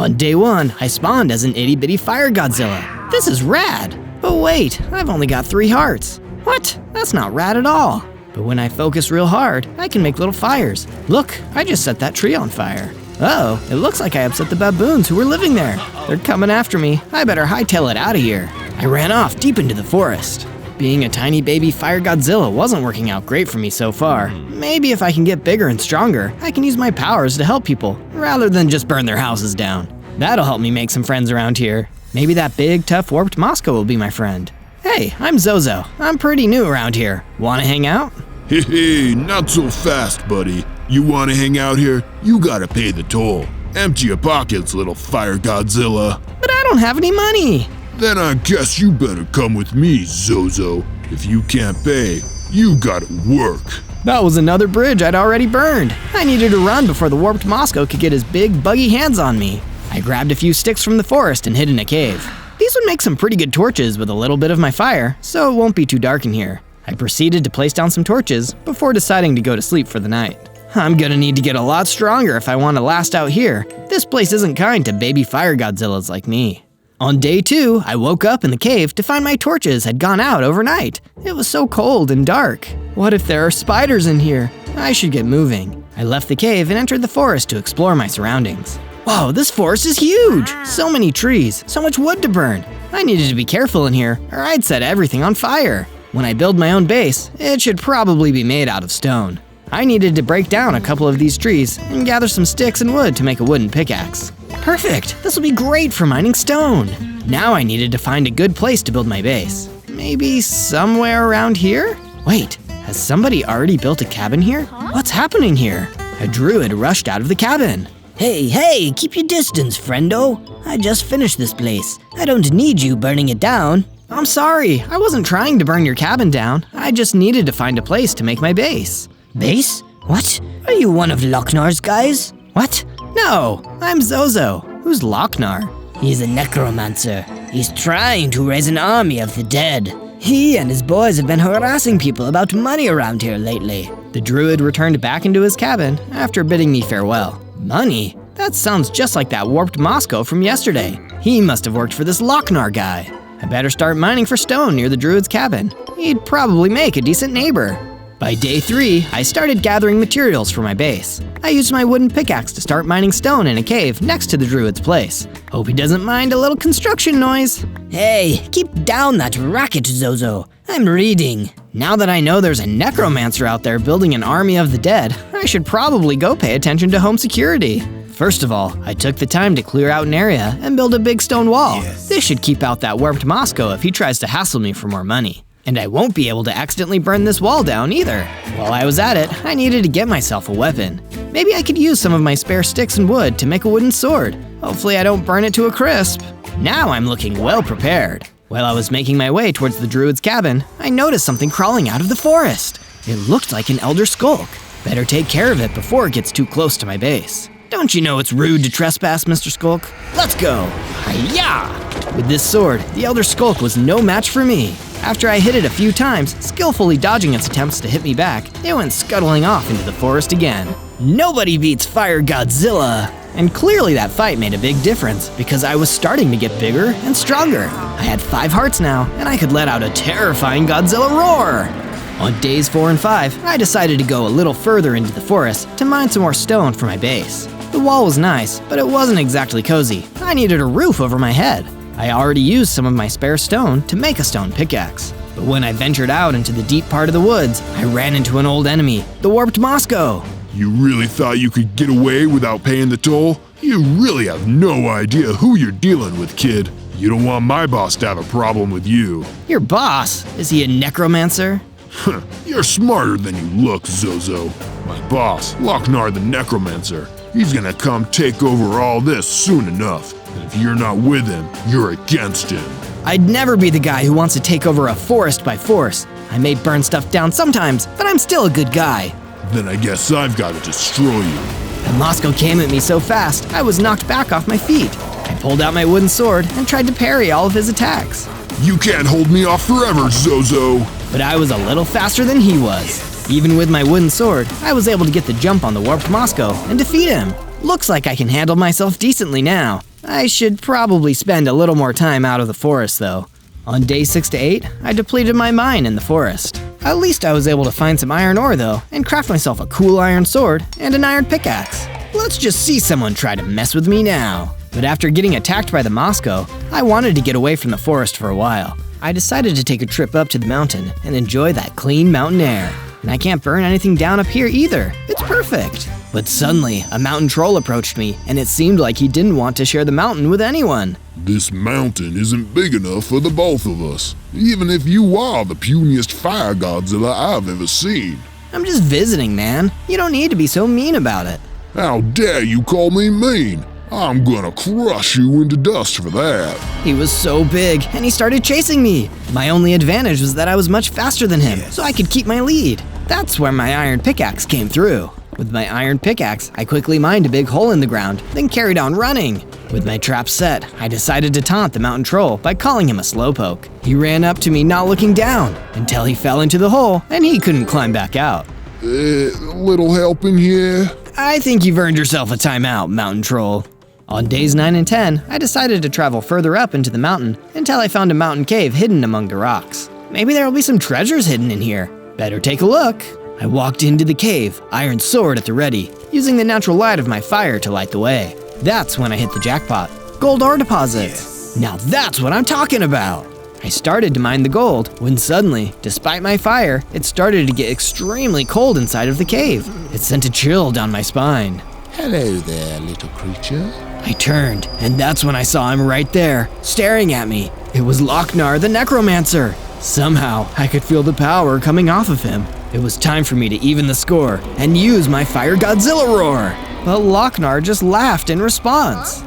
On day 1, I spawned as an itty-bitty Fire Godzilla. This is rad! But wait, I've only got 3 hearts. What? That's not rad at all. But when I focus real hard, I can make little fires. Look, I just set that tree on fire. Uh-oh, it looks like I upset the baboons who were living there. They're coming after me. I better hightail it out of here. I ran off deep into the forest. Being a tiny baby Fire Godzilla wasn't working out great for me so far. Maybe if I can get bigger and stronger, I can use my powers to help people, rather than just burn their houses down. That'll help me make some friends around here. Maybe that big, tough, warped Moscow will be my friend. Hey, I'm Zozo. I'm pretty new around here. Wanna hang out? Hey, not so fast, buddy. You wanna hang out here? You gotta pay the toll. Empty your pockets, little Fire Godzilla. But I don't have any money. Then I guess you better come with me, Zozo. If you can't pay, you gotta work. That was another bridge I'd already burned. I needed to run before the warped Moscow could get his big, buggy hands on me. I grabbed a few sticks from the forest and hid in a cave. These would make some pretty good torches with a little bit of my fire, so it won't be too dark in here. I proceeded to place down some torches before deciding to go to sleep for the night. I'm gonna need to get a lot stronger if I want to last out here. This place isn't kind to baby Fire Godzillas like me. On day 2, I woke up in the cave to find my torches had gone out overnight. It was so cold and dark. What if there are spiders in here? I should get moving. I left the cave and entered the forest to explore my surroundings. Whoa, this forest is huge! So many trees, so much wood to burn. I needed to be careful in here, or I'd set everything on fire. When I build my own base, it should probably be made out of stone. I needed to break down a couple of these trees and gather some sticks and wood to make a wooden pickaxe. Perfect! This will be great for mining stone. Now I needed to find a good place to build my base. Maybe somewhere around here? Wait, has somebody already built a cabin here? What's happening here? A druid rushed out of the cabin. Hey, keep your distance, friendo. I just finished this place. I don't need you burning it down. I'm sorry, I wasn't trying to burn your cabin down. I just needed to find a place to make my base. Base? What? Are you one of Locknar's guys? What? No, I'm Zozo. Who's Locknar? He's a necromancer. He's trying to raise an army of the dead. He and his boys have been harassing people about money around here lately. The druid returned back into his cabin after bidding me farewell. Money? That sounds just like that warped Moscow from yesterday. He must have worked for this Locknar guy. I better start mining for stone near the druid's cabin. He'd probably make a decent neighbor. By day 3, I started gathering materials for my base. I used my wooden pickaxe to start mining stone in a cave next to the druid's place. Hope he doesn't mind a little construction noise. Hey, keep down that racket, Zozo. I'm reading. Now that I know there's a necromancer out there building an army of the dead, I should probably go pay attention to home security. First of all, I took the time to clear out an area and build a big stone wall. This should keep out that warped Moscow if he tries to hassle me for more money. And I won't be able to accidentally burn this wall down either. While I was at it, I needed to get myself a weapon. Maybe I could use some of my spare sticks and wood to make a wooden sword. Hopefully I don't burn it to a crisp. Now I'm looking well prepared. While I was making my way towards the druid's cabin, I noticed something crawling out of the forest. It looked like an elder skulk. Better take care of it before it gets too close to my base. Don't you know it's rude to trespass, Mr. Skulk? Let's go! Hi-ya! With this sword, the elder skulk was no match for me. After I hit it a few times, skillfully dodging its attempts to hit me back, it went scuttling off into the forest again. Nobody beats Fire Godzilla! And clearly that fight made a big difference, because I was starting to get bigger and stronger. I had 5 hearts now, and I could let out a terrifying Godzilla roar! On days 4 and 5, I decided to go a little further into the forest to mine some more stone for my base. The wall was nice, but it wasn't exactly cozy. I needed a roof over my head. I already used some of my spare stone to make a stone pickaxe. But when I ventured out into the deep part of the woods, I ran into an old enemy, the warped Moscow. You really thought you could get away without paying the toll? You really have no idea who you're dealing with, kid. You don't want my boss to have a problem with you. Your boss? Is he a necromancer? You're smarter than you look, Zozo. My boss, Locknar the Necromancer, he's gonna come take over all this soon enough. And if you're not with him, you're against him. I'd never be the guy who wants to take over a forest by force. I may burn stuff down sometimes, but I'm still a good guy. Then I guess I've got to destroy you. And Moscow came at me so fast, I was knocked back off my feet. I pulled out my wooden sword and tried to parry all of his attacks. You can't hold me off forever, Zozo. But I was a little faster than he was. Even with my wooden sword, I was able to get the jump on the warped Moscow and defeat him. Looks like I can handle myself decently now. I should probably spend a little more time out of the forest though. On day 6 to 8, I depleted my mine in the forest. At least I was able to find some iron ore though, and craft myself a cool iron sword and an iron pickaxe. Let's just see someone try to mess with me now. But after getting attacked by the Moscow, I wanted to get away from the forest for a while. I decided to take a trip up to the mountain and enjoy that clean mountain air. And I can't burn anything down up here either. It's perfect. But suddenly, a mountain troll approached me, and it seemed like he didn't want to share the mountain with anyone. This mountain isn't big enough for the both of us, even if you are the puniest Fire Godzilla I've ever seen. I'm just visiting, man. You don't need to be so mean about it. How dare you call me mean? I'm gonna crush you into dust for that. He was so big, and he started chasing me. My only advantage was that I was much faster than him, so I could keep my lead. That's where my iron pickaxe came through. With my iron pickaxe, I quickly mined a big hole in the ground, then carried on running. With my trap set, I decided to taunt the mountain troll by calling him a slowpoke. He ran up to me not looking down, until he fell into the hole and he couldn't climb back out. Little help in here? I think you've earned yourself a timeout, mountain troll. On days 9 and 10, I decided to travel further up into the mountain until I found a mountain cave hidden among the rocks. Maybe there will be some treasures hidden in here. Better take a look. I walked into the cave, iron sword at the ready, using the natural light of my fire to light the way. That's when I hit the jackpot. Gold ore deposits. Now that's what I'm talking about. I started to mine the gold when suddenly, despite my fire, it started to get extremely cold inside of the cave. It sent a chill down my spine. Hello there, little creature. I turned, and that's when I saw him right there, staring at me. It was Lochnar the Necromancer. Somehow, I could feel the power coming off of him. It was time for me to even the score and use my Fire Godzilla roar. But Lochnar just laughed in response.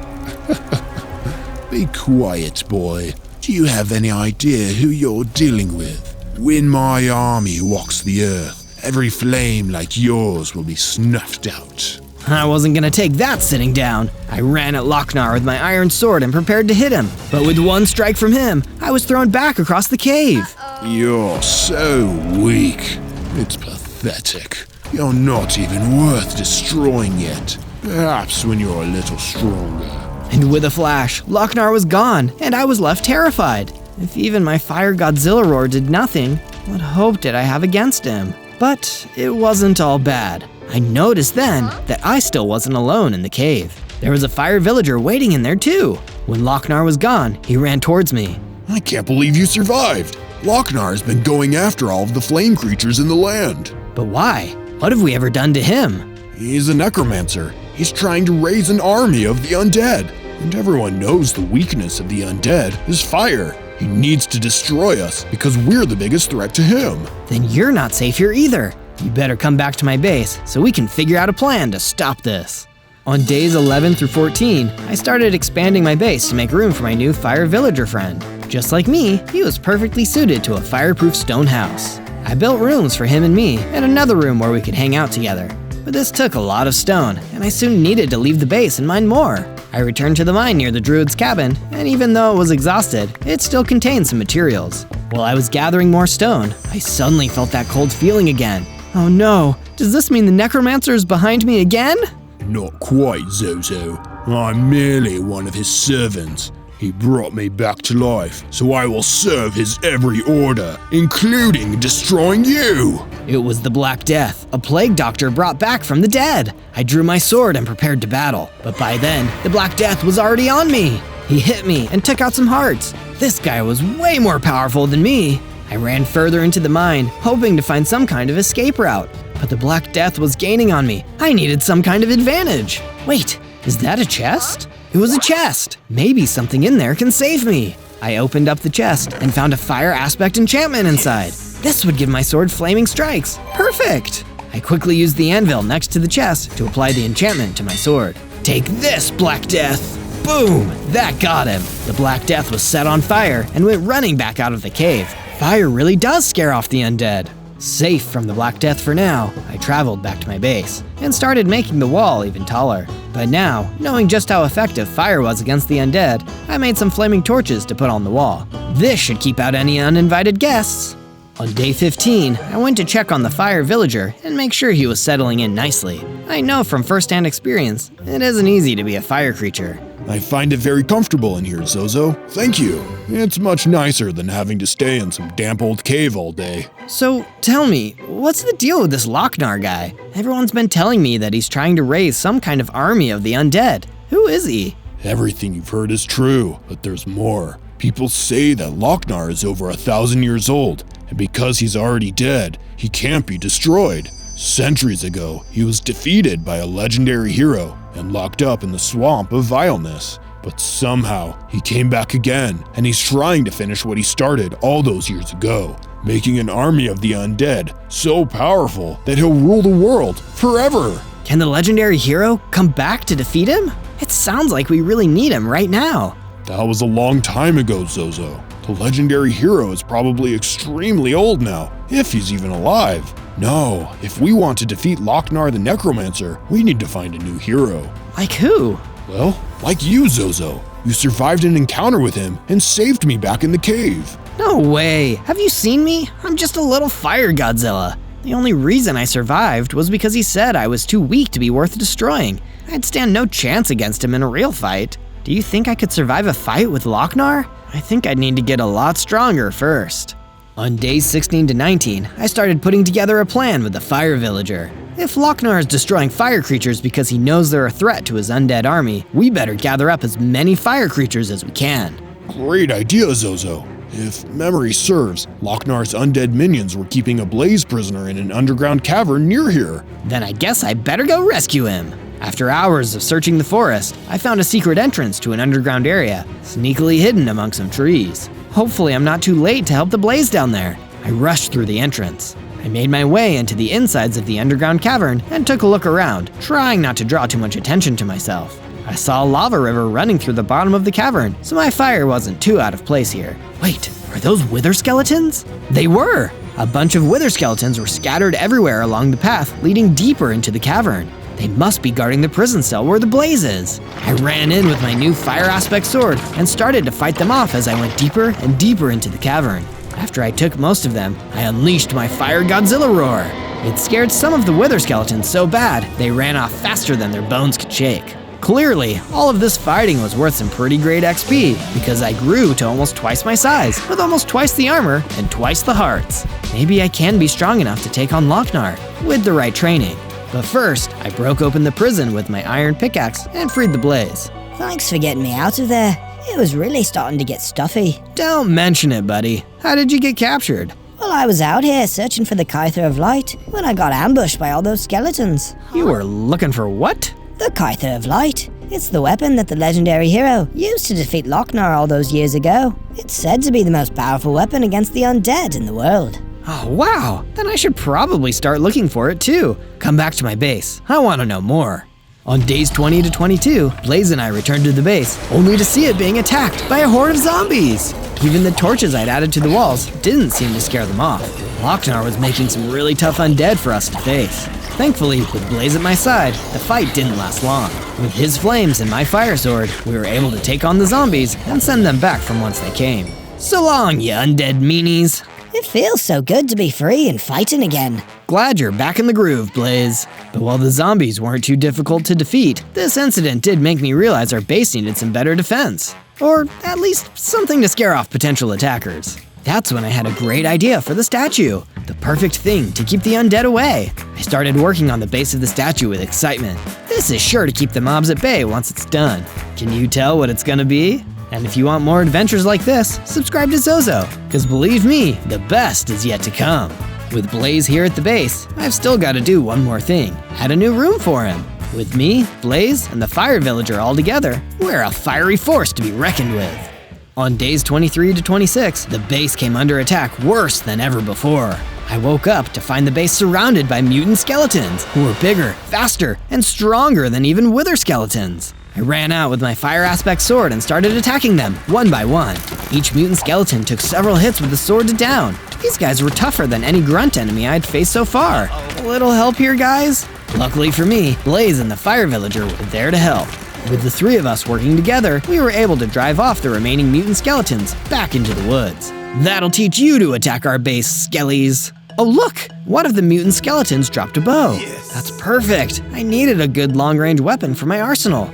Be quiet, boy. Do you have any idea who you're dealing with? When my army walks the earth, every flame like yours will be snuffed out. I wasn't gonna take that sitting down. I ran at Lochnar with my iron sword and prepared to hit him. But with one strike from him, I was thrown back across the cave. You're so weak. It's pathetic. You're not even worth destroying yet. Perhaps when you're a little stronger. And with a flash, Lochnar was gone, and I was left terrified. If even my Fire Godzilla roar did nothing, what hope did I have against him? But it wasn't all bad. I noticed then that I still wasn't alone in the cave. There was a fire villager waiting in there too. When Lochnar was gone, he ran towards me. I can't believe you survived. Lochnar has been going after all of the flame creatures in the land. But why? What have we ever done to him? He's a necromancer. He's trying to raise an army of the undead. And everyone knows the weakness of the undead is fire. He needs to destroy us because we're the biggest threat to him. Then you're not safe here either. You better come back to my base so we can figure out a plan to stop this. On days 11 through 14, I started expanding my base to make room for my new fire villager friend. Just like me, he was perfectly suited to a fireproof stone house. I built rooms for him and me, and another room where we could hang out together. But this took a lot of stone, and I soon needed to leave the base and mine more. I returned to the mine near the druid's cabin, and even though it was exhausted, it still contained some materials. While I was gathering more stone, I suddenly felt that cold feeling again. Oh no, does this mean the necromancer is behind me again? Not quite, Zozo. I'm merely one of his servants. He brought me back to life, so I will serve his every order, including destroying you! It was the Black Death, a plague doctor brought back from the dead. I drew my sword and prepared to battle, but by then, the Black Death was already on me. He hit me and took out some hearts. This guy was way more powerful than me. I ran further into the mine, hoping to find some kind of escape route. But the Black Death was gaining on me. I needed some kind of advantage. Wait, is that a chest? It was a chest. Maybe something in there can save me. I opened up the chest and found a fire aspect enchantment inside. This would give my sword flaming strikes. Perfect! I quickly used the anvil next to the chest to apply the enchantment to my sword. Take this, Black Death! Boom! That got him. The Black Death was set on fire and went running back out of the cave. Fire really does scare off the undead. Safe from the Black Death for now, I traveled back to my base and started making the wall even taller. But now, knowing just how effective fire was against the undead, I made some flaming torches to put on the wall. This should keep out any uninvited guests. On day 15, I went to check on the fire villager and make sure he was settling in nicely. I know from first-hand experience, it isn't easy to be a fire creature. I find it very comfortable in here, Zozo. Thank you. It's much nicer than having to stay in some damp old cave all day. So, tell me, what's the deal with this Lochnar guy? Everyone's been telling me that he's trying to raise some kind of army of the undead. Who is he? Everything you've heard is true, but there's more. People say that Lochnar is over 1,000 years old, and because he's already dead, he can't be destroyed. Centuries ago, he was defeated by a legendary hero and locked up in the swamp of vileness. But somehow, he came back again, and he's trying to finish what he started all those years ago, making an army of the undead so powerful that he'll rule the world forever. Can the legendary hero come back to defeat him? It sounds like we really need him right now. That was a long time ago, Zozo. The legendary hero is probably extremely old now, if he's even alive. No, if we want to defeat Lochnar the Necromancer, we need to find a new hero. Like who? Well, like you, Zozo. You survived an encounter with him and saved me back in the cave. No way. Have you seen me? I'm just a little fire Godzilla. The only reason I survived was because he said I was too weak to be worth destroying. I'd stand no chance against him in a real fight. Do you think I could survive a fight with Lochnar? I think I'd need to get a lot stronger first. On days 16 to 19, I started putting together a plan with the fire villager. If Lochnar is destroying fire creatures because he knows they're a threat to his undead army, we better gather up as many fire creatures as we can. Great idea, Zozo. If memory serves, Lochnar's undead minions were keeping a Blaze prisoner in an underground cavern near here. Then I guess I better go rescue him. After hours of searching the forest, I found a secret entrance to an underground area, sneakily hidden among some trees. Hopefully I'm not too late to help the Blaze down there. I rushed through the entrance. I made my way into the insides of the underground cavern and took a look around, trying not to draw too much attention to myself. I saw a lava river running through the bottom of the cavern, so my fire wasn't too out of place here. Wait, are those wither skeletons? They were! A bunch of wither skeletons were scattered everywhere along the path leading deeper into the cavern. They must be guarding the prison cell where the Blaze is. I ran in with my new fire aspect sword and started to fight them off as I went deeper and deeper into the cavern. After I took most of them, I unleashed my Fire Godzilla roar. It scared some of the wither skeletons so bad, they ran off faster than their bones could shake. Clearly, all of this fighting was worth some pretty great XP, because I grew to almost twice my size, with almost twice the armor and twice the hearts. Maybe I can be strong enough to take on Lochnar, with the right training. But first, I broke open the prison with my iron pickaxe and freed the Blaze. Thanks for getting me out of there. It was really starting to get stuffy. Don't mention it, buddy. How did you get captured? Well, I was out here searching for the Kyther of Light when I got ambushed by all those skeletons. You were looking for what? The Kyther of Light. It's the weapon that the legendary hero used to defeat Lochnar all those years ago. It's said to be the most powerful weapon against the undead in the world. Oh, wow. Then I should probably start looking for it too. Come back to my base. I want to know more. On days 20 to 22, Blaze and I returned to the base, only to see it being attacked by a horde of zombies. Even the torches I'd added to the walls didn't seem to scare them off. Lochnar was making some really tough undead for us to face. Thankfully, with Blaze at my side, the fight didn't last long. With his flames and my fire sword, we were able to take on the zombies and send them back from whence they came. So long, you undead meanies. It feels so good to be free and fighting again. Glad you're back in the groove, Blaze. But while the zombies weren't too difficult to defeat, this incident did make me realize our base needed some better defense. Or at least something to scare off potential attackers. That's when I had a great idea for the statue. The perfect thing to keep the undead away. I started working on the base of the statue with excitement. This is sure to keep the mobs at bay once it's done. Can you tell what it's gonna be? And if you want more adventures like this, subscribe to Zozo, because believe me, the best is yet to come. With Blaze here at the base, I've still got to do one more thing, add a new room for him. With me, Blaze, and the Fire Villager all together, we're a fiery force to be reckoned with. On days 23 to 26, the base came under attack worse than ever before. I woke up to find the base surrounded by mutant skeletons, who were bigger, faster, and stronger than even wither skeletons. I ran out with my fire aspect sword and started attacking them, one by one. Each mutant skeleton took several hits with the sword to down. These guys were tougher than any grunt enemy I'd faced so far. A little help here, guys? Luckily for me, Blaze and the Fire Villager were there to help. With the three of us working together, we were able to drive off the remaining mutant skeletons back into the woods. That'll teach you to attack our base, skellies. Oh look! One of the mutant skeletons dropped a bow. That's perfect. I needed a good long-range weapon for my arsenal.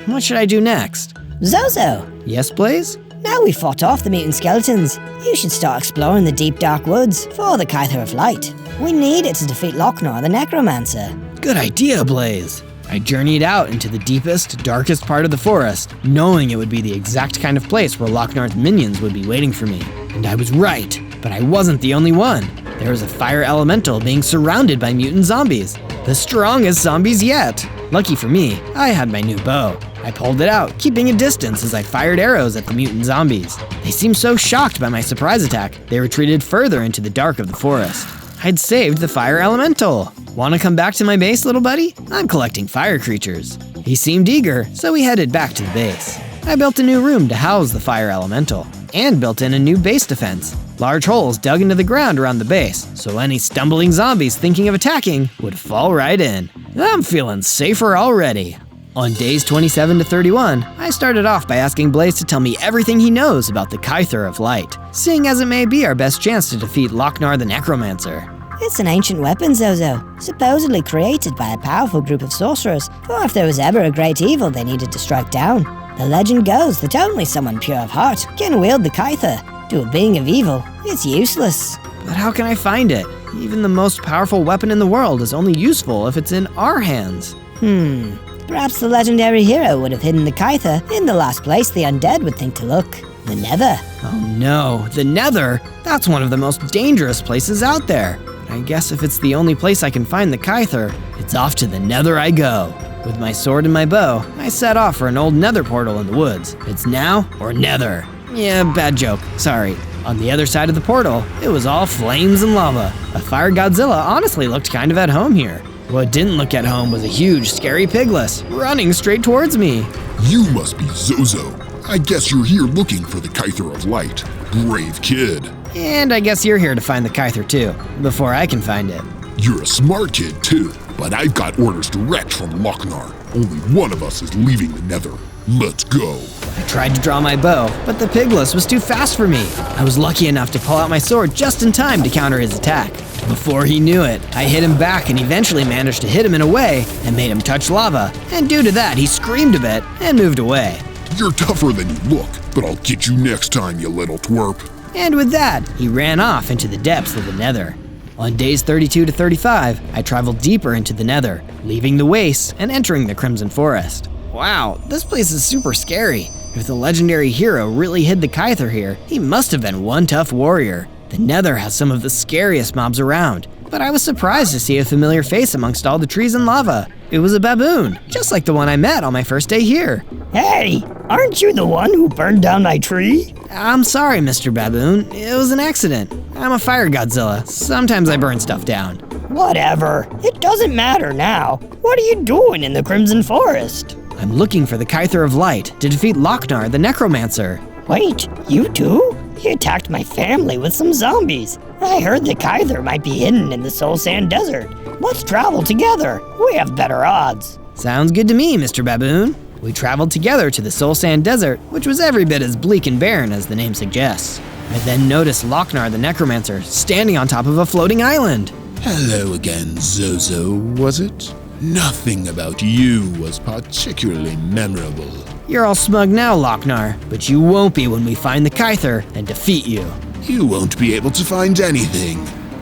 What should I do next? Zozo, Yes, Blaze? now we fought off the mutant skeletons, you should start exploring the deep dark woods for the Kyther of Light. We need it to defeat Lochnar the Necromancer. Good idea, Blaze. I journeyed out into the deepest, darkest part of the forest, knowing it would be the exact kind of place where Lochnar's minions would be waiting for me. And I was right, but I wasn't the only one. There was a fire elemental being surrounded by mutant zombies. The strongest zombies yet. Lucky for me, I had my new bow. I pulled it out, keeping a distance as I fired arrows at the mutant zombies. They seemed so shocked by my surprise attack, they retreated further into the dark of the forest. I'd saved the fire elemental. Wanna come back to my base, little buddy? I'm collecting fire creatures. He seemed eager, so we headed back to the base. I built a new room to house the fire elemental, and built in a new base defense. Large holes dug into the ground around the base, so any stumbling zombies thinking of attacking would fall right in. I'm feeling safer already. On days 27 to 31, I started off by asking Blaze to tell me everything he knows about the Kyther of Light, seeing as it may be our best chance to defeat Lochnar the Necromancer. It's an ancient weapon, Zozo, supposedly created by a powerful group of sorcerers, for if there was ever a great evil they needed to strike down. The legend goes that only someone pure of heart can wield the Kyther. To a being of evil, it's useless. But how can I find it? Even the most powerful weapon in the world is only useful if it's in our hands. Perhaps the legendary hero would have hidden the Kyther in the last place the undead would think to look, the Nether. Oh no, the Nether? That's one of the most dangerous places out there. I guess if it's the only place I can find the Kyther, it's off to the Nether I go. With my sword and my bow, I set off for an old Nether portal in the woods. It's now or never. Yeah, bad joke, sorry. On the other side of the portal, it was all flames and lava. A fire Godzilla honestly looked kind of at home here. What didn't look at home was a huge, scary pigless running straight towards me. You must be Zozo. I guess you're here looking for the Kyther of Light. Brave kid. And I guess you're here to find the Kyther too, before I can find it. You're a smart kid too, but I've got orders direct from Lochnar. Only one of us is leaving the Nether. Let's go. I tried to draw my bow, but the pigless was too fast for me. I was lucky enough to pull out my sword just in time to counter his attack. Before he knew it, I hit him back and eventually managed to hit him in a way and made him touch lava. And due to that, he screamed a bit and moved away. You're tougher than you look, but I'll get you next time, you little twerp. And with that, he ran off into the depths of the Nether. On days 32 to 35, I traveled deeper into the Nether, leaving the wastes and entering the Crimson Forest. Wow, this place is super scary. If the legendary hero really hid the Kyther here, he must have been one tough warrior. The Nether has some of the scariest mobs around, but I was surprised to see a familiar face amongst all the trees and lava. It was a baboon, just like the one I met on my first day here. Hey, aren't you the one who burned down my tree? I'm sorry, Mr. Baboon. It was an accident. I'm a fire Godzilla. Sometimes I burn stuff down. Whatever. It doesn't matter now. What are you doing in the Crimson Forest? I'm looking for the Kyther of Light to defeat Lochnar the Necromancer. Wait, you too? He attacked my family with some zombies. I heard the Kyther might be hidden in the Soul Sand Desert. Let's travel together. We have better odds. Sounds good to me, Mr. Baboon. We traveled together to the Soul Sand Desert, which was every bit as bleak and barren as the name suggests. I then noticed Lochnar the Necromancer standing on top of a floating island. Hello again, Zozo, was it? Nothing about you was particularly memorable. You're all smug now, Lochnar, but you won't be when we find the Kyther and defeat you. You won't be able to find anything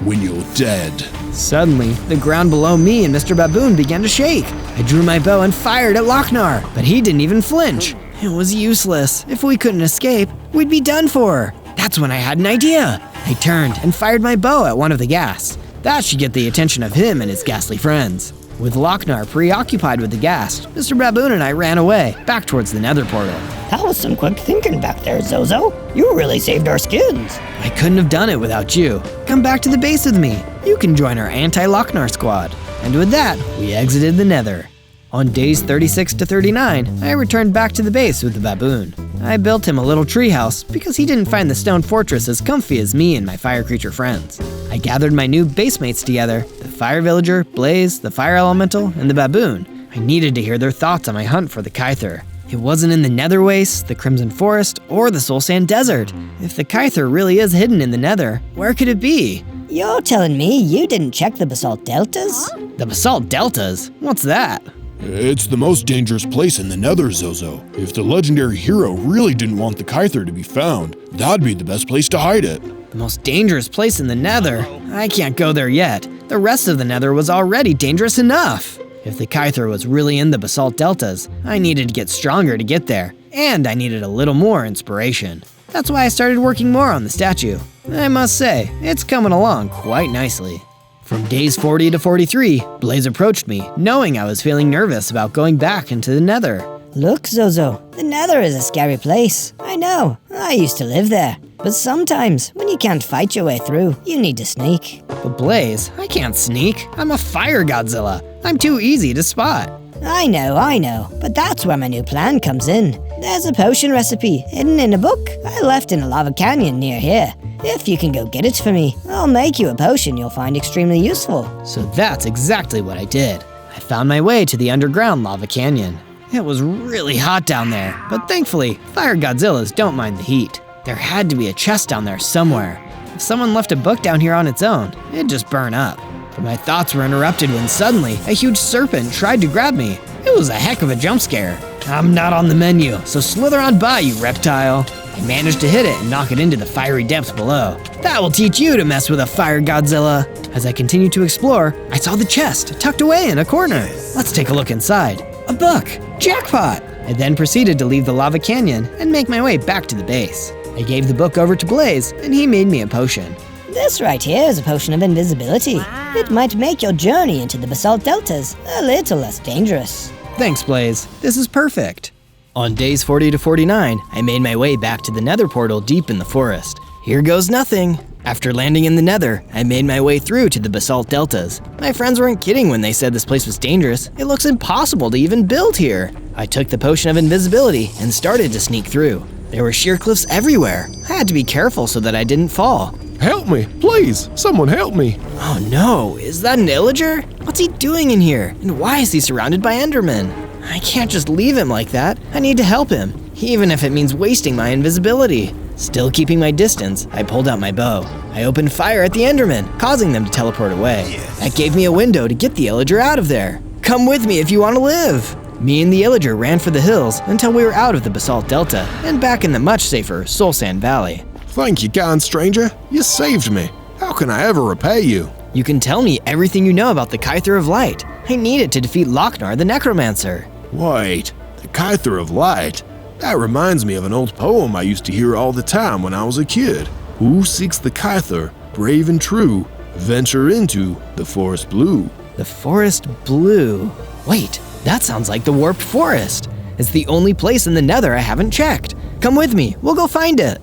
when you're dead. Suddenly, the ground below me and Mr. Baboon began to shake. I drew my bow and fired at Lochnar, but he didn't even flinch. It was useless. If we couldn't escape, we'd be done for. That's when I had an idea. I turned and fired my bow at one of the ghast. That should get the attention of him and his ghastly friends. With Lochnar preoccupied with the ghast, Mr. Baboon and I ran away, back towards the Nether portal. That was some quick thinking back there, Zozo. You really saved our skins. I couldn't have done it without you. Come back to the base with me. You can join our anti-Lochnar squad. And with that, we exited the Nether. On days 36 to 39, I returned back to the base with the baboon. I built him a little treehouse because he didn't find the stone fortress as comfy as me and my fire creature friends. I gathered my new basemates together, the fire villager, Blaze, the fire elemental, and the baboon. I needed to hear their thoughts on my hunt for the Kyther. It wasn't in the Nether Wastes, the Crimson Forest, or the Soul Sand Desert. If the Kyther really is hidden in the Nether, where could it be? You're telling me you didn't check the basalt deltas? The basalt deltas? What's that? It's the most dangerous place in the Nether, Zozo. If the legendary hero really didn't want the Kyther to be found, that'd be the best place to hide it. The most dangerous place in the Nether? I can't go there yet. The rest of the Nether was already dangerous enough. If the Kyther was really in the basalt deltas, I needed to get stronger to get there, and I needed a little more inspiration. That's why I started working more on the statue. I must say, it's coming along quite nicely. From days 40 to 43, Blaze approached me, knowing I was feeling nervous about going back into the Nether. Look, Zozo, the Nether is a scary place. I know, I used to live there. But sometimes, when you can't fight your way through, you need to sneak. But Blaze, I can't sneak. I'm a Fire Godzilla. I'm too easy to spot. I know, but that's where my new plan comes in. There's a potion recipe hidden in a book I left in a lava canyon near here. If you can go get it for me, I'll make you a potion you'll find extremely useful. So that's exactly what I did. I found my way to the underground lava canyon. It was really hot down there, but thankfully, Fire Godzillas don't mind the heat. There had to be a chest down there somewhere. If someone left a book down here on its own, it'd just burn up. But my thoughts were interrupted when suddenly a huge serpent tried to grab me. It was a heck of a jump scare. I'm not on the menu, so slither on by, you reptile. I managed to hit it and knock it into the fiery depths below. That will teach you to mess with a Fire Godzilla. As I continued to explore, I saw the chest tucked away in a corner. Let's take a look inside. A book! Jackpot! I then proceeded to leave the lava canyon and make my way back to the base. I gave the book over to Blaze, and he made me a potion. This right here is a potion of invisibility. It might make your journey into the basalt deltas a little less dangerous. Thanks, Blaze. This is perfect. On days 40 to 49, I made my way back to the Nether portal deep in the forest. Here goes nothing. After landing in the Nether, I made my way through to the basalt deltas. My friends weren't kidding when they said this place was dangerous. It looks impossible to even build here. I took the potion of invisibility and started to sneak through. There were sheer cliffs everywhere. I had to be careful so that I didn't fall. Help me, please! Someone help me! Oh no, is that an illager? What's he doing in here? And why is he surrounded by Endermen? I can't just leave him like that. I need to help him, even if it means wasting my invisibility. Still keeping my distance, I pulled out my bow. I opened fire at the Endermen, causing them to teleport away. That gave me a window to get the illager out of there. Come with me if you want to live. Me and the illager ran for the hills until we were out of the basalt delta and back in the much safer Soul Sand Valley. Thank you, kind stranger. You saved me. How can I ever repay you? You can tell me everything you know about the Kyther of Light. I need it to defeat Lochnar the Necromancer. Wait, the Kyther of Light? That reminds me of an old poem I used to hear all the time when I was a kid. Who seeks the Kyther, brave and true, venture into the forest blue. The forest blue. Wait, that sounds like the warped forest. It's the only place in the Nether I haven't checked. Come with me, we'll go find it.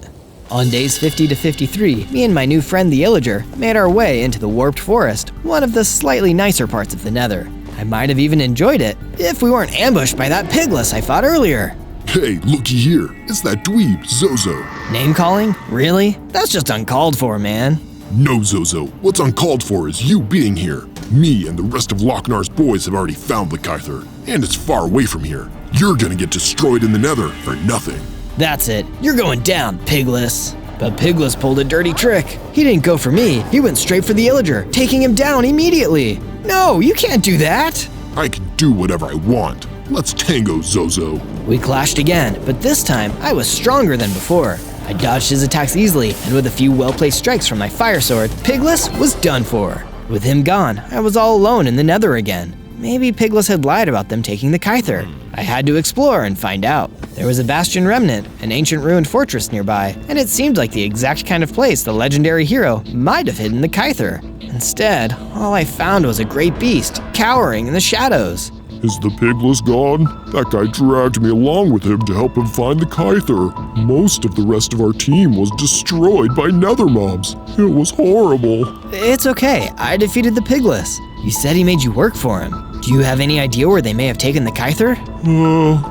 On days 50 to 53, me and my new friend the illager made our way into the warped forest, one of the slightly nicer parts of the Nether. I might have even enjoyed it if we weren't ambushed by that pigless I fought earlier. Hey, looky here. It's that dweeb, Zozo. Name calling? Really? That's just uncalled for, man. No, Zozo. What's uncalled for is you being here. Me and the rest of Lochnar's boys have already found the Kyther, and it's far away from here. You're gonna get destroyed in the Nether for nothing. That's it. You're going down, Pigless. But Pigless pulled a dirty trick. He didn't go for me. He went straight for the illager, taking him down immediately. No, you can't do that. I can do whatever I want. Let's tango, Zozo. We clashed again, but this time I was stronger than before. I dodged his attacks easily, and with a few well-placed strikes from my fire sword, Pigless was done for. With him gone, I was all alone in the Nether again. Maybe Pigless had lied about them taking the Kyther. I had to explore and find out. There was a bastion remnant, an ancient ruined fortress nearby, and it seemed like the exact kind of place the legendary hero might have hidden the Kyther. Instead, all I found was a great beast, cowering in the shadows. Is the Pigless gone? That guy dragged me along with him to help him find the Kyther. Most of the rest of our team was destroyed by nether mobs. It was horrible. It's okay, I defeated the Pigless. You said he made you work for him. Do you have any idea where they may have taken the Kyther?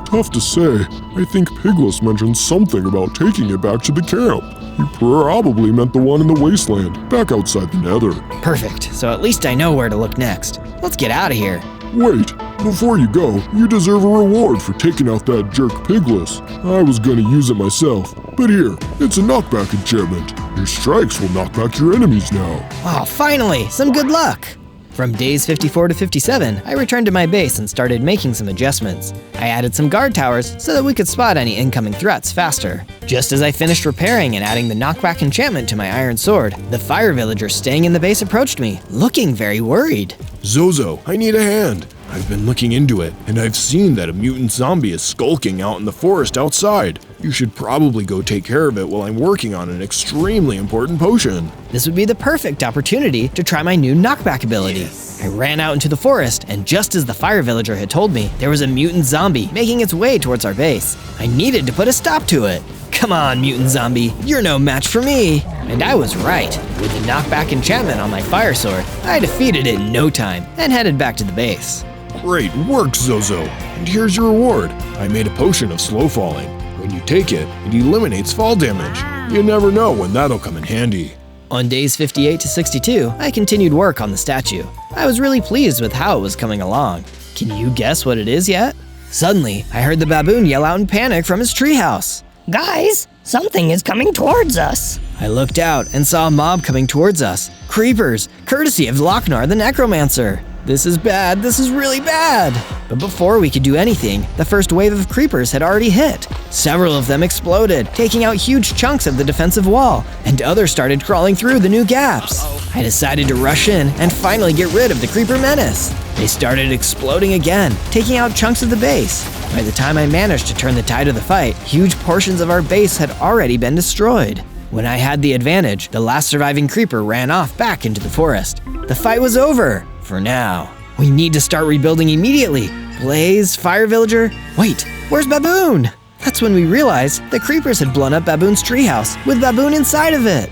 Tough to say. I think Pigless mentioned something about taking it back to the camp. He probably meant the one in the wasteland, back outside the Nether. Perfect, so at least I know where to look next. Let's get out of here. Wait, before you go, you deserve a reward for taking out that jerk Pigless. I was gonna use it myself, but here, it's a knockback enchantment. Your strikes will knock back your enemies now. Oh, finally, some good luck! From days 54 to 57, I returned to my base and started making some adjustments. I added some guard towers so that we could spot any incoming threats faster. Just as I finished repairing and adding the knockback enchantment to my iron sword, the fire villager staying in the base approached me, looking very worried. Zozo, I need a hand. I've been looking into it, and I've seen that a mutant zombie is skulking out in the forest outside. You should probably go take care of it while I'm working on an extremely important potion. This would be the perfect opportunity to try my new knockback ability. I ran out into the forest, and just as the fire villager had told me, there was a mutant zombie making its way towards our base. I needed to put a stop to it. Come on, mutant zombie, you're no match for me. And I was right. With the knockback enchantment on my fire sword, I defeated it in no time and headed back to the base. Great work, Zozo. And here's your reward. I made a potion of slow falling. When you take it, it eliminates fall damage. You never know when that'll come in handy. On days 58 to 62, I continued work on the statue. I was really pleased with how it was coming along. Can you guess what it is yet? Suddenly, I heard the baboon yell out in panic from his treehouse. Guys, something is coming towards us. I looked out and saw a mob coming towards us. Creepers, courtesy of Lochnar the Necromancer. This is bad, this is really bad! But before we could do anything, the first wave of creepers had already hit. Several of them exploded, taking out huge chunks of the defensive wall, and others started crawling through the new gaps. I decided to rush in and finally get rid of the creeper menace. They started exploding again, taking out chunks of the base. By the time I managed to turn the tide of the fight, huge portions of our base had already been destroyed. When I had the advantage, the last surviving creeper ran off back into the forest. The fight was over. For now. We need to start rebuilding immediately. Blaze, fire villager. Wait, where's Baboon? That's when we realized the creepers had blown up Baboon's treehouse with Baboon inside of it.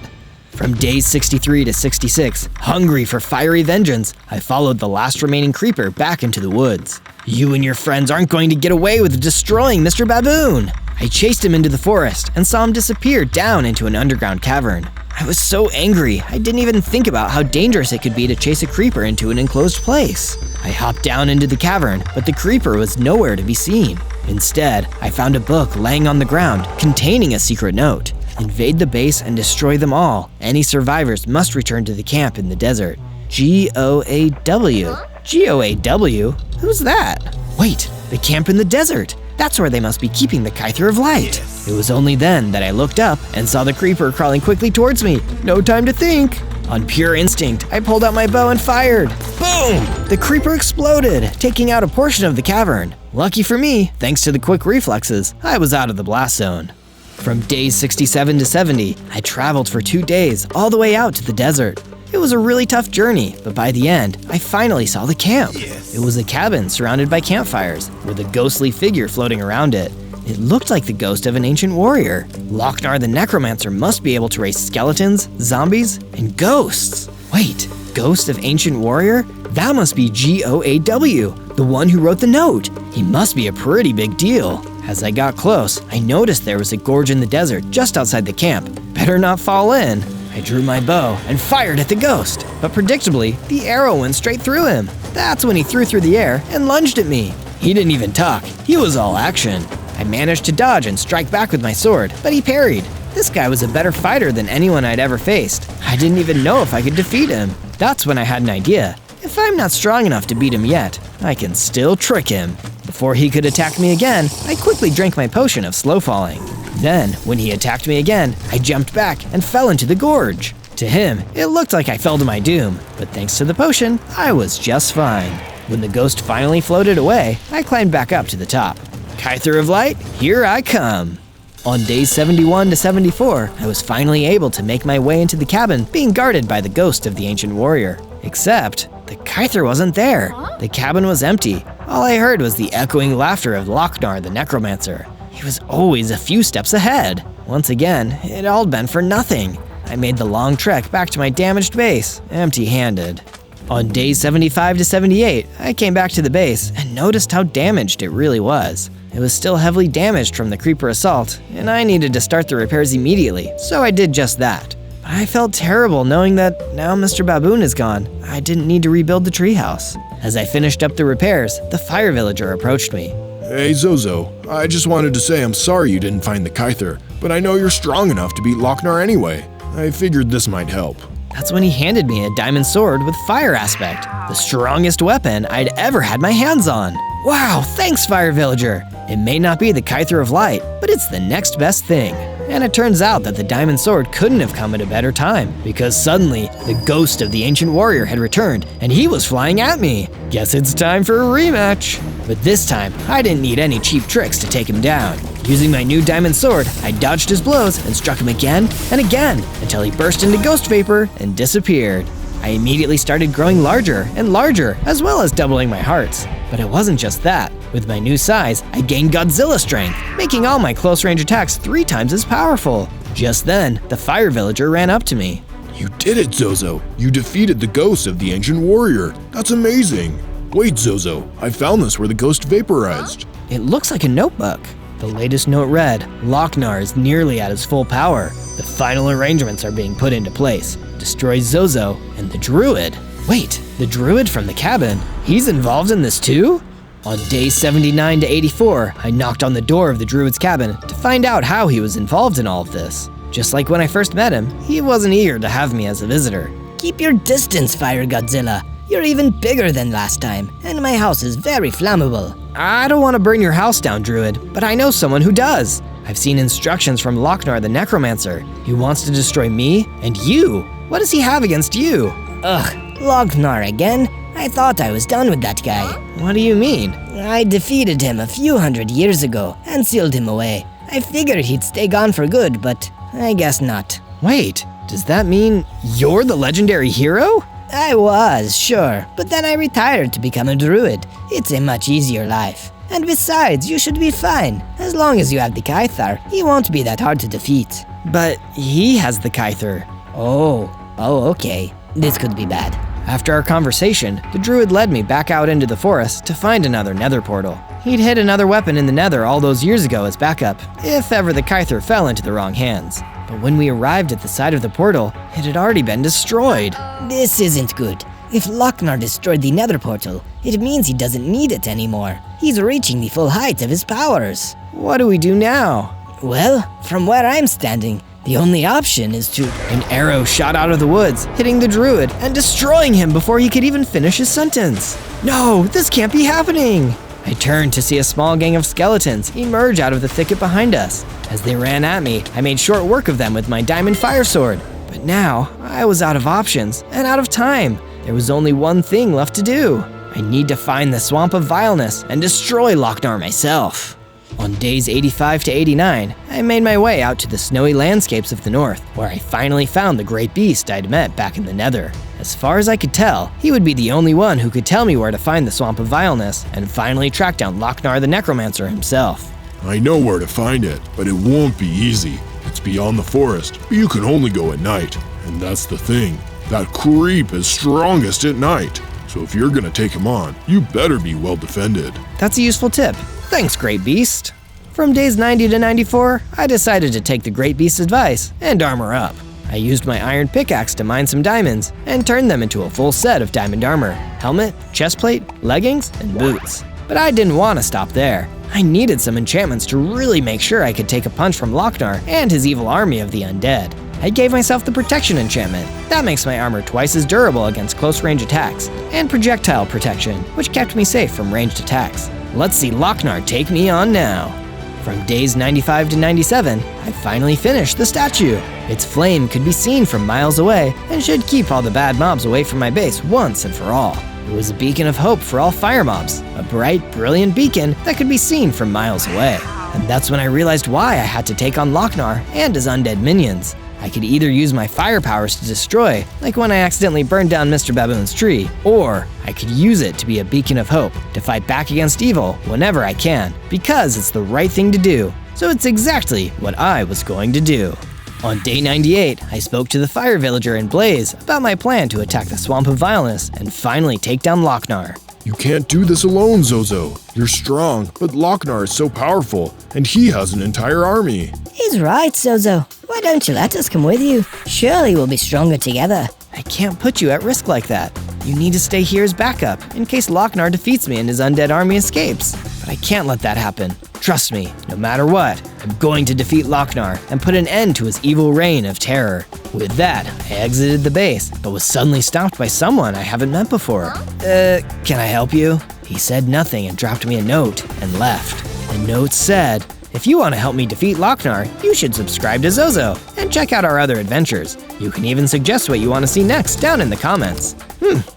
From days 63 to 66, hungry for fiery vengeance, I followed the last remaining creeper back into the woods. You and your friends aren't going to get away with destroying Mr. Baboon. I chased him into the forest and saw him disappear down into an underground cavern. I was so angry, I didn't even think about how dangerous it could be to chase a creeper into an enclosed place. I hopped down into the cavern, but the creeper was nowhere to be seen. Instead, I found a book laying on the ground containing a secret note. Invade the base and destroy them all. Any survivors must return to the camp in the desert. G-O-A-W. G-O-A-W? Who's that? Wait, the camp in the desert. That's where they must be keeping the Kyther of Light. It was only then that I looked up and saw the creeper crawling quickly towards me. No time to think. On pure instinct, I pulled out my bow and fired. Boom! The creeper exploded, taking out a portion of the cavern. Lucky for me, thanks to the quick reflexes, I was out of the blast zone. From days 67 to 70, I traveled for 2 days all the way out to the desert. It was a really tough journey, but by the end, I finally saw the camp. It was a cabin surrounded by campfires, with a ghostly figure floating around it. It looked like the ghost of an ancient warrior. Lochnar the Necromancer must be able to raise skeletons, zombies, and ghosts. Wait, ghost of ancient warrior? That must be G-O-A-W, the one who wrote the note. He must be a pretty big deal. As I got close, I noticed there was a gorge in the desert just outside the camp. Better not fall in. I drew my bow and fired at the ghost, but predictably, the arrow went straight through him. That's when he threw through the air and lunged at me. He didn't even talk, he was all action. I managed to dodge and strike back with my sword, but he parried. This guy was a better fighter than anyone I'd ever faced. I didn't even know if I could defeat him. That's when I had an idea. If I'm not strong enough to beat him yet, I can still trick him. Before he could attack me again, I quickly drank my potion of slow falling. Then, when he attacked me again, I jumped back and fell into the gorge. To him, it looked like I fell to my doom, but thanks to the potion, I was just fine. When the ghost finally floated away, I climbed back up to the top. Kyther of Light, here I come! On days 71 to 74, I was finally able to make my way into the cabin being guarded by the ghost of the ancient warrior. Except, the Kyther wasn't there. The cabin was empty. All I heard was the echoing laughter of Lochnar the Necromancer. He was always a few steps ahead. Once again, it all been for nothing. I made the long trek back to my damaged base, empty-handed. On days 75 to 78, I came back to the base and noticed how damaged it really was. It was still heavily damaged from the creeper assault, and I needed to start the repairs immediately, so I did just that. But I felt terrible knowing that now Mr. Baboon is gone, I didn't need to rebuild the treehouse. As I finished up the repairs, the fire villager approached me. Hey Zozo, I just wanted to say I'm sorry you didn't find the Kyther, but I know you're strong enough to beat Lochnar anyway. I figured this might help. That's when he handed me a diamond sword with fire aspect, the strongest weapon I'd ever had my hands on. Wow, thanks, Fire Villager! It may not be the Kyther of Light, but it's the next best thing. And it turns out that the diamond sword couldn't have come at a better time, because suddenly, the ghost of the ancient warrior had returned, and he was flying at me. Guess it's time for a rematch. But this time, I didn't need any cheap tricks to take him down. Using my new diamond sword, I dodged his blows and struck him again and again, until he burst into ghost vapor and disappeared. I immediately started growing larger and larger, as well as doubling my hearts. But it wasn't just that. With my new size, I gained Godzilla strength, making all my close-range attacks 3 times as powerful. Just then, the Fire Villager ran up to me. You did it, Zozo. You defeated the ghost of the ancient warrior. That's amazing. Wait, Zozo, I found this where the ghost vaporized. It looks like a notebook. The latest note read, Lochnar is nearly at his full power. The final arrangements are being put into place. Destroy Zozo and the druid. Wait, the druid from the cabin? He's involved in this too? On days 79 to 84, I knocked on the door of the druid's cabin to find out how he was involved in all of this. Just like when I first met him, he wasn't eager to have me as a visitor. Keep your distance, Fire Godzilla. You're even bigger than last time, and my house is very flammable. I don't want to burn your house down, druid, but I know someone who does. I've seen instructions from Lochnar the Necromancer. He wants to destroy me and you. What does he have against you? Ugh, Lochnar again? I thought I was done with that guy. What do you mean? I defeated him a few hundred years ago and sealed him away. I figured he'd stay gone for good, but I guess not. Wait, does that mean you're the legendary hero? I was, sure, but then I retired to become a druid. It's a much easier life. And besides, you should be fine. As long as you have the Kyther, he won't be that hard to defeat. But he has the Kyther. Oh, okay. This could be bad. After our conversation, the druid led me back out into the forest to find another nether portal. He'd hid another weapon in the nether all those years ago as backup, if ever the Kyther fell into the wrong hands. But when we arrived at the side of the portal, it had already been destroyed. This isn't good. If Lochnar destroyed the nether portal, it means he doesn't need it anymore. He's reaching the full height of his powers. What do we do now? Well, from where I'm standing, the only option is to... An arrow shot out of the woods, hitting the druid and destroying him before he could even finish his sentence. No, this can't be happening! I turned to see a small gang of skeletons emerge out of the thicket behind us. As they ran at me, I made short work of them with my diamond fire sword. But now, I was out of options and out of time. There was only one thing left to do. I need to find the Swamp of Vileness and destroy Lochnar myself. On days 85 to 89, I made my way out to the snowy landscapes of the north, where I finally found the great beast I'd met back in the nether. As far as I could tell, he would be the only one who could tell me where to find the Swamp of Vileness and finally track down Lochnar the Necromancer himself. I know where to find it, but it won't be easy. It's beyond the forest, but you can only go at night. And that's the thing. That creep is strongest at night. So if you're gonna take him on, you better be well defended. That's a useful tip. Thanks, Great Beast. From days 90 to 94, I decided to take the Great Beast's advice and armor up. I used my iron pickaxe to mine some diamonds and turned them into a full set of diamond armor, helmet, chestplate, leggings, and boots. But I didn't want to stop there. I needed some enchantments to really make sure I could take a punch from Lochnar and his evil army of the undead. I gave myself the protection enchantment. That makes my armor twice as durable against close-range attacks, and projectile protection, which kept me safe from ranged attacks. Let's see Lochnar take me on now. From days 95 to 97, I finally finished the statue. Its flame could be seen from miles away and should keep all the bad mobs away from my base once and for all. It was a beacon of hope for all fire mobs, a bright, brilliant beacon that could be seen from miles away. And that's when I realized why I had to take on Lochnar and his undead minions. I could either use my fire powers to destroy, like when I accidentally burned down Mr. Baboon's tree, or I could use it to be a beacon of hope, to fight back against evil whenever I can, because it's the right thing to do. So it's exactly what I was going to do. On day 98, I spoke to the Fire Villager and Blaze about my plan to attack the Swamp of Vileness and finally take down Lochnar. You can't do this alone, Zozo. You're strong, but Lochnar is so powerful, and he has an entire army. He's right, Zozo. Why don't you let us come with you? Surely we'll be stronger together. I can't put you at risk like that. You need to stay here as backup, in case Lochnar defeats me and his undead army escapes. But I can't let that happen. Trust me, no matter what, I'm I'm going to defeat Lochnar and put an end to his evil reign of terror. With that, I exited the base, but was suddenly stopped by someone I haven't met before. Can I help you? He said nothing and dropped me a note and left. The note said, if you want to help me defeat Lochnar, you should subscribe to Zozo and check out our other adventures. You can even suggest what you want to see next down in the comments.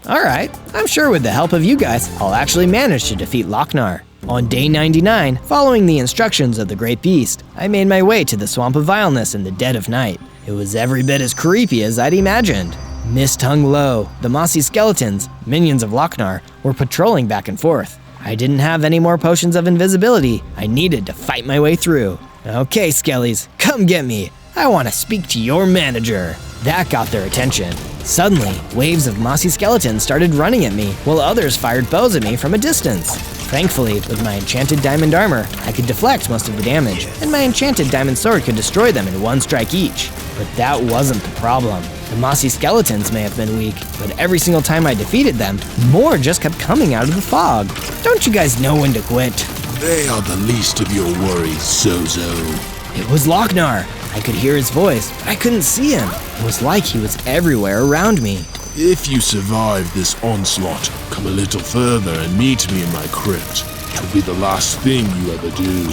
Alright. I'm sure with the help of you guys, I'll actually manage to defeat Lochnar. On day 99, following the instructions of the Great Beast, I made my way to the Swamp of Vileness in the dead of night. It was every bit as creepy as I'd imagined. Mist hung low, the mossy skeletons, minions of Lochnar, were patrolling back and forth. I didn't have any more potions of invisibility. I needed to fight my way through. Okay, Skellies, come get me. I want to speak to your manager. That got their attention. Suddenly, waves of mossy skeletons started running at me, while others fired bows at me from a distance. Thankfully, with my enchanted diamond armor, I could deflect most of the damage, and my enchanted diamond sword could destroy them in one strike each. But that wasn't the problem. The mossy skeletons may have been weak, but every single time I defeated them, more just kept coming out of the fog. Don't you guys know when to quit? They are the least of your worries, Zozo. It was Lochnar. I could hear his voice, but I couldn't see him. It was like he was everywhere around me. If you survive this onslaught, come a little further and meet me in my crypt. It'll be the last thing you ever do.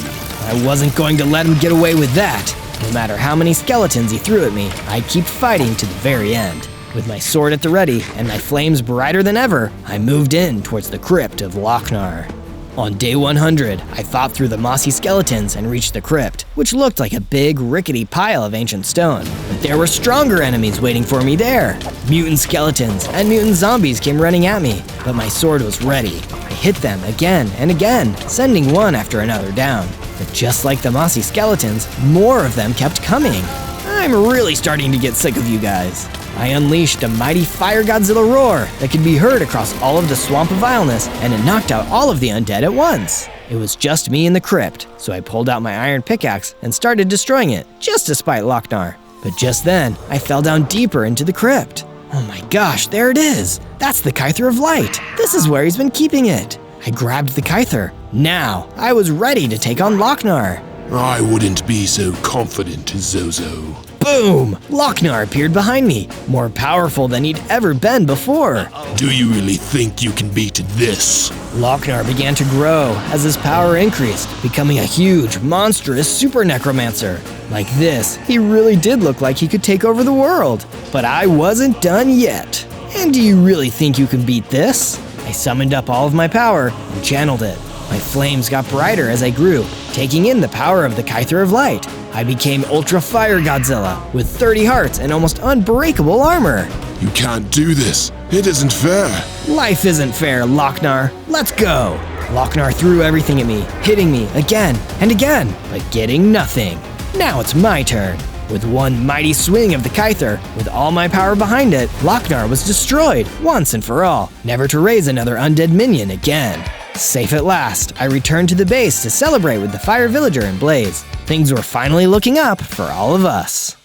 I wasn't going to let him get away with that. No matter how many skeletons he threw at me, I'd keep fighting to the very end. With my sword at the ready and my flames brighter than ever, I moved in towards the crypt of Lochnar. On day 100, I fought through the mossy skeletons and reached the crypt, which looked like a big, rickety pile of ancient stone. But there were stronger enemies waiting for me there. Mutant skeletons and mutant zombies came running at me, but my sword was ready. I hit them again and again, sending one after another down. But just like the mossy skeletons, more of them kept coming. I'm really starting to get sick of you guys. I unleashed a mighty Fire Godzilla roar that could be heard across all of the Swamp of Vileness, and it knocked out all of the undead at once. It was just me in the crypt, so I pulled out my iron pickaxe and started destroying it, just to spite Lochnar. But just then, I fell down deeper into the crypt. Oh my gosh, there it is! That's the Kyther of Light! This is where he's been keeping it! I grabbed the Kyther. Now, I was ready to take on Lochnar. I wouldn't be so confident, Zozo. Boom! Lochnar appeared behind me, more powerful than he'd ever been before. Do you really think you can beat this? Lochnar began to grow as his power increased, becoming a huge, monstrous super necromancer. Like this, he really did look like he could take over the world. But I wasn't done yet. And do you really think you can beat this? I summoned up all of my power and channeled it. My flames got brighter as I grew, taking in the power of the Kyther of Light. I became Ultra Fire Godzilla with 30 hearts and almost unbreakable armor. You can't do this. It isn't fair. Life isn't fair, Lochnar. Let's go. Lochnar threw everything at me, hitting me again and again, but getting nothing. Now it's my turn. With one mighty swing of the Kyther, with all my power behind it, Lochnar was destroyed once and for all, never to raise another undead minion again. Safe at last, I returned to the base to celebrate with the Fire Villager and Blaze. Things were finally looking up for all of us.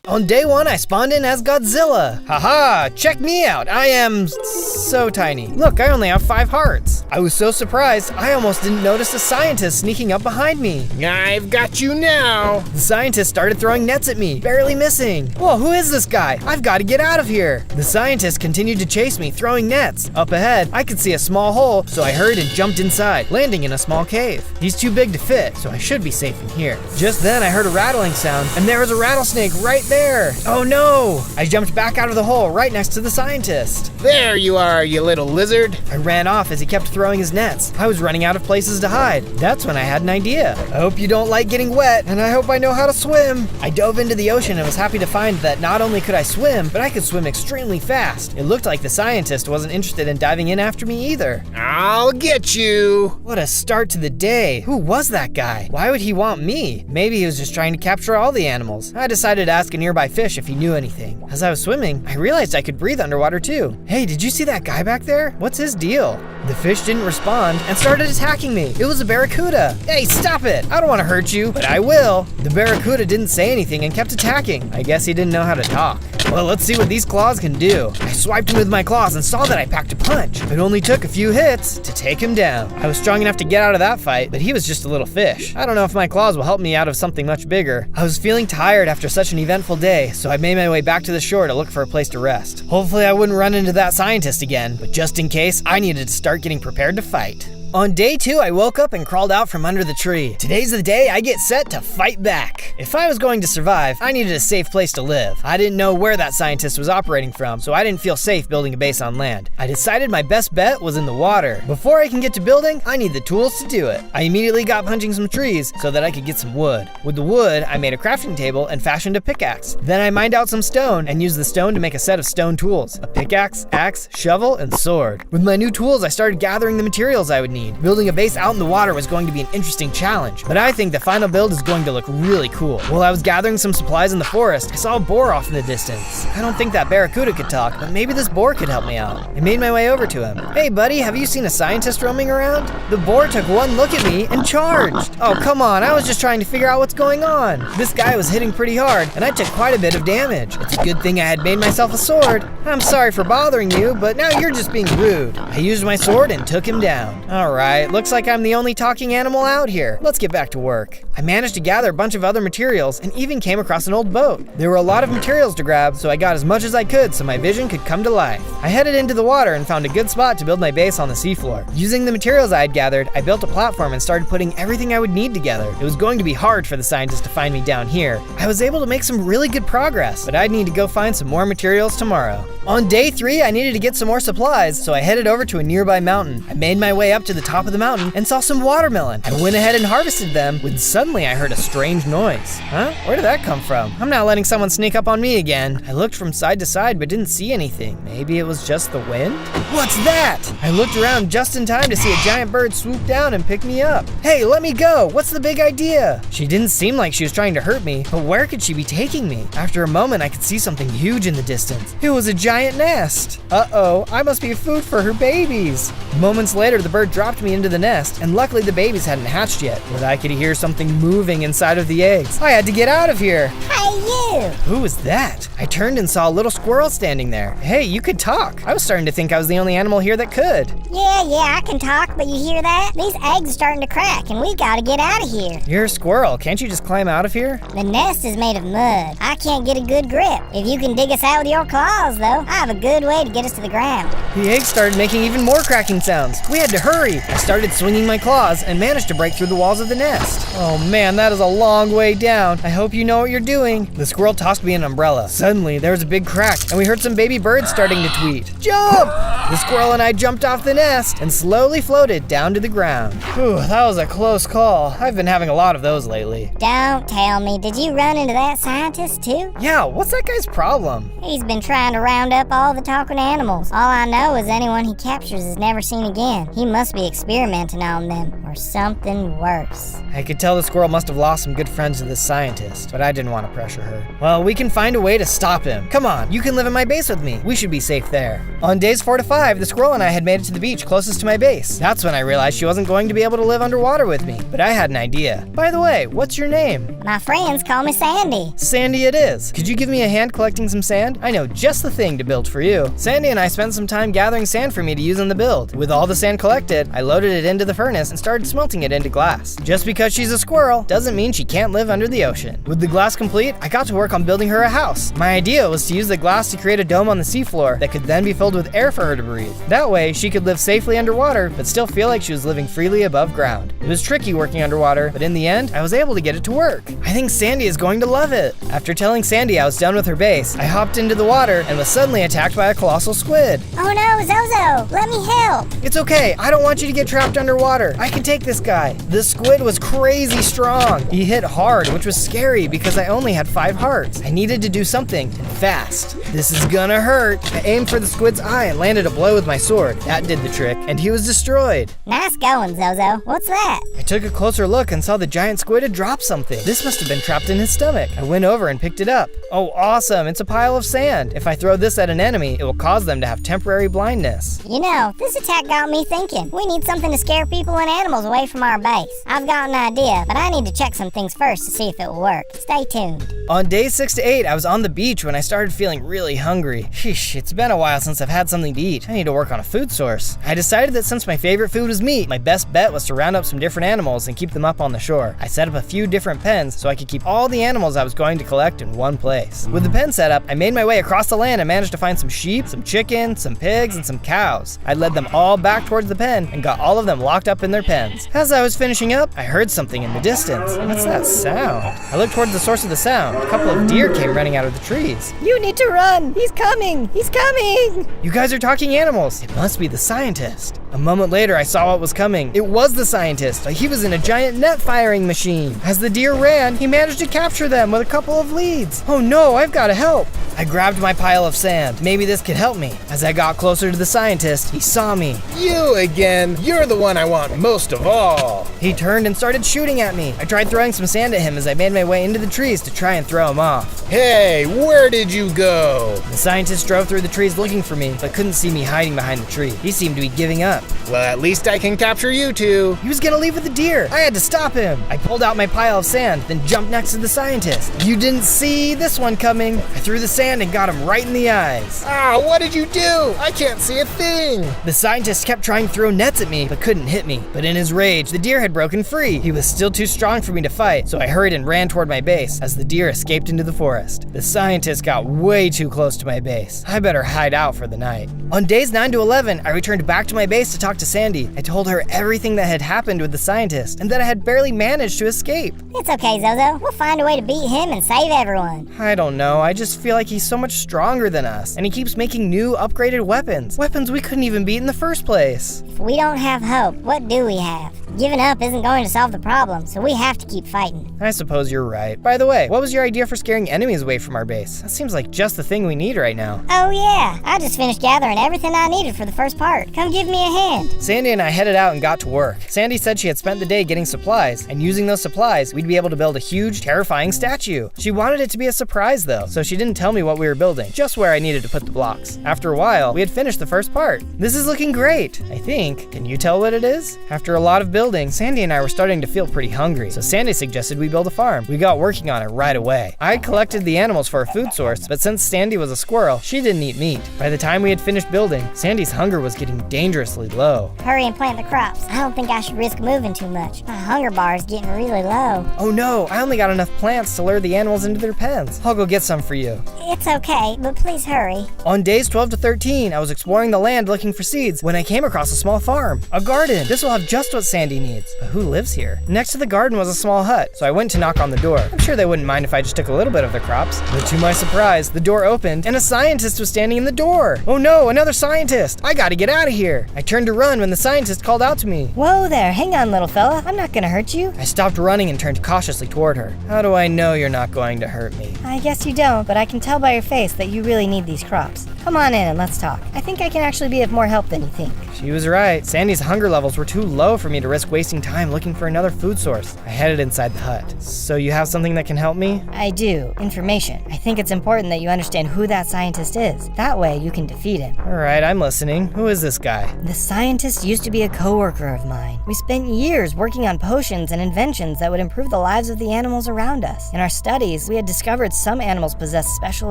On day 1, I spawned in as Godzilla. Haha, check me out. I am so tiny. Look, I only have 5 hearts. I was so surprised, I almost didn't notice a scientist sneaking up behind me. I've got you now. The scientist started throwing nets at me, barely missing. Whoa, who is this guy? I've got to get out of here. The scientist continued to chase me, throwing nets. Up ahead, I could see a small hole, so I hurried and jumped inside, landing in a small cave. He's too big to fit, so I should be safe in here. Just then, I heard a rattling sound, and there was a rattlesnake right there. Oh no! I jumped back out of the hole right next to the scientist. There you are, you little lizard. I ran off as he kept throwing his nets. I was running out of places to hide. That's when I had an idea. I hope you don't like getting wet, and I hope I know how to swim. I dove into the ocean and was happy to find that not only could I swim, but I could swim extremely fast. It looked like the scientist wasn't interested in diving in after me either. I'll get you. What a start to the day. Who was that guy? Why would he want me? Maybe he was just trying to capture all the animals. I decided to ask a nearby fish if he knew anything. As I was swimming, I realized I could breathe underwater too. Hey, did you see that guy back there? What's his deal? The fish didn't respond and started attacking me. It was a barracuda. Hey, stop it! I don't want to hurt you, but I will. The barracuda didn't say anything and kept attacking. I guess he didn't know how to talk. Well, let's see what these claws can do. I swiped him with my claws and saw that I packed a punch. It only took a few hits to take him down. I was strong enough to get out of that fight, but he was just a little fish. I don't know if my claws will help me out of something much bigger. I was feeling tired after such an eventful day, so I made my way back to the shore to look for a place to rest. Hopefully I wouldn't run into that scientist again, but just in case, I needed to start getting prepared to fight. On day 2, I woke up and crawled out from under the tree. Today's the day I get set to fight back. If I was going to survive, I needed a safe place to live. I didn't know where that scientist was operating from, so I didn't feel safe building a base on land. I decided my best bet was in the water. Before I can get to building, I need the tools to do it. I immediately got punching some trees so that I could get some wood. With the wood, I made a crafting table and fashioned a pickaxe. Then I mined out some stone and used the stone to make a set of stone tools: a pickaxe, axe, shovel, and sword. With my new tools, I started gathering the materials I would need. Building a base out in the water was going to be an interesting challenge, but I think the final build is going to look really cool. While I was gathering some supplies in the forest, I saw a boar off in the distance. I don't think that barracuda could talk, but maybe this boar could help me out. I made my way over to him. Hey buddy, have you seen a scientist roaming around? The boar took one look at me and charged. Oh come on, I was just trying to figure out what's going on. This guy was hitting pretty hard, and I took quite a bit of damage. It's a good thing I had made myself a sword. I'm sorry for bothering you, but now you're just being rude. I used my sword and took him down. Alright, looks like I'm the only talking animal out here. Let's get back to work. I managed to gather a bunch of other materials and even came across an old boat. There were a lot of materials to grab, so I got as much as I could so my vision could come to life. I headed into the water and found a good spot to build my base on the seafloor. Using the materials I had gathered, I built a platform and started putting everything I would need together. It was going to be hard for the scientists to find me down here. I was able to make some really good progress, but I'd need to go find some more materials tomorrow. On day 3, I needed to get some more supplies, so I headed over to a nearby mountain. I made my way up to the top of the mountain and saw some watermelon. I went ahead and harvested them when suddenly I heard a strange noise. Huh? Where did that come from? I'm not letting someone sneak up on me again. I looked from side to side but didn't see anything. Maybe it was just the wind? What's that? I looked around just in time to see a giant bird swoop down and pick me up. Hey, let me go! What's the big idea? She didn't seem like she was trying to hurt me, but where could she be taking me? After a moment, I could see something huge in the distance. It was a giant nest. Uh-oh, I must be food for her babies. Moments later, the bird dropped me into the nest, and luckily the babies hadn't hatched yet, but I could hear something moving inside of the eggs. I had to get out of here. Hey, you! Who was that? I turned and saw a little squirrel standing there. Hey, you could talk. I was starting to think I was the only animal here that could. Yeah, I can talk, but you hear that? These eggs are starting to crack, and we gotta get out of here. You're a squirrel. Can't you just climb out of here? The nest is made of mud. I can't get a good grip. If you can dig us out with your claws, though, I have a good way to get us to the ground. The eggs started making even more cracking sounds. We had to hurry. I started swinging my claws and managed to break through the walls of the nest. Oh man, that is a long way down. I hope you know what you're doing. The squirrel tossed me an umbrella. Suddenly, there was a big crack, and we heard some baby birds starting to tweet. Jump! The squirrel and I jumped off the nest and slowly floated down to the ground. Whew, that was a close call. I've been having a lot of those lately. Don't tell me, did you run into that scientist too? Yeah, what's that guy's problem? He's been trying to round up all the talking animals. All I know is anyone he captures is never seen again. He must be experimenting on them, or something worse. I could tell the squirrel must have lost some good friends to this scientist, but I didn't want to pressure her. Well, we can find a way to stop him. Come on, you can live in my base with me. We should be safe there. On days 4 to 5, the squirrel and I had made it to the beach closest to my base. That's when I realized she wasn't going to be able to live underwater with me, but I had an idea. By the way, what's your name? My friends call me Sandy. Sandy it is. Could you give me a hand collecting some sand? I know just the thing to build for you. Sandy and I spent some time gathering sand for me to use in the build. With all the sand collected, I loaded it into the furnace and started smelting it into glass. Just because she's a squirrel doesn't mean she can't live under the ocean. With the glass complete, I got to work on building her a house. My idea was to use the glass to create a dome on the seafloor that could then be filled with air for her to breathe. That way, she could live safely underwater, but still feel like she was living freely above ground. It was tricky working underwater, but in the end, I was able to get it to work. I think Sandy is going to love it. After telling Sandy I was done with her base, I hopped into the water and was suddenly attacked by a colossal squid. Oh no, Zozo, let me help. It's okay, I don't want you to get trapped underwater. I can take this guy. The squid was crazy strong. He hit hard, which was scary because I only had 5 hearts. I needed to do something fast. This is gonna hurt. I aimed for the squid's eye and landed a blow with my sword. That did the trick, and he was destroyed. Nice going, Zozo. What's that? I took a closer look and saw the giant squid had dropped something. This must have been trapped in his stomach. I went over and picked it up. Oh, awesome, it's a pile of sand. If I throw this at an enemy, it will cause them to have temporary blindness. You know, this attack got me thinking. We need something to scare people and animals away from our base. I've got an idea, but I need to check some things first to see if it will work. Stay tuned. On days 6 to 8, I was on the beach when I started feeling really really hungry. Sheesh, it's been a while since I've had something to eat. I need to work on a food source. I decided that since my favorite food was meat, my best bet was to round up some different animals and keep them up on the shore. I set up a few different pens so I could keep all the animals I was going to collect in one place. With the pen set up, I made my way across the land and managed to find some sheep, some chickens, some pigs, and some cows. I led them all back towards the pen and got all of them locked up in their pens. As I was finishing up, I heard something in the distance. What's that sound? I looked towards the source of the sound. A couple of deer came running out of the trees. You need to run! He's coming! He's coming! You guys are talking animals. It must be the scientist. A moment later, I saw what was coming. It was the scientist. He was in a giant net firing machine. As the deer ran, he managed to capture them with a couple of leads. Oh no, I've got to help. I grabbed my pile of sand. Maybe this could help me. As I got closer to the scientist, he saw me. You again. You're the one I want most of all. He turned and started shooting at me. I tried throwing some sand at him as I made my way into the trees to try and throw him off. Hey, where did you go? The scientist drove through the trees looking for me, but couldn't see me hiding behind the tree. He seemed to be giving up. Well, at least I can capture you two. He was gonna leave with the deer. I had to stop him. I pulled out my pile of sand, then jumped next to the scientist. You didn't see this one coming. I threw the sand and got him right in the eyes. Ah, what did you do? I can't see a thing. The scientist kept trying to throw nets at me, but couldn't hit me. But in his rage, the deer had broken free. He was still too strong for me to fight, so I hurried and ran toward my base as the deer escaped into the forest. The scientist got way too close to my base. I better hide out for the night. On days 9 to 11, I returned back to my base to talk to Sandy. I told her everything that had happened with the scientist and that I had barely managed to escape. It's okay, Zozo. We'll find a way to beat him and save everyone. I don't know. I just feel like he's so much stronger than us, and he keeps making new upgraded weapons. Weapons we couldn't even beat in the first place. If we don't have hope, what do we have? Giving up isn't going to solve the problem, so we have to keep fighting. I suppose you're right. By the way, what was your idea for scaring enemies away from our base? That seems like just the thing we need right now. Oh yeah, I just finished gathering everything I needed for the first part. Come give me a hand. Sandy and I headed out and got to work. Sandy said she had spent the day getting supplies, and using those supplies, we'd be able to build a huge, terrifying statue. She wanted it to be a surprise though, so she didn't tell me what we were building, just where I needed to put the blocks. After a while, we had finished the first part. This is looking great, I think. Can you tell what it is? After a lot of building, Sandy and I were starting to feel pretty hungry, so Sandy suggested we build a farm. We got working on it right away. I had collected the animals for a food source, but since Sandy was a squirrel, she didn't eat meat. By the time we had finished building, Sandy's hunger was getting dangerously low. Hurry and plant the crops. I don't think I should risk moving too much. My hunger bar is getting really low. Oh no, I only got enough plants to lure the animals into their pens. I'll go get some for you. It's okay, but please hurry. On days 12 to 13, I was exploring the land looking for seeds when I came across a small farm. A garden. This will have just what Sandy needs. But who lives here? Next to the garden was a small hut, so I went to knock on the door. I'm sure they wouldn't mind if I just took a little bit of the crops. But to my surprise, the door opened and a scientist was standing in the door. Oh no, another scientist! I gotta get out of here! I turned to run when the scientist called out to me. Whoa there, hang on, little fella. I'm not gonna hurt you. I stopped running and turned cautiously toward her. How do I know you're not going to hurt me? I guess you don't, but I can tell by your face that you really need these crops. Come on in and let's talk. I think I can actually be of more help than you think. She was right. Sandy's hunger levels were too low for me to risk wasting time looking for another food source. I headed inside the hut. So you have something that can help me? I do. Information. I think it's important that you understand who that scientist is. That way you can defeat him. Alright, I'm listening. Who is this guy? The scientist used to be a coworker of mine. We spent years working on potions and inventions that would improve the lives of the animals around us. In our studies, we had discovered some animals possessed special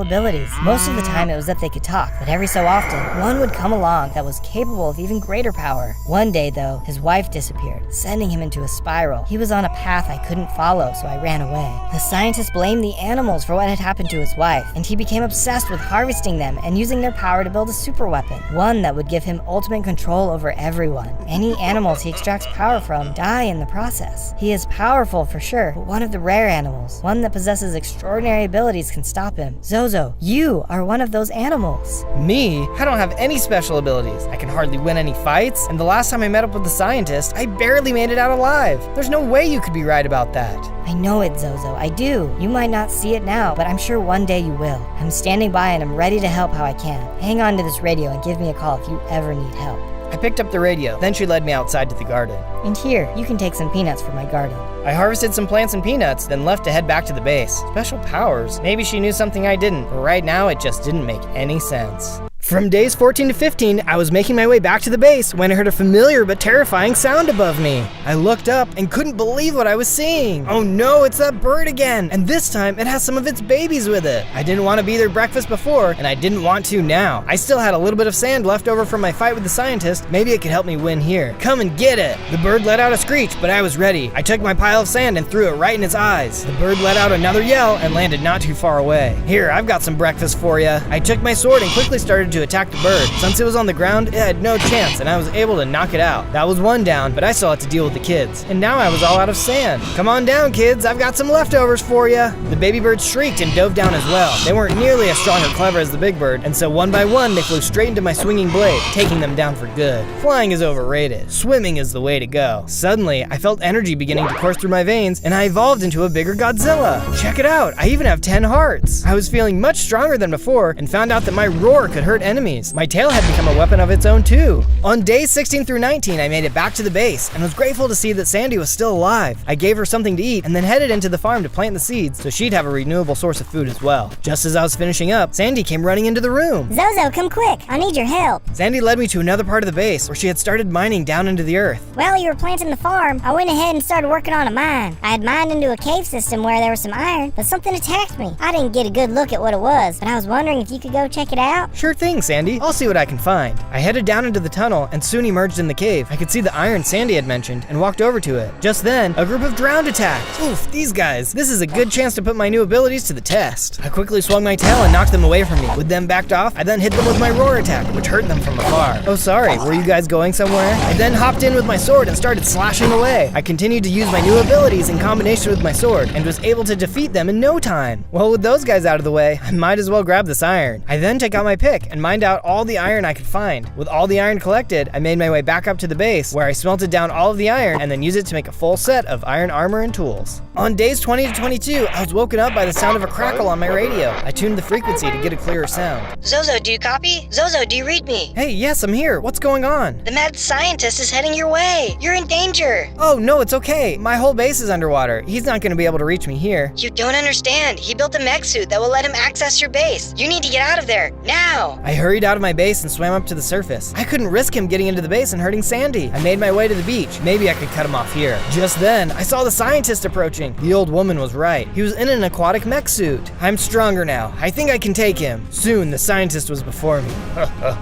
abilities. Most of the time it was that they could talk, but every so often, one would come along that was capable of even greater power. One day though, his wife disappeared, sending him into a spiral. He was on a path I couldn't follow, so I ran away. The scientist blamed the animals for what had happened to his wife, and he became obsessed with harvesting them and using their power to build a super weapon, one that would give him ultimate control over everyone. Any animals he extracts power from die in the process. He is powerful for sure, but one of the rare animals, one that possesses extraordinary abilities, can stop him. Zozo, you are one of those animals. Me? I don't have any special abilities. I can hardly win any fights, and the last time I met up with the scientist, I barely made it out alive. There's no way you could be right about that. I know it, Zozo, I do. You might not see it now, but I'm sure one day you will. I'm standing by and I'm ready to help how I can. Hang on to this radio and give me a call if you ever need help. I picked up the radio, then she led me outside to the garden. And here, you can take some peanuts from my garden. I harvested some plants and peanuts, then left to head back to the base. Special powers? Maybe she knew something I didn't, but right now it just didn't make any sense. From days 14 to 15, I was making my way back to the base when I heard a familiar but terrifying sound above me. I looked up and couldn't believe what I was seeing. Oh no, it's that bird again, and this time it has some of its babies with it. I didn't want to be their breakfast before, and I didn't want to now. I still had a little bit of sand left over from my fight with the scientist. Maybe it could help me win here. Come and get it! The bird let out a screech, but I was ready. I took my pile of sand and threw it right in its eyes. The bird let out another yell and landed not too far away. Here, I've got some breakfast for ya. I took my sword and quickly started to attack the bird. Since it was on the ground, it had no chance, and I was able to knock it out. That was one down, but I still had to deal with the kids. And now I was all out of sand. Come on down, kids, I've got some leftovers for ya. The baby birds shrieked and dove down as well. They weren't nearly as strong or clever as the big bird, and so one by one, they flew straight into my swinging blade, taking them down for good. Flying is overrated. Swimming is the way to go. Suddenly, I felt energy beginning to course through my veins, and I evolved into a bigger Godzilla. Check it out, I even have 10 hearts. I was feeling much stronger than before, and found out that my roar could hurt enemies. My tail had become a weapon of its own too. On days 16 through 19, I made it back to the base, and was grateful to see that Sandy was still alive. I gave her something to eat, and then headed into the farm to plant the seeds, so she'd have a renewable source of food as well. Just as I was finishing up, Sandy came running into the room. Zozo, come quick. I need your help. Sandy led me to another part of the base, where she had started mining down into the earth. While you were planting the farm, I went ahead and started working on a mine. I had mined into a cave system where there was some iron, but something attacked me. I didn't get a good look at what it was, but I was wondering if you could go check it out. Sure thing, Sandy. I'll see what I can find. I headed down into the tunnel and soon emerged in the cave. I could see the iron Sandy had mentioned and walked over to it. Just then, a group of drowned attacked. Oof, these guys. This is a good chance to put my new abilities to the test. I quickly swung my tail and knocked them away from me. With them backed off, I then hit them with my roar attack, which hurt them from afar. Oh, sorry, were you guys going somewhere? I then hopped in with my sword and started slashing away. I continued to use my new abilities in combination with my sword and was able to defeat them in no time. Well, with those guys out of the way, I might as well grab this iron. I then took out my pick and mined out all the iron I could find. With all the iron collected, I made my way back up to the base, where I smelted down all of the iron and then used it to make a full set of iron armor and tools. On days 20 to 22, I was woken up by the sound of a crackle on my radio. I tuned the frequency to get a clearer sound. Zozo, do you copy? Zozo, do you read me? Hey, yes, I'm here. What's going on? The mad scientist is heading your way. You're in danger. Oh, no, it's okay. My whole base is underwater. He's not going to be able to reach me here. You don't understand. He built a mech suit that will let him access your base. You need to get out of there, now. I hurried out of my base and swam up to the surface. I couldn't risk him getting into the base and hurting Sandy. I made my way to the beach. Maybe I could cut him off here. Just then, I saw the scientist approaching. The old woman was right. He was in an aquatic mech suit. I'm stronger now. I think I can take him. Soon, the scientist was before me.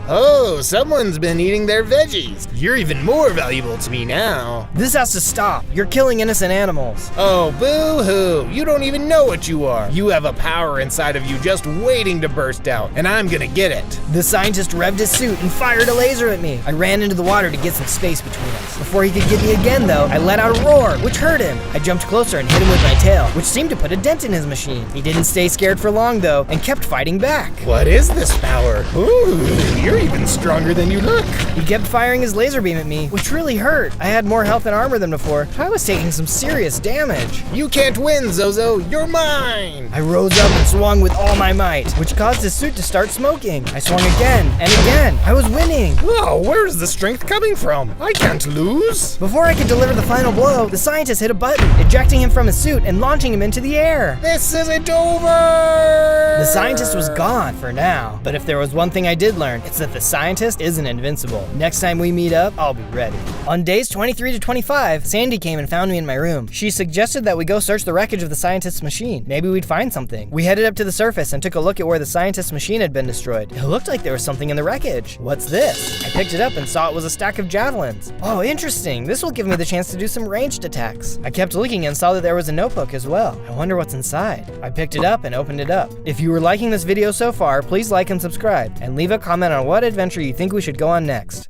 Oh, someone's been eating their veggies. You're even more valuable to me now. This has to stop. You're killing innocent animals. Oh, boo-hoo. You don't even know what you are. You have a power inside of you just waiting to burst out, and I'm gonna get it. The scientist revved his suit and fired a laser at me. I ran into the water to get some space between us. Before he could get me again, though, I let out a roar, which hurt him. I jumped closer and hit him with my tail, which seemed to put a dent in his machine. He didn't stay scared for long, though, and kept fighting back. What is this power? Ooh, you're even stronger than you look. He kept firing his laser beam at me, which really hurt. I had more health and armor than before. I was taking some serious damage. You can't win, Zozo. You're mine. I rose up and swung with all my might, which caused his suit to start smoking. I swung again and again. I was winning. Whoa, where's the strength coming from? I can't lose. Before I could deliver the final blow, the scientist hit a button, ejecting him from his suit and launching him into the air. This isn't over! The scientist was gone for now, but if there was one thing I did learn, it's that the scientist isn't invincible. Next time we meet up, I'll be ready. On days 23 to 25, Sandy came and found me in my room. She suggested that we go search the wreckage of the scientist's machine. Maybe we'd find something. We headed up to the surface and took a look at where the scientist's machine had been destroyed. It looked like there was something in the wreckage. What's this? I picked it up and saw it was a stack of javelins. Oh, interesting. This will give me the chance to do some ranged attacks. I kept looking and saw that there was a notebook as well. I wonder what's inside. I picked it up and opened it up. If you were liking this video so far, please like and subscribe, and leave a comment on what adventure you think we should go on next.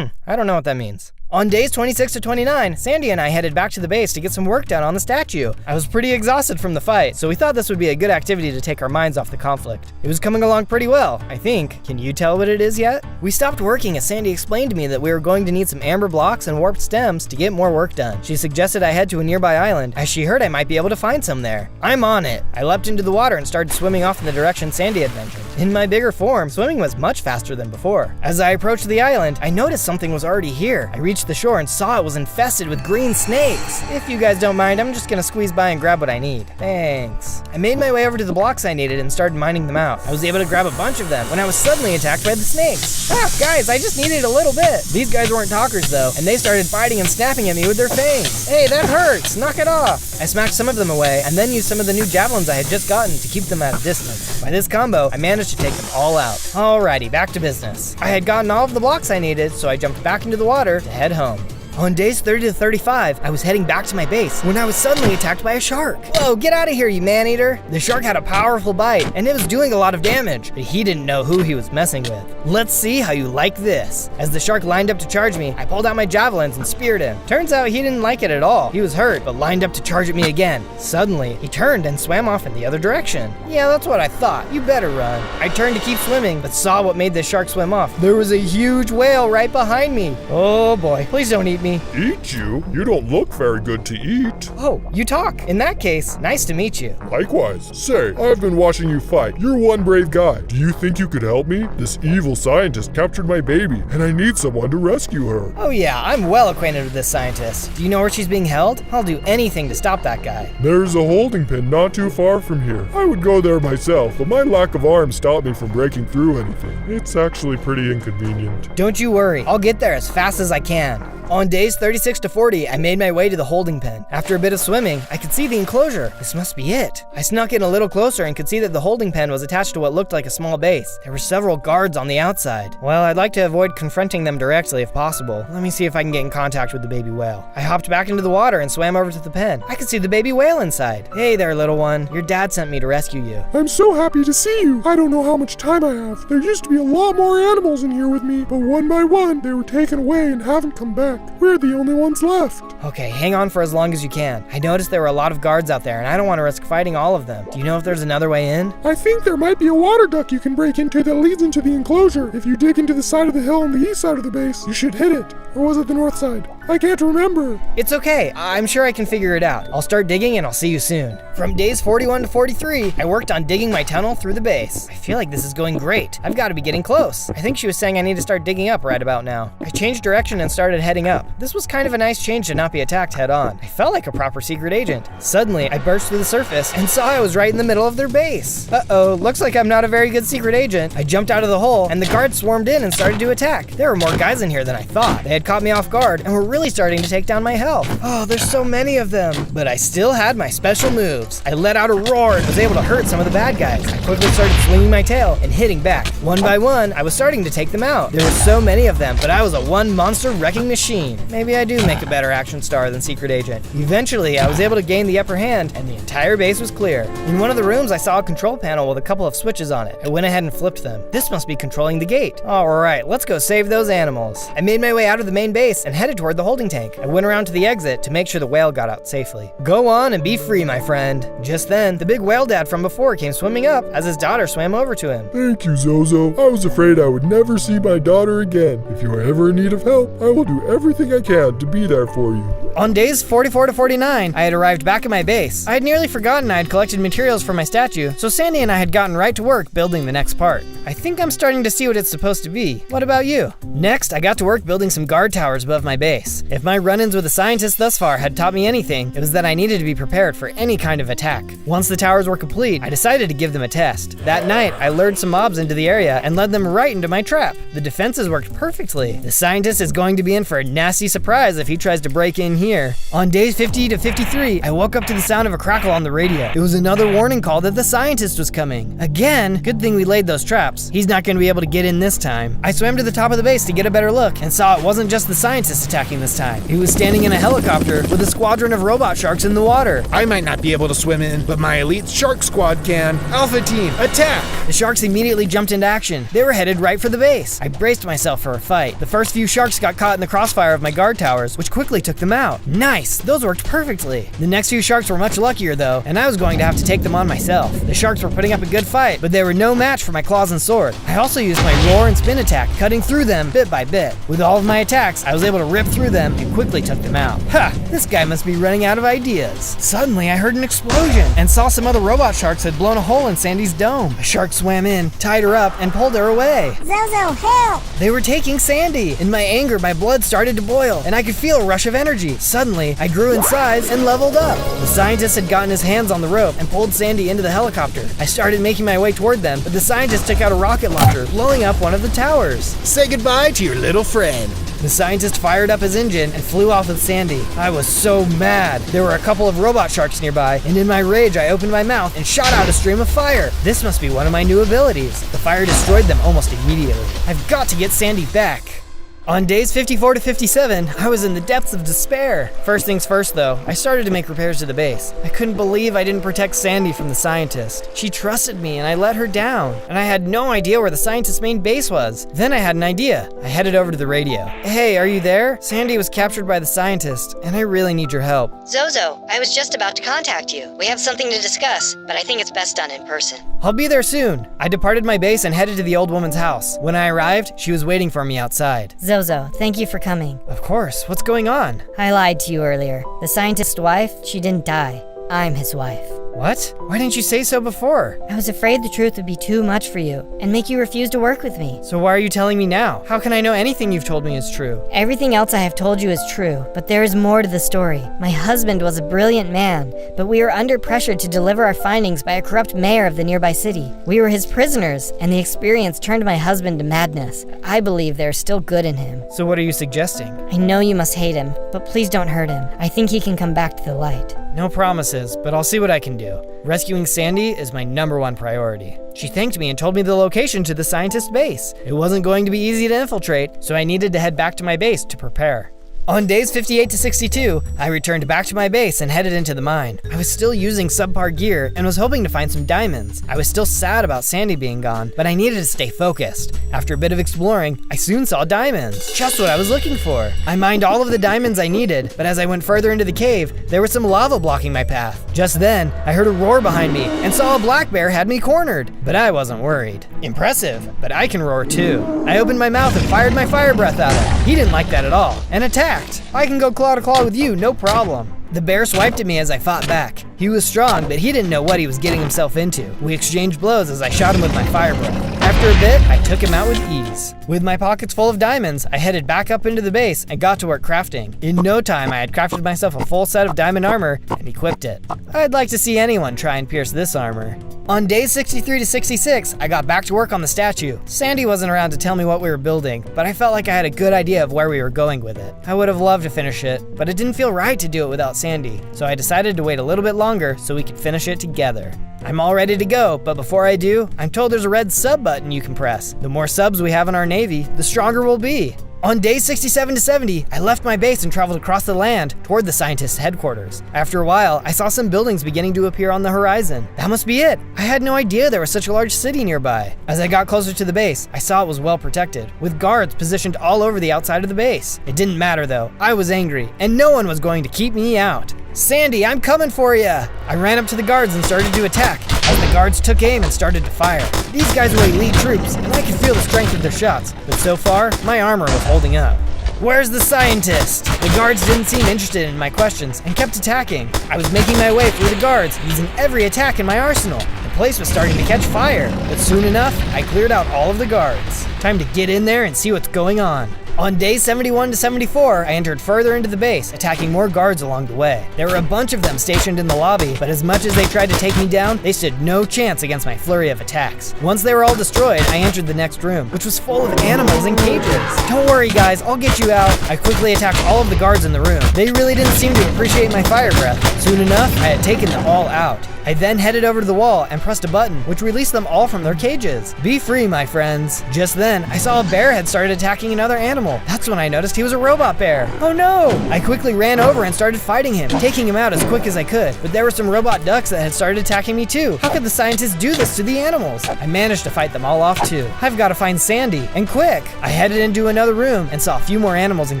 I don't know what that means. On days 26 to 29, Sandy and I headed back to the base to get some work done on the statue. I was pretty exhausted from the fight, so we thought this would be a good activity to take our minds off the conflict. It was coming along pretty well, I think. Can you tell what it is yet? We stopped working as Sandy explained to me that we were going to need some amber blocks and warped stems to get more work done. She suggested I head to a nearby island, as she heard I might be able to find some there. I'm on it. I leapt into the water and started swimming off in the direction Sandy had mentioned. In my bigger form, swimming was much faster than before. As I approached the island, I noticed something was already here. I reached reached the shore and saw it was infested with green snakes. If you guys don't mind, I'm just gonna squeeze by and grab what I need. Thanks. I made my way over to the blocks I needed and started mining them out. I was able to grab a bunch of them when I was suddenly attacked by the snakes. Ah, guys, I just needed a little bit. These guys weren't talkers though, and they started biting and snapping at me with their fangs. Hey, that hurts, knock it off. I smacked some of them away and then used some of the new javelins I had just gotten to keep them at a distance. By this combo, I managed to take them all out. Alrighty, back to business. I had gotten all of the blocks I needed, so I jumped back into the water to head home. On days 30 to 35, I was heading back to my base when I was suddenly attacked by a shark. Whoa, get out of here, you man-eater. The shark had a powerful bite, and it was doing a lot of damage, but he didn't know who he was messing with. Let's see how you like this. As the shark lined up to charge me, I pulled out my javelins and speared him. Turns out he didn't like it at all. He was hurt, but lined up to charge at me again. Suddenly, he turned and swam off in the other direction. Yeah, that's what I thought. You better run. I turned to keep swimming, but saw what made the shark swim off. There was a huge whale right behind me. Oh boy, please don't eat me. Eat you? You don't look very good to eat. Oh, you talk. In that case, nice to meet you. Likewise. Say, I've been watching you fight. You're one brave guy. Do you think you could help me? This evil scientist captured my baby, and I need someone to rescue her. Oh yeah, I'm well acquainted with this scientist. Do you know where she's being held? I'll do anything to stop that guy. There's a holding pen not too far from here. I would go there myself, but my lack of arms stopped me from breaking through anything. It's actually pretty inconvenient. Don't you worry, I'll get there as fast as I can. On days 36 to 40, I made my way to the holding pen. After a bit of swimming, I could see the enclosure. This must be it. I snuck in a little closer and could see that the holding pen was attached to what looked like a small base. There were several guards on the outside. Well, I'd like to avoid confronting them directly if possible. Let me see if I can get in contact with the baby whale. I hopped back into the water and swam over to the pen. I could see the baby whale inside. Hey there, little one. Your dad sent me to rescue you. I'm so happy to see you. I don't know how much time I have. There used to be a lot more animals in here with me, but one by one, they were taken away and haven't come back. We're the only ones left. Okay, hang on for as long as you can. I noticed there were a lot of guards out there, and I don't want to risk fighting all of them. Do you know if there's another way in? I think there might be a water duct you can break into that leads into the enclosure. If you dig into the side of the hill on the east side of the base, you should hit it. Or was it the north side? I can't remember. It's okay. I'm sure I can figure it out. I'll start digging and I'll see you soon. From days 41 to 43, I worked on digging my tunnel through the base. I feel like this is going great. I've got to be getting close. I think she was saying I need to start digging up right about now. I changed direction and started heading up. This was kind of a nice change to not be attacked head on. I felt like a proper secret agent. Suddenly, I burst through the surface and saw I was right in the middle of their base. Uh-oh, looks like I'm not a very good secret agent. I jumped out of the hole and the guards swarmed in and started to attack. There were more guys in here than I thought. They had caught me off guard and were really starting to take down my health. Oh, there's so many of them. But I still had my special moves. I let out a roar and was able to hurt some of the bad guys. I quickly started swinging my tail and hitting back. One by one, I was starting to take them out. There were so many of them, but I was a one monster wrecking machine. Maybe I do make a better action star than secret agent. Eventually, I was able to gain the upper hand and the entire base was clear. In one of the rooms, I saw a control panel with a couple of switches on it. I went ahead and flipped them. This must be controlling the gate. All right, let's go save those animals. I made my way out of the main base and headed toward the holding tank. I went around to the exit to make sure the whale got out safely. Go on and be free, my friend. Just then, the big whale dad from before came swimming up as his daughter swam over to him. Thank you, Zozo. I was afraid I would never see my daughter again. If you are ever in need of help, I will do everything I can to be there for you. On days 44 to 49, I had arrived back at my base. I had nearly forgotten I had collected materials for my statue, so Sandy and I had gotten right to work building the next part. I think I'm starting to see what it's supposed to be. What about you? Next, I got to work building some guard towers above my base. If my run-ins with the scientists thus far had taught me anything, it was that I needed to be prepared for any kind of attack. Once the towers were complete, I decided to give them a test. That night, I lured some mobs into the area and led them right into my trap. The defenses worked perfectly. The scientist is going to be in for a nasty surprise if he tries to break in here. On days 50 to 53, I woke up to the sound of a crackle on the radio. It was another warning call that the scientist was coming. Again, good thing we laid those traps. He's not going to be able to get in this time. I swam to the top of the base to get a better look and saw it wasn't just the scientist attacking this time. He was standing in a helicopter with a squadron of robot sharks in the water. I might not be able to swim in, but my elite shark squad can. Alpha team, attack! The sharks immediately jumped into action. They were headed right for the base. I braced myself for a fight. The first few sharks got caught in the crossfire of my guard towers, which quickly took them out. out. Nice, those worked perfectly. The next few sharks were much luckier though, and I was going to have to take them on myself. The sharks were putting up a good fight, but they were no match for my claws and sword. I also used my roar and spin attack, cutting through them bit by bit. With all of my attacks, I was able to rip through them and quickly took them out. Ha! This guy must be running out of ideas. Suddenly, I heard an explosion and saw some other robot sharks had blown a hole in Sandy's dome. A shark swam in, tied her up, and pulled her away. Zozo, help! They were taking Sandy. In my anger, my blood started to boil, and I could feel a rush of energy. Suddenly, I grew in size and leveled up. The scientist had gotten his hands on the rope and pulled Sandy into the helicopter. I started making my way toward them, but the scientist took out a rocket launcher, blowing up one of the towers. Say goodbye to your little friend. The scientist fired up his engine and flew off with Sandy. I was so mad. There were a couple of robot sharks nearby, and in my rage I opened my mouth and shot out a stream of fire. This must be one of my new abilities. The fire destroyed them almost immediately. I've got to get Sandy back. On days 54 to 57, I was in the depths of despair. First things first though, I started to make repairs to the base. I couldn't believe I didn't protect Sandy from the scientist. She trusted me and I let her down, and I had no idea where the scientist's main base was. Then I had an idea. I headed over to the radio. Hey, are you there? Sandy was captured by the scientist, and I really need your help. Zozo, I was just about to contact you. We have something to discuss, but I think it's best done in person. I'll be there soon. I departed my base and headed to the old woman's house. When I arrived, she was waiting for me outside. Zozo, thank you for coming. Of course, what's going on? I lied to you earlier. The scientist's wife, she didn't die. I'm his wife. What? Why didn't you say so before? I was afraid the truth would be too much for you and make you refuse to work with me. So why are you telling me now? How can I know anything you've told me is true? Everything else I have told you is true, but there is more to the story. My husband was a brilliant man, but we were under pressure to deliver our findings by a corrupt mayor of the nearby city. We were his prisoners, and the experience turned my husband to madness. I believe there is still good in him. So what are you suggesting? I know you must hate him, but please don't hurt him. I think he can come back to the light. No promises, but I'll see what I can do. Rescuing Sandy is my #1 priority. She thanked me and told me the location to the scientist's base. It wasn't going to be easy to infiltrate, so I needed to head back to my base to prepare. On days 58 to 62, I returned back to my base and headed into the mine. I was still using subpar gear and was hoping to find some diamonds. I was still sad about Sandy being gone, but I needed to stay focused. After a bit of exploring, I soon saw diamonds. Just what I was looking for. I mined all of the diamonds I needed, but as I went further into the cave, there was some lava blocking my path. Just then, I heard a roar behind me and saw a black bear had me cornered, but I wasn't worried. Impressive, but I can roar too. I opened my mouth and fired my fire breath at him. He didn't like that at all, and attacked. I can go claw to claw with you, no problem. The bear swiped at me as I fought back. He was strong, but he didn't know what he was getting himself into. We exchanged blows as I shot him with my fire breath. After a bit, I took him out with ease. With my pockets full of diamonds, I headed back up into the base and got to work crafting. In no time, I had crafted myself a full set of diamond armor and equipped it. I'd like to see anyone try and pierce this armor. On days 63 to 66, I got back to work on the statue. Sandy wasn't around to tell me what we were building, but I felt like I had a good idea of where we were going with it. I would have loved to finish it, but it didn't feel right to do it without Sandy, so I decided to wait a little bit longer so we could finish it together. I'm all ready to go, but before I do, I'm told there's a red sub button you can press. The more subs we have in our navy, the stronger we'll be. On days 67 to 70, I left my base and traveled across the land toward the scientist's headquarters. After a while, I saw some buildings beginning to appear on the horizon. That must be it. I had no idea there was such a large city nearby. As I got closer to the base, I saw it was well protected, with guards positioned all over the outside of the base. It didn't matter though. I was angry, and no one was going to keep me out. Sandy, I'm coming for ya! I ran up to the guards and started to attack, as the guards took aim and started to fire. These guys were elite troops, and I could feel the strength of their shots, but so far, my armor was holding up. Where's the scientist? The guards didn't seem interested in my questions and kept attacking. I was making my way through the guards, using every attack in my arsenal. The place was starting to catch fire, but soon enough, I cleared out all of the guards. Time to get in there and see what's going on. On days 71 to 74, I entered further into the base, attacking more guards along the way. There were a bunch of them stationed in the lobby, but as much as they tried to take me down, they stood no chance against my flurry of attacks. Once they were all destroyed, I entered the next room, which was full of animals in cages. Don't worry guys, I'll get you out. I quickly attacked all of the guards in the room. They really didn't seem to appreciate my fire breath. Soon enough, I had taken them all out. I then headed over to the wall and pressed a button, which released them all from their cages. Be free, my friends. Just then, I saw a bear had started attacking another animal animal. That's when I noticed he was a robot bear. Oh no! I quickly ran over and started fighting him, taking him out as quick as I could. But there were some robot ducks that had started attacking me too. How could the scientists do this to the animals? I managed to fight them all off too. I've got to find Sandy, and quick! I headed into another room and saw a few more animals in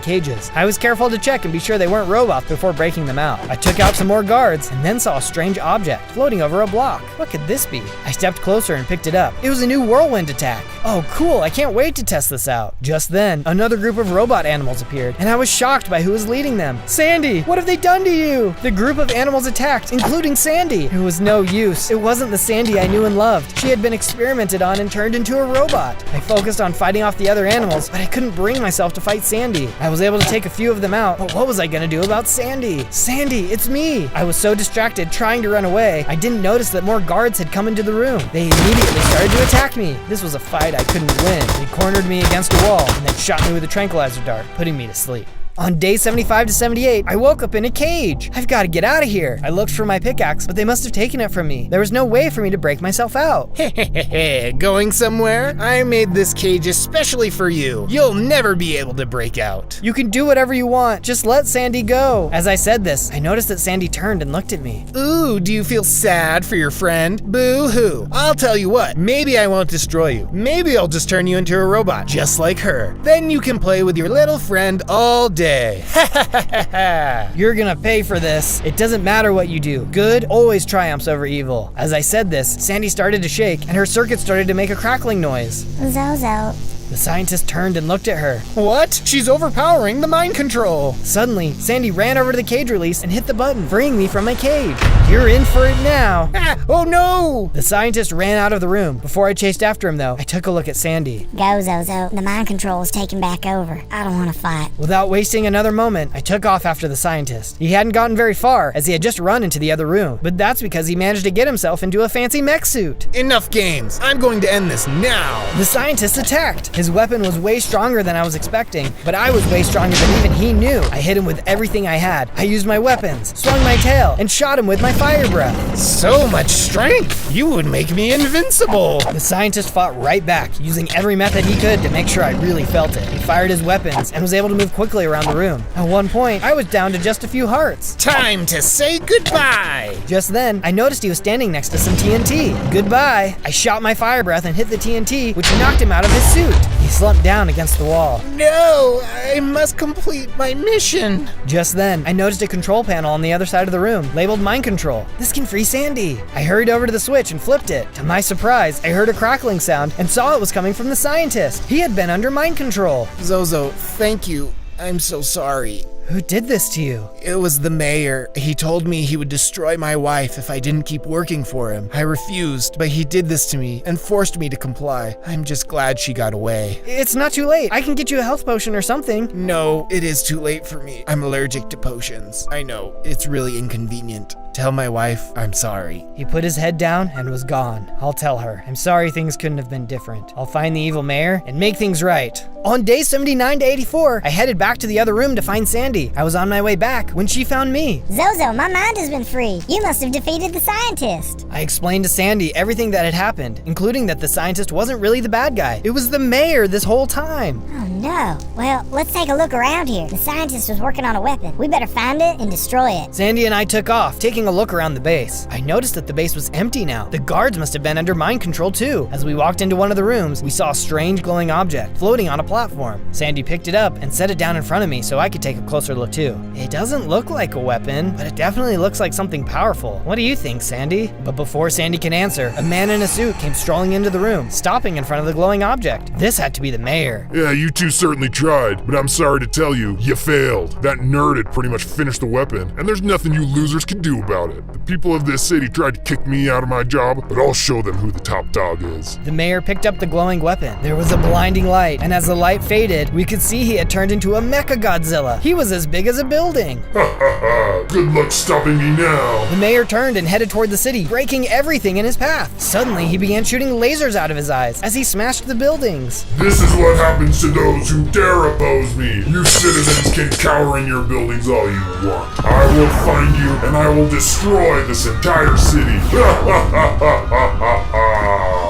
cages. I was careful to check and be sure they weren't robots before breaking them out. I took out some more guards and then saw a strange object floating over a block. What could this be? I stepped closer and picked it up. It was a new whirlwind attack. Oh cool, I can't wait to test this out. Just then, another group of robot animals appeared, and I was shocked by who was leading them. Sandy, what have they done to you? The group of animals attacked, including Sandy. It was no use. It wasn't the Sandy I knew and loved. She had been experimented on and turned into a robot. I focused on fighting off the other animals, but I couldn't bring myself to fight Sandy. I was able to take a few of them out, but what was I gonna do about Sandy? Sandy, it's me! I was so distracted trying to run away, I didn't notice that more guards had come into the room. They immediately started to attack me. This was a fight I couldn't win. They cornered me against a wall and then shot me with a tranquilizer dart, putting me to sleep. On day 75 to 78, I woke up in a cage. I've got to get out of here. I looked for my pickaxe, but they must have taken it from me. There was no way for me to break myself out. Going somewhere? I made this cage especially for you. You'll never be able to break out. You can do whatever you want. Just let Sandy go. As I said this, I noticed that Sandy turned and looked at me. Ooh, do you feel sad for your friend? Boo-hoo. I'll tell you what, maybe I won't destroy you. Maybe I'll just turn you into a robot, just like her. Then you can play with your little friend all day. You're gonna pay for this. It doesn't matter what you do. Good always triumphs over evil. As I said this, Sandy started to shake and her circuit started to make a crackling noise. Zozo. The scientist turned and looked at her. What? She's overpowering the mind control. Suddenly, Sandy ran over to the cage release and hit the button, freeing me from my cage. You're in for it now. Oh no! The scientist ran out of the room. Before I chased after him though, I took a look at Sandy. Go, Zozo. The mind control is taking back over. I don't want to fight. Without wasting another moment, I took off after the scientist. He hadn't gotten very far, as he had just run into the other room. But that's because he managed to get himself into a fancy mech suit. Enough games. I'm going to end this now. The scientist attacked. His weapon was way stronger than I was expecting, but I was way stronger than even he knew. I hit him with everything I had. I used my weapons, swung my tail, and shot him with my fire breath. So much strength. You would make me invincible. The scientist fought right back, using every method he could to make sure I really felt it. He fired his weapons and was able to move quickly around the room. At one point, I was down to just a few hearts. Time to say goodbye. Just then, I noticed he was standing next to some TNT. Goodbye. I shot my fire breath and hit the TNT, which knocked him out of his suit. He slumped down against the wall. No, I must complete my mission. Just then, I noticed a control panel on the other side of the room, labeled Mind Control. This can free Sandy. I hurried over to the switch and flipped it. To my surprise, I heard a crackling sound and saw it was coming from the scientist. He had been under mind control. Zozo, thank you. I'm so sorry. Who did this to you? It was the mayor. He told me he would destroy my wife if I didn't keep working for him. I refused, but he did this to me and forced me to comply. I'm just glad she got away. It's not too late. I can get you a health potion or something. No, it is too late for me. I'm allergic to potions. I know, it's really inconvenient. Tell my wife I'm sorry. He put his head down and was gone. I'll tell her. I'm sorry things couldn't have been different. I'll find the evil mayor and make things right. On day 79 to 84, I headed back to the other room to find Sandy. I was on my way back when she found me. Zozo, my mind has been free. You must have defeated the scientist. I explained to Sandy everything that had happened, including that the scientist wasn't really the bad guy. It was the mayor this whole time. Oh no. Well, let's take a look around here. The scientist was working on a weapon. We better find it and destroy it. Sandy and I took off, taking a look around the base. I noticed that the base was empty now. The guards must have been under mind control too. As we walked into one of the rooms, we saw a strange glowing object floating on a platform. Sandy picked it up and set it down in front of me so I could take a closer look too. It doesn't look like a weapon, but it definitely looks like something powerful. What do you think, Sandy? But before Sandy can answer, a man in a suit came strolling into the room, stopping in front of the glowing object. This had to be the mayor. Yeah, you two certainly tried, but I'm sorry to tell you, you failed. That nerd had pretty much finished the weapon, and there's nothing you losers can do about it. The people of this city tried to kick me out of my job, but I'll show them who the top dog is. The mayor picked up the glowing weapon. There was a blinding light, and as the light faded, we could see he had turned into a Mecha Godzilla. He was as big as a building. Ha ha ha, good luck stopping me now. The mayor turned and headed toward the city, breaking everything in his path. Suddenly, he began shooting lasers out of his eyes as he smashed the buildings. This is what happens to those who dare oppose me. You citizens can cower in your buildings all you want. I will find you and I will destroy this entire city.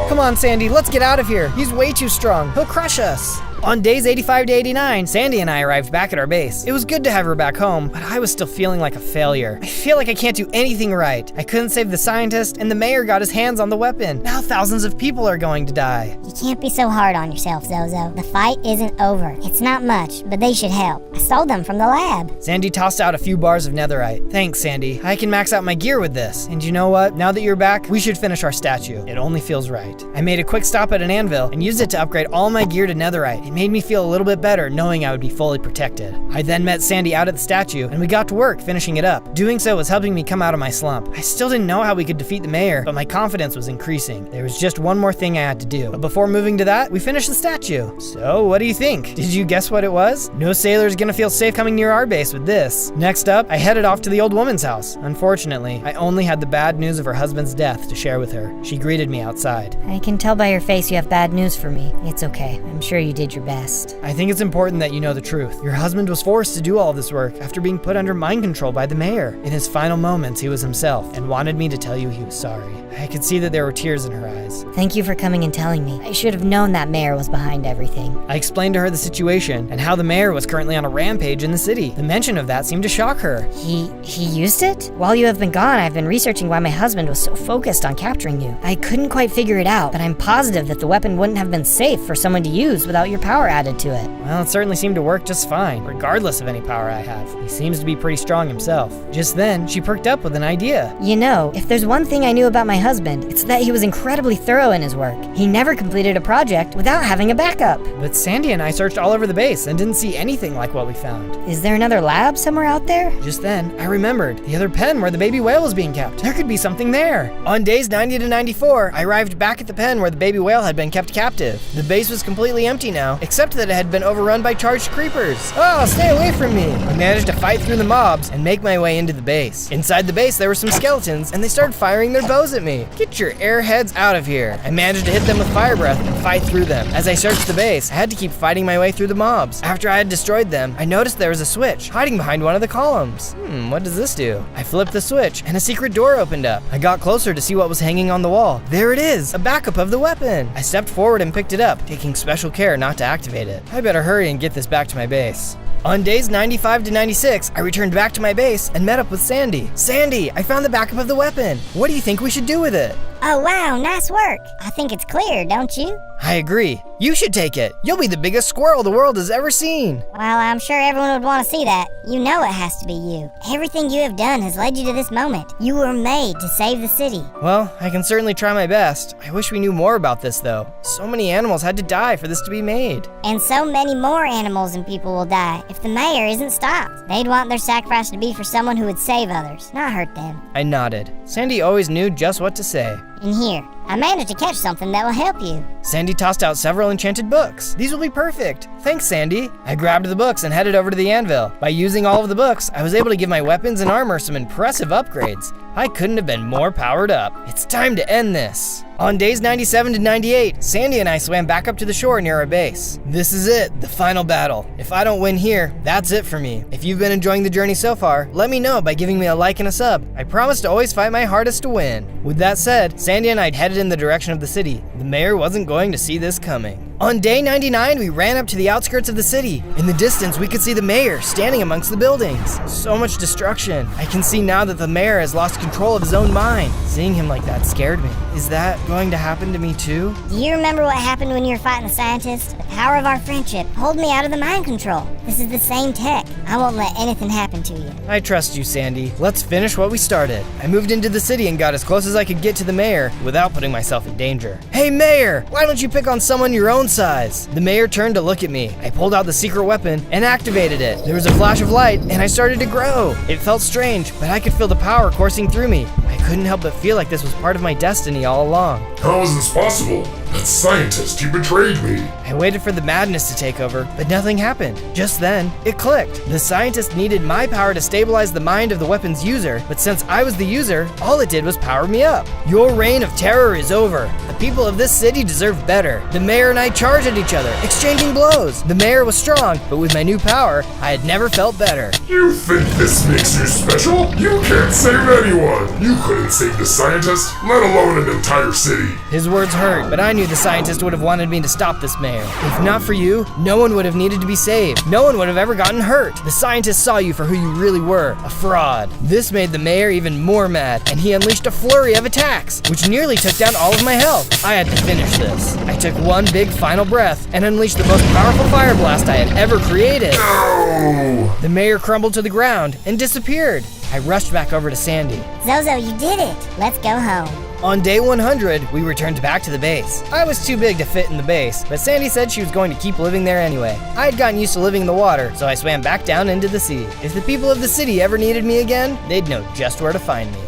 Come on, Sandy, let's get out of here. He's way too strong. He'll crush us. On days 85 to 89, Sandy and I arrived back at our base. It was good to have her back home, but I was still feeling like a failure. I feel like I can't do anything right. I couldn't save the scientist, and the mayor got his hands on the weapon. Now thousands of people are going to die. You can't be so hard on yourself, Zozo. The fight isn't over. It's not much, but they should help. I stole them from the lab. Sandy tossed out a few bars of netherite. Thanks, Sandy. I can max out my gear with this. And you know what? Now that you're back, we should finish our statue. It only feels right. I made a quick stop at an anvil and used it to upgrade all my gear to netherite. It made me feel a little bit better knowing I would be fully protected. I then met Sandy out at the statue and we got to work finishing it up. Doing so was helping me come out of my slump. I still didn't know how we could defeat the mayor, but my confidence was increasing. There was just one more thing I had to do. But before moving to that, we finished the statue. So what do you think? Did you guess what it was? No sailor's gonna feel safe coming near our base with this. Next up, I headed off to the old woman's house. Unfortunately, I only had the bad news of her husband's death to share with her. She greeted me outside. I can tell by your face you have bad news for me. It's okay. I'm sure you did your best. I think it's important that you know the truth. Your husband was forced to do all this work after being put under mind control by the mayor. In his final moments, he was himself and wanted me to tell you he was sorry. I could see that there were tears in her eyes. Thank you for coming and telling me. I should have known that mayor was behind everything. I explained to her the situation and how the mayor was currently on a rampage in the city. The mention of that seemed to shock her. He used it? While you have been gone, I've been researching why my husband was so focused on capturing you. I couldn't quite figure it out, but I'm positive that the weapon wouldn't have been safe for someone to use without your power added to it. Well, it certainly seemed to work just fine, regardless of any power I have. He seems to be pretty strong himself. Just then, she perked up with an idea. You know, if there's one thing I knew about my husband, it's that he was incredibly thorough in his work. He never completed a project without having a backup. But Sandy and I searched all over the base and didn't see anything like what we found. Is there another lab somewhere out there? Just then, I remembered the other pen where the baby whale was being kept. There could be something there. On days 90 to 94, I arrived back at the pen where the baby whale had been kept captive. The base was completely empty now, except that it had been overrun by charged creepers. Oh, stay away from me! I managed to fight through the mobs and make my way into the base. Inside the base, there were some skeletons, and they started firing their bows at me. Get your airheads out of here. I managed to hit them with fire breath and fight through them. As I searched the base, I had to keep fighting my way through the mobs. After I had destroyed them, I noticed there was a switch hiding behind one of the columns. What does this do? I flipped the switch, and a secret door opened up. I got closer to see what was hanging on the wall. There it is, a backup of the weapon. I stepped forward and picked it up, taking special care not to activate it. I better hurry and get this back to my base. On days 95 to 96, I returned back to my base and met up with Sandy. Sandy, I found the backup of the weapon. What do you think we should do with it? Oh wow, nice work. I think it's clear, don't you? I agree. You should take it. You'll be the biggest squirrel the world has ever seen. Well, I'm sure everyone would want to see that. You know it has to be you. Everything you have done has led you to this moment. You were made to save the city. Well, I can certainly try my best. I wish we knew more about this, though. So many animals had to die for this to be made. And so many more animals and people will die if the mayor isn't stopped. They'd want their sacrifice to be for someone who would save others, not hurt them. I nodded. Sandy always knew just what to say. And here, I managed to catch something that will help you. Sandy tossed out several enchanted books. These will be perfect. Thanks, Sandy. I grabbed the books and headed over to the anvil. By using all of the books, I was able to give my weapons and armor some impressive upgrades. I couldn't have been more powered up. It's time to end this. On days 97 to 98, Sandy and I swam back up to the shore near our base. This is it, the final battle. If I don't win here, that's it for me. If you've been enjoying the journey so far, let me know by giving me a like and a sub. I promise to always fight my hardest to win. With that said, Sandy and I headed in the direction of the city. The mayor wasn't going to see this coming. On day 99, we ran up to the outskirts of the city. In the distance, we could see the mayor standing amongst the buildings. So much destruction. I can see now that the mayor has lost control of his own mind. Seeing him like that scared me. Is that going to happen to me too? Do you remember what happened when you were fighting the scientist? The power of our friendship pulled me out of the mind control. This is the same tech. I won't let anything happen to you. I trust you, Sandy. Let's finish what we started. I moved into the city and got as close as I could get to the mayor without putting myself in danger. Hey, mayor! Why don't you pick on someone your own size? The mayor turned to look at me. I pulled out the secret weapon and activated it. There was a flash of light and I started to grow. It felt strange, but I could feel the power coursing through me. I couldn't help but feel like this was part of my destiny all along. How is this possible? That scientist, he betrayed me. I waited for the madness to take over, but nothing happened. Just then, it clicked. The scientist needed my power to stabilize the mind of the weapon's user, but since I was the user, all it did was power me up. Your reign of terror is over. The people of this city deserve better. The mayor and I charged at each other, exchanging blows. The mayor was strong, but with my new power, I had never felt better. You think this makes you special? You can't save anyone. You could couldn't save the scientist, let alone an entire city. His words hurt, but I knew the scientist would have wanted me to stop this mayor. If not for you, no one would have needed to be saved. No one would have ever gotten hurt. The scientist saw you for who you really were, a fraud. This made the mayor even more mad, and he unleashed a flurry of attacks, which nearly took down all of my health. I had to finish this. I took one big final breath and unleashed the most powerful fire blast I had ever created. No! The mayor crumbled to the ground and disappeared. I rushed back over to Sandy. Zozo, you did it. Let's go home. On day 100, we returned back to the base. I was too big to fit in the base, but Sandy said she was going to keep living there anyway. I had gotten used to living in the water, so I swam back down into the sea. If the people of the city ever needed me again, they'd know just where to find me.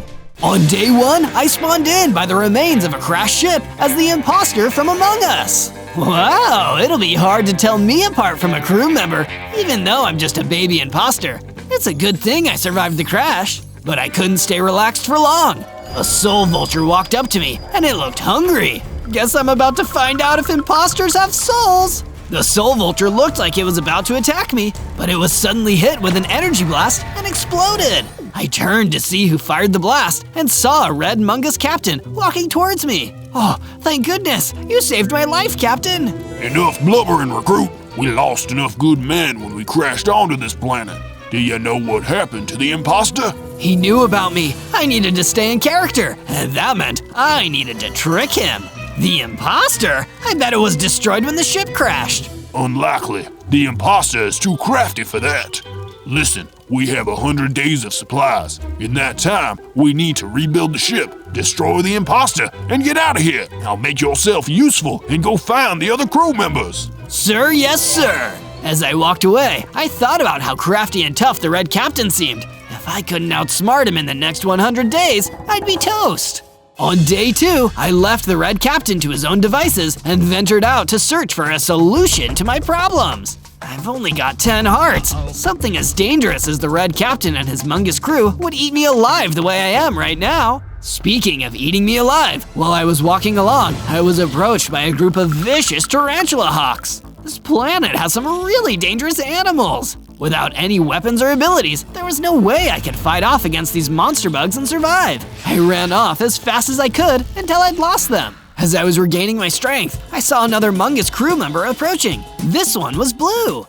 On day 1, I spawned in by the remains of a crashed ship as the imposter from Among Us. Wow, it'll be hard to tell me apart from a crew member, even though I'm just a baby imposter. It's a good thing I survived the crash, but I couldn't stay relaxed for long. A soul vulture walked up to me, and it looked hungry. Guess I'm about to find out if imposters have souls. The soul vulture looked like it was about to attack me, but it was suddenly hit with an energy blast and exploded. I turned to see who fired the blast and saw a red Mungus captain walking towards me. Oh, thank goodness, you saved my life, Captain. Enough blubbering, recruit. We lost enough good men when we crashed onto this planet. Do you know what happened to the imposter? He knew about me. I needed to stay in character, and that meant I needed to trick him. The imposter? I bet it was destroyed when the ship crashed. Unlikely. The imposter is too crafty for that. Listen, we have 100 days of supplies. In that time, we need to rebuild the ship, destroy the imposter, and get out of here. Now make yourself useful and go find the other crew members. Sir, yes, sir. As I walked away, I thought about how crafty and tough the Red Captain seemed. If I couldn't outsmart him in the next 100 days, I'd be toast. On day 2, I left the Red Captain to his own devices and ventured out to search for a solution to my problems. I've only got 10 hearts. Something as dangerous as the Red Captain and his Mungus crew would eat me alive the way I am right now. Speaking of eating me alive, while I was walking along, I was approached by a group of vicious tarantula hawks. This planet has some really dangerous animals. Without any weapons or abilities, there was no way I could fight off against these monster bugs and survive. I ran off as fast as I could until I'd lost them. As I was regaining my strength, I saw another Mungus crew member approaching. This one was Blue.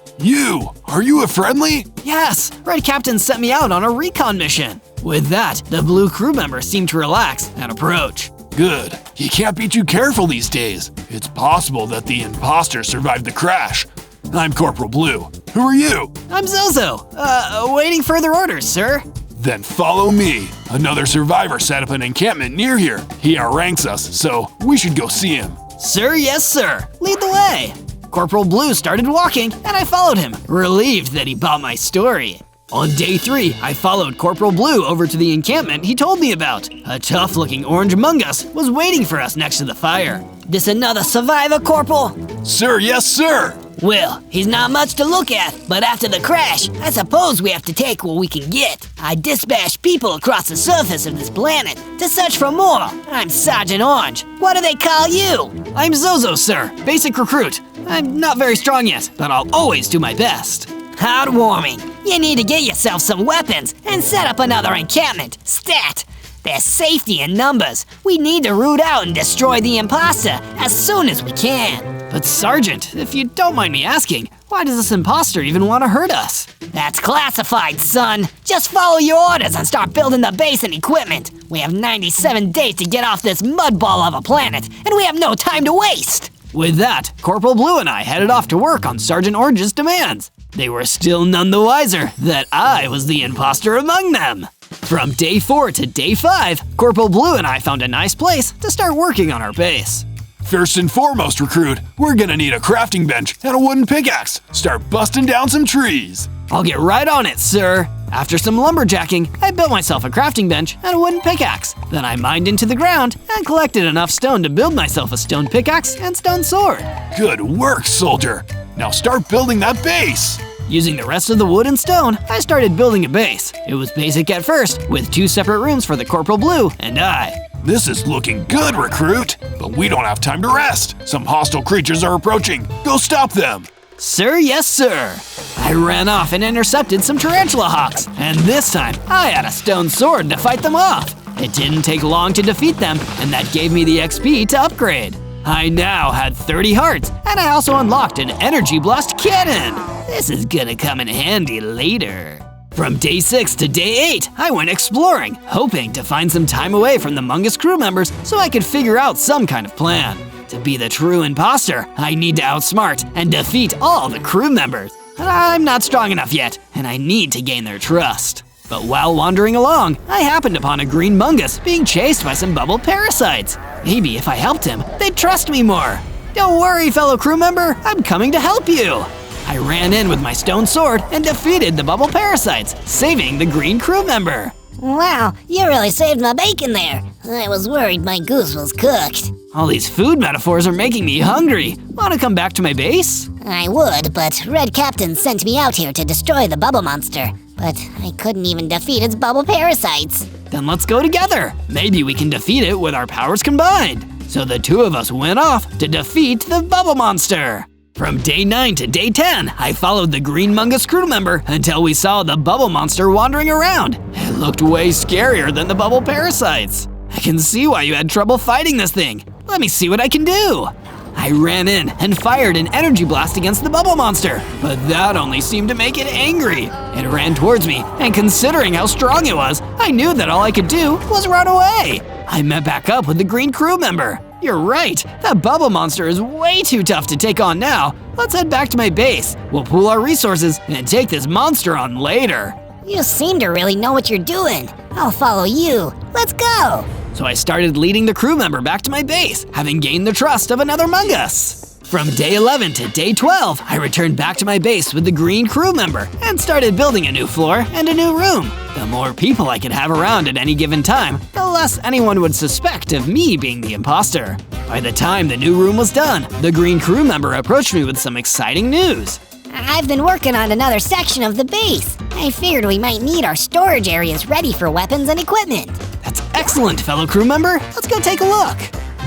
Are you a friendly? Yes, Red Captain sent me out on a recon mission. With that, the Blue crew member seemed to relax and approach. Good. You can't be too careful these days. It's possible that the imposter survived the crash. I'm Corporal Blue. Who are you? I'm Zozo. Awaiting further orders, sir. Then follow me. Another survivor set up an encampment near here. He outranks us, so we should go see him. Sir, yes, sir. Lead the way. Corporal Blue started walking, and I followed him, relieved that he bought my story. On day 3, I followed Corporal Blue over to the encampment he told me about. A tough-looking orange Mungus was waiting for us next to the fire. This another survivor, Corporal? Sir, yes, sir. Well, he's not much to look at, but after the crash, I suppose we have to take what we can get. I dispatched people across the surface of this planet to search for more. I'm Sergeant Orange. What do they call you? I'm Zozo, sir. Basic recruit. I'm not very strong yet, but I'll always do my best. Heartwarming. You need to get yourself some weapons and set up another encampment. Stat! There's safety in numbers. We need to root out and destroy the imposter as soon as we can. But Sergeant, if you don't mind me asking, why does this imposter even want to hurt us? That's classified, son. Just follow your orders and start building the base and equipment. We have 97 days to get off this mudball of a planet, and we have no time to waste. With that, Corporal Blue and I headed off to work on Sergeant Orange's demands. They were still none the wiser that I was the imposter among them. From day 4 to day 5, Corporal Blue and I found a nice place to start working on our base. First and foremost, recruit, we're gonna need a crafting bench and a wooden pickaxe. Start busting down some trees. I'll get right on it, sir. After some lumberjacking, I built myself a crafting bench and a wooden pickaxe. Then I mined into the ground and collected enough stone to build myself a stone pickaxe and stone sword. Good work, soldier. Now start building that base. Using the rest of the wood and stone, I started building a base. It was basic at first, with 2 separate rooms for the Corporal Blue and I. This is looking good, recruit. But we don't have time to rest. Some hostile creatures are approaching. Go stop them. Sir, yes, sir. I ran off and intercepted some tarantula hawks, and this time I had a stone sword to fight them off. It didn't take long to defeat them, and that gave me the XP to upgrade. I now had 30 hearts, and I also unlocked an energy blast cannon. This is gonna come in handy later. From day 6 to day 8, I went exploring, hoping to find some time away from the Mungus crew members so I could figure out some kind of plan. To be the true imposter, I need to outsmart and defeat all the crew members. I'm not strong enough yet, and I need to gain their trust. But while wandering along, I happened upon a green mungus being chased by some bubble parasites. Maybe if I helped him, they'd trust me more. Don't worry, fellow crew member, I'm coming to help you. I ran in with my stone sword and defeated the bubble parasites, saving the green crew member. Wow, you really saved my bacon there. I was worried my goose was cooked. All these food metaphors are making me hungry. Want to come back to my base? I would, but Red Captain sent me out here to destroy the bubble monster. But I couldn't even defeat its bubble parasites. Then let's go together. Maybe we can defeat it with our powers combined. So the two of us went off to defeat the bubble monster. From day 9 to day 10, I followed the green mungus crew member until we saw the bubble monster wandering around. It looked way scarier than the bubble parasites. I can see why you had trouble fighting this thing. Let me see what I can do. I ran in and fired an energy blast against the bubble monster, but that only seemed to make it angry. It ran towards me, and considering how strong it was, I knew that all I could do was run away. I met back up with the green crew member. You're right, that bubble monster is way too tough to take on now. Let's head back to my base. We'll pool our resources and take this monster on later. You seem to really know what you're doing. I'll follow you. Let's go. So I started leading the crew member back to my base, having gained the trust of another mungus. From day 11 to day 12, I returned back to my base with the green crew member and started building a new floor and a new room. The more people I could have around at any given time, the less anyone would suspect of me being the imposter. By the time the new room was done, the green crew member approached me with some exciting news. I've been working on another section of the base. I figured we might need our storage areas ready for weapons and equipment. That's excellent, fellow crew member. Let's go take a look.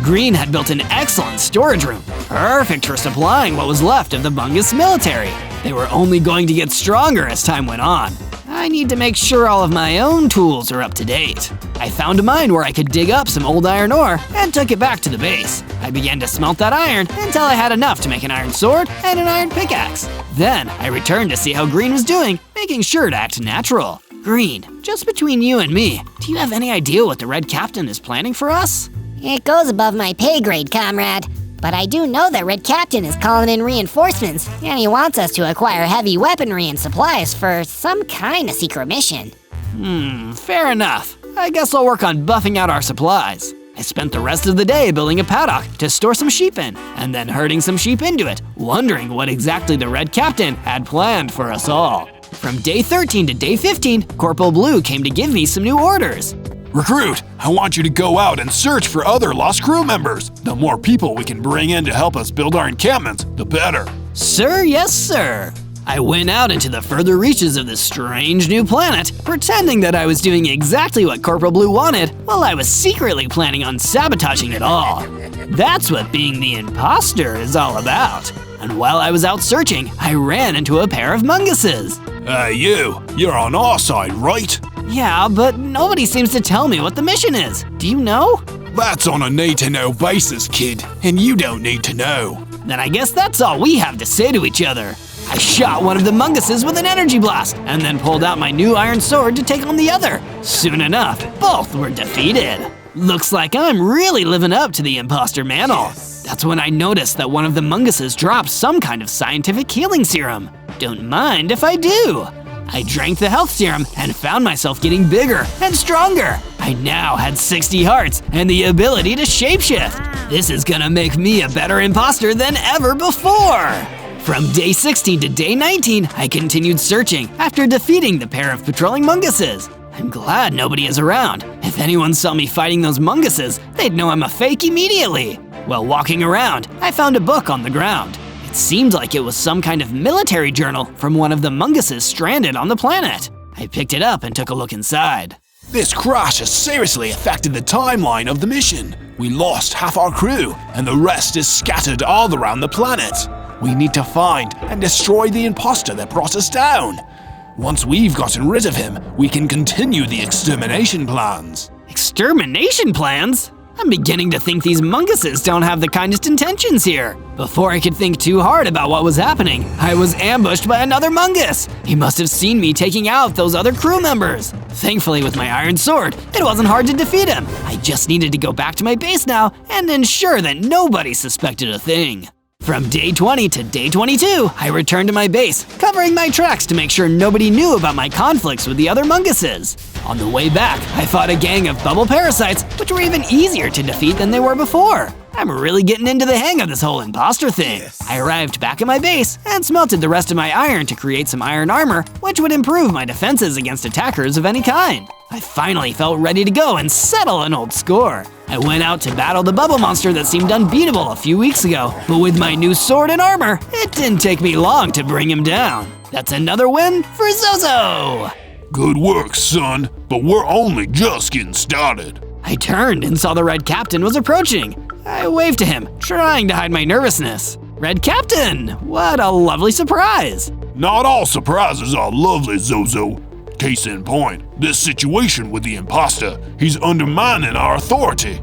Green had built an excellent storage room, perfect for supplying what was left of the Mungus military. They were only going to get stronger as time went on. I need to make sure all of my own tools are up to date. I found a mine where I could dig up some old iron ore and took it back to the base. I began to smelt that iron until I had enough to make an iron sword and an iron pickaxe. Then I returned to see how Green was doing, making sure to act natural. Green, just between you and me, do you have any idea what the Red Captain is planning for us? It goes above my pay grade, comrade. But I do know that Red Captain is calling in reinforcements, and he wants us to acquire heavy weaponry and supplies for some kind of secret mission. Fair enough. I guess I'll work on buffing out our supplies. I spent the rest of the day building a paddock to store some sheep in, and then herding some sheep into it, wondering what exactly the Red Captain had planned for us all. From day 13 to day 15, Corporal Blue came to give me some new orders. Recruit, I want you to go out and search for other lost crew members. The more people we can bring in to help us build our encampments, the better. Sir, yes, sir. I went out into the further reaches of this strange new planet, pretending that I was doing exactly what Corporal Blue wanted, while I was secretly planning on sabotaging it all. That's what being the imposter is all about. And while I was out searching, I ran into a pair of munguses. Hey, you're on our side, right? Yeah, but nobody seems to tell me what the mission is. Do you know? That's on a need-to-know basis, kid, and you don't need to know. Then I guess that's all we have to say to each other. I shot one of the munguses with an energy blast, and then pulled out my new iron sword to take on the other. Soon enough, both were defeated. Looks like I'm really living up to the imposter mantle. That's when I noticed that one of the munguses dropped some kind of scientific healing serum. Don't mind if I do. I drank the health serum and found myself getting bigger and stronger. I now had 60 hearts and the ability to shapeshift. This is gonna make me a better imposter than ever before. From day 16 to day 19, I continued searching after defeating the pair of patrolling munguses. I'm glad nobody is around. If anyone saw me fighting those munguses, they'd know I'm a fake immediately. While walking around, I found a book on the ground. It seemed like it was some kind of military journal from one of the munguses stranded on the planet. I picked it up and took a look inside. This crash has seriously affected the timeline of the mission. We lost half our crew, and the rest is scattered all around the planet. We need to find and destroy the imposter that brought us down. Once we've gotten rid of him, we can continue the extermination plans. Extermination plans? I'm beginning to think these munguses don't have the kindest intentions here. Before I could think too hard about what was happening, I was ambushed by another mungus. He must have seen me taking out those other crew members. Thankfully, with my iron sword, it wasn't hard to defeat him. I just needed to go back to my base now and ensure that nobody suspected a thing. From day 20 to day 22, I returned to my base, covering my tracks to make sure nobody knew about my conflicts with the other munguses. On the way back, I fought a gang of bubble parasites, which were even easier to defeat than they were before. I'm really getting into the hang of this whole imposter thing. I arrived back at my base and smelted the rest of my iron to create some iron armor, which would improve my defenses against attackers of any kind. I finally felt ready to go and settle an old score. I went out to battle the bubble monster that seemed unbeatable a few weeks ago, but with my new sword and armor, it didn't take me long to bring him down. That's another win for Zozo! Good work, son, but we're only just getting started. I turned and saw the Red Captain was approaching. I waved to him, trying to hide my nervousness. Red Captain, what a lovely surprise! Not all surprises are lovely, Zozo. Case in point, this situation with the imposter, he's undermining our authority.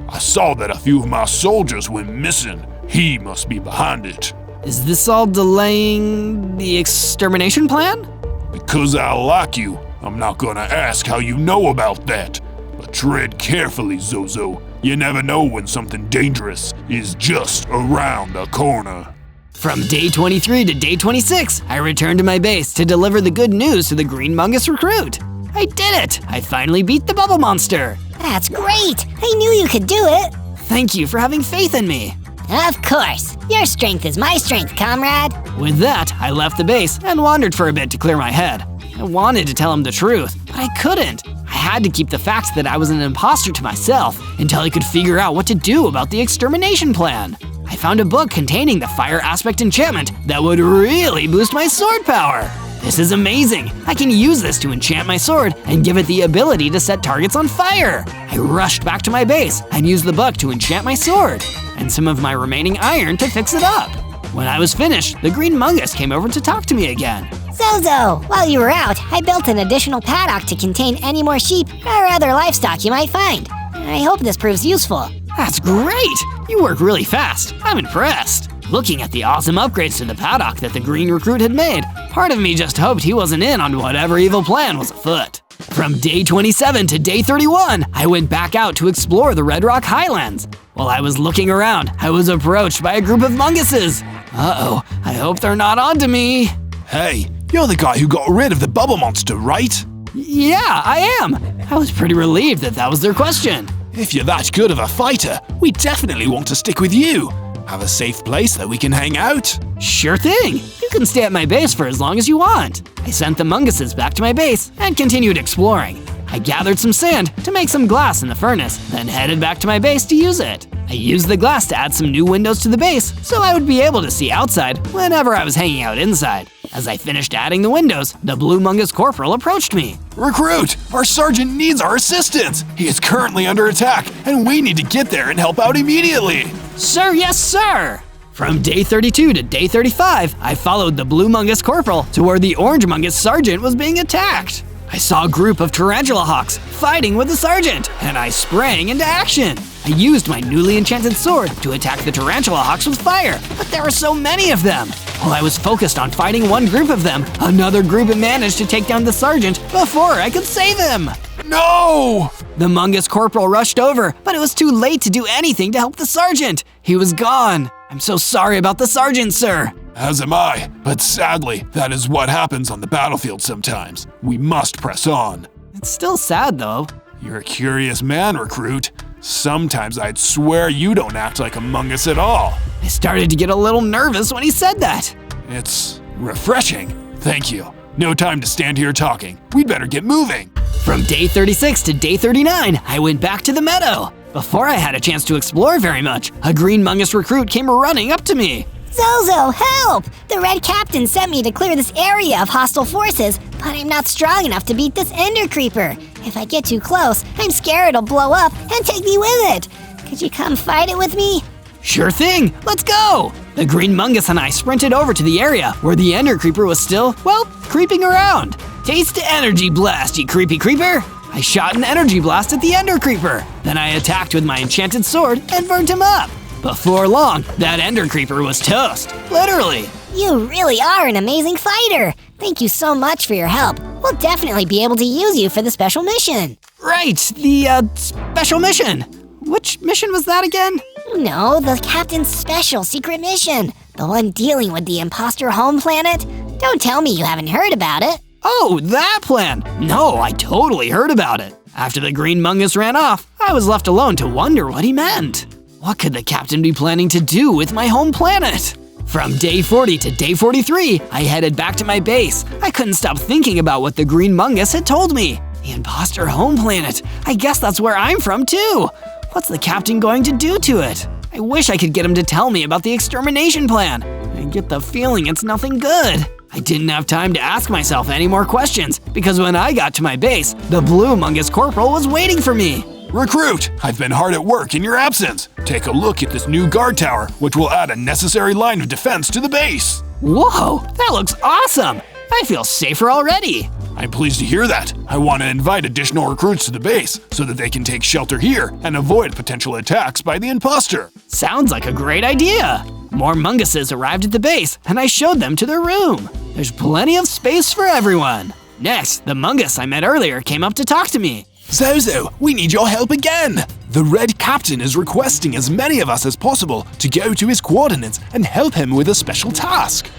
I saw that a few of my soldiers went missing. He must be behind it. Is this all delaying the extermination plan? Because I like you, I'm not gonna ask how you know about that. But tread carefully, Zozo. You never know when something dangerous is just around the corner. From day 23 to day 26, I returned to my base to deliver the good news to the Green Mungus recruit. I did it! I finally beat the bubble monster. That's great! I knew you could do it! Thank you for having faith in me. Of course! Your strength is my strength, comrade! With that, I left the base and wandered for a bit to clear my head. I wanted to tell him the truth, but I couldn't. I had to keep the fact that I was an imposter to myself until I could figure out what to do about the extermination plan. I found a book containing the fire aspect enchantment that would really boost my sword power. This is amazing! I can use this to enchant my sword and give it the ability to set targets on fire. I rushed back to my base and used the book to enchant my sword, and some of my remaining iron to fix it up. When I was finished, the Green Mungus came over to talk to me again. Zozo, while you were out, I built an additional paddock to contain any more sheep or other livestock you might find. I hope this proves useful. That's great! You work really fast. I'm impressed. Looking at the awesome upgrades to the paddock that the green recruit had made, part of me just hoped he wasn't in on whatever evil plan was afoot. From day 27 to day 31, I went back out to explore the Red Rock Highlands. While I was looking around, I was approached by a group of munguses. Uh-oh, I hope they're not onto me. Hey, you're the guy who got rid of the bubble monster, right? Yeah, I am. I was pretty relieved that was their question. If you're that good of a fighter, we definitely want to stick with you. Have a safe place that we can hang out? Sure thing. You can stay at my base for as long as you want. I sent the munguses back to my base and continued exploring. I gathered some sand to make some glass in the furnace, then headed back to my base to use it. I used the glass to add some new windows to the base so I would be able to see outside whenever I was hanging out inside. As I finished adding the windows, the Blue Mungus Corporal approached me. Recruit, our sergeant needs our assistance. He is currently under attack, and we need to get there and help out immediately. Sir, yes, sir. From day 32 to day 35, I followed the Blue Mungus Corporal to where the Orange Mungus Sergeant was being attacked. I saw a group of tarantula hawks fighting with the sergeant, and I sprang into action. I used my newly enchanted sword to attack the tarantula hawks with fire, but there were so many of them. While I was focused on fighting one group of them, another group managed to take down the sergeant before I could save him. No! The Mungus Corporal rushed over, but it was too late to do anything to help the sergeant. He was gone. I'm so sorry about the sergeant, sir. As am I, but sadly, that is what happens on the battlefield sometimes. We must press on. It's still sad, though. You're a curious man, recruit. Sometimes I'd swear you don't act like a mungus at all. I started to get a little nervous when he said that. It's refreshing. Thank you. No time to stand here talking. We'd better get moving. From day 36 to day 39, I went back to the meadow. Before I had a chance to explore very much, a Green Mungus recruit came running up to me. Zozo, help! The Red Captain sent me to clear this area of hostile forces, but I'm not strong enough to beat this Ender Creeper. If I get too close, I'm scared it'll blow up and take me with it. Could you come fight it with me? Sure thing, let's go! The Green Mungus and I sprinted over to the area where the Ender Creeper was still, well, creeping around. Taste the energy blast, you creepy creeper! I shot an energy blast at the Ender Creeper. Then I attacked with my enchanted sword and burnt him up. Before long, that Ender Creeper was toast. Literally. You really are an amazing fighter. Thank you so much for your help. We'll definitely be able to use you for the special mission. Right, the special mission. Which mission was that again? No, the captain's special secret mission. The one dealing with the imposter home planet. Don't tell me you haven't heard about it. Oh, that plan! No, I totally heard about it. After the green mungus ran off, I was left alone to wonder what he meant. What could the captain be planning to do with my home planet? From day 40 to day 43, I headed back to my base. I couldn't stop thinking about what the green mungus had told me. The imposter home planet. I guess that's where I'm from too. What's the captain going to do to it? I wish I could get him to tell me about the extermination plan. I get the feeling it's nothing good. I didn't have time to ask myself any more questions, because when I got to my base, the blue mungus corporal was waiting for me. Recruit, I've been hard at work in your absence. Take a look at this new guard tower, which will add a necessary line of defense to the base. Whoa, that looks awesome! I feel safer already. I'm pleased to hear that. I want to invite additional recruits to the base so that they can take shelter here and avoid potential attacks by the imposter. Sounds like a great idea. More munguses arrived at the base, and I showed them to their room. There's plenty of space for everyone. Next, the mungus I met earlier came up to talk to me. Zozo, we need your help again! The Red Captain is requesting as many of us as possible to go to his coordinates and help him with a special task.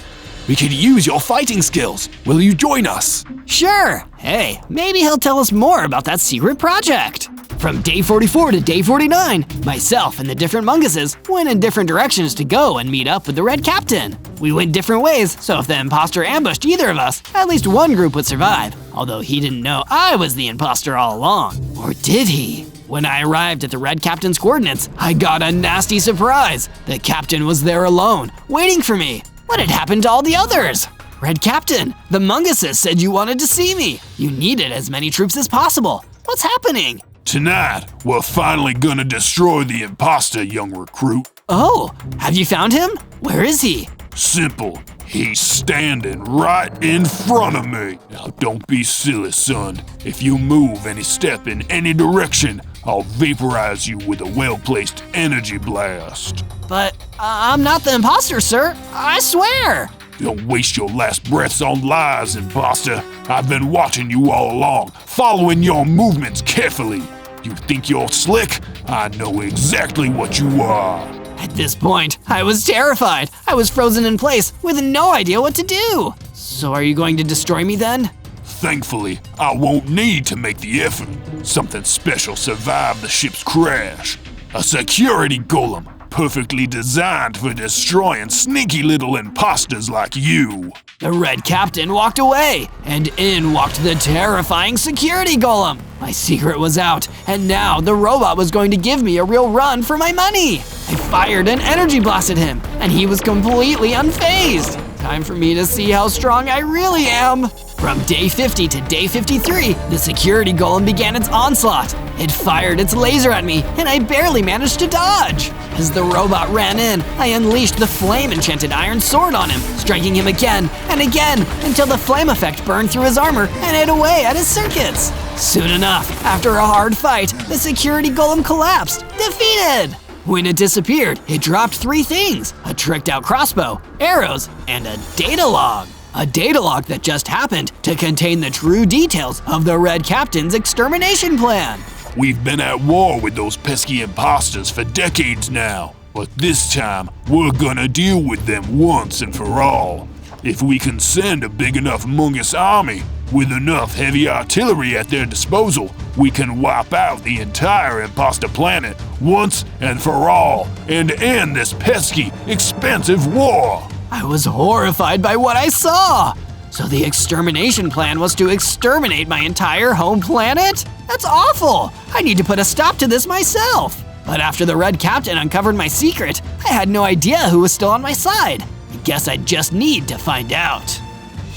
We could use your fighting skills. Will you join us? Sure. Hey, maybe he'll tell us more about that secret project. From day 44 to day 49, myself and the different munguses went in different directions to go and meet up with the Red Captain. We went different ways, so if the imposter ambushed either of us, at least one group would survive, although he didn't know I was the imposter all along. Or did he? When I arrived at the Red Captain's coordinates, I got a nasty surprise. The captain was there alone, waiting for me. What had happened to all the others? Red Captain, the munguses said you wanted to see me. You needed as many troops as possible. What's happening? Tonight, we're finally gonna destroy the imposter, young recruit. Oh, have you found him? Where is he? Simple. He's standing right in front of me. Now don't be silly, son. If you move any step in any direction, I'll vaporize you with a well-placed energy blast. But I'm not the imposter, sir. I swear. Don't waste your last breaths on lies, imposter. I've been watching you all along, following your movements carefully. You think you're slick? I know exactly what you are. At this point, I was terrified. I was frozen in place with no idea what to do. So are you going to destroy me then? Thankfully, I won't need to make the effort. Something special survived the ship's crash. A security golem, perfectly designed for destroying sneaky little imposters like you. The Red Captain walked away, and in walked the terrifying security golem. My secret was out, and now the robot was going to give me a real run for my money. I fired an energy blast at him, and he was completely unfazed. Time for me to see how strong I really am. From day 50 to day 53, the security golem began its onslaught. It fired its laser at me, and I barely managed to dodge. As the robot ran in, I unleashed the flame-enchanted iron sword on him, striking him again and again until the flame effect burned through his armor and ate away at his circuits. Soon enough, after a hard fight, the security golem collapsed, defeated. When it disappeared, it dropped 3 things: a tricked-out crossbow, arrows, and a data log. A data log that just happened to contain the true details of the Red Captain's extermination plan. We've been at war with those pesky imposters for decades now, but this time, we're gonna deal with them once and for all. If we can send a big enough mungus army, with enough heavy artillery at their disposal, we can wipe out the entire imposter planet once and for all, and end this pesky, expensive war. I was horrified by what I saw. So the extermination plan was to exterminate my entire home planet? That's awful. I need to put a stop to this myself. But after the Red Captain uncovered my secret, I had no idea who was still on my side. I guess I just need to find out.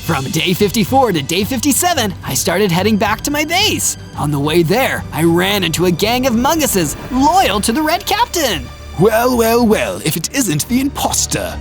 From day 54 to day 57, I started heading back to my base. On the way there, I ran into a gang of munguses loyal to the Red Captain. Well, well, well, if it isn't the imposter.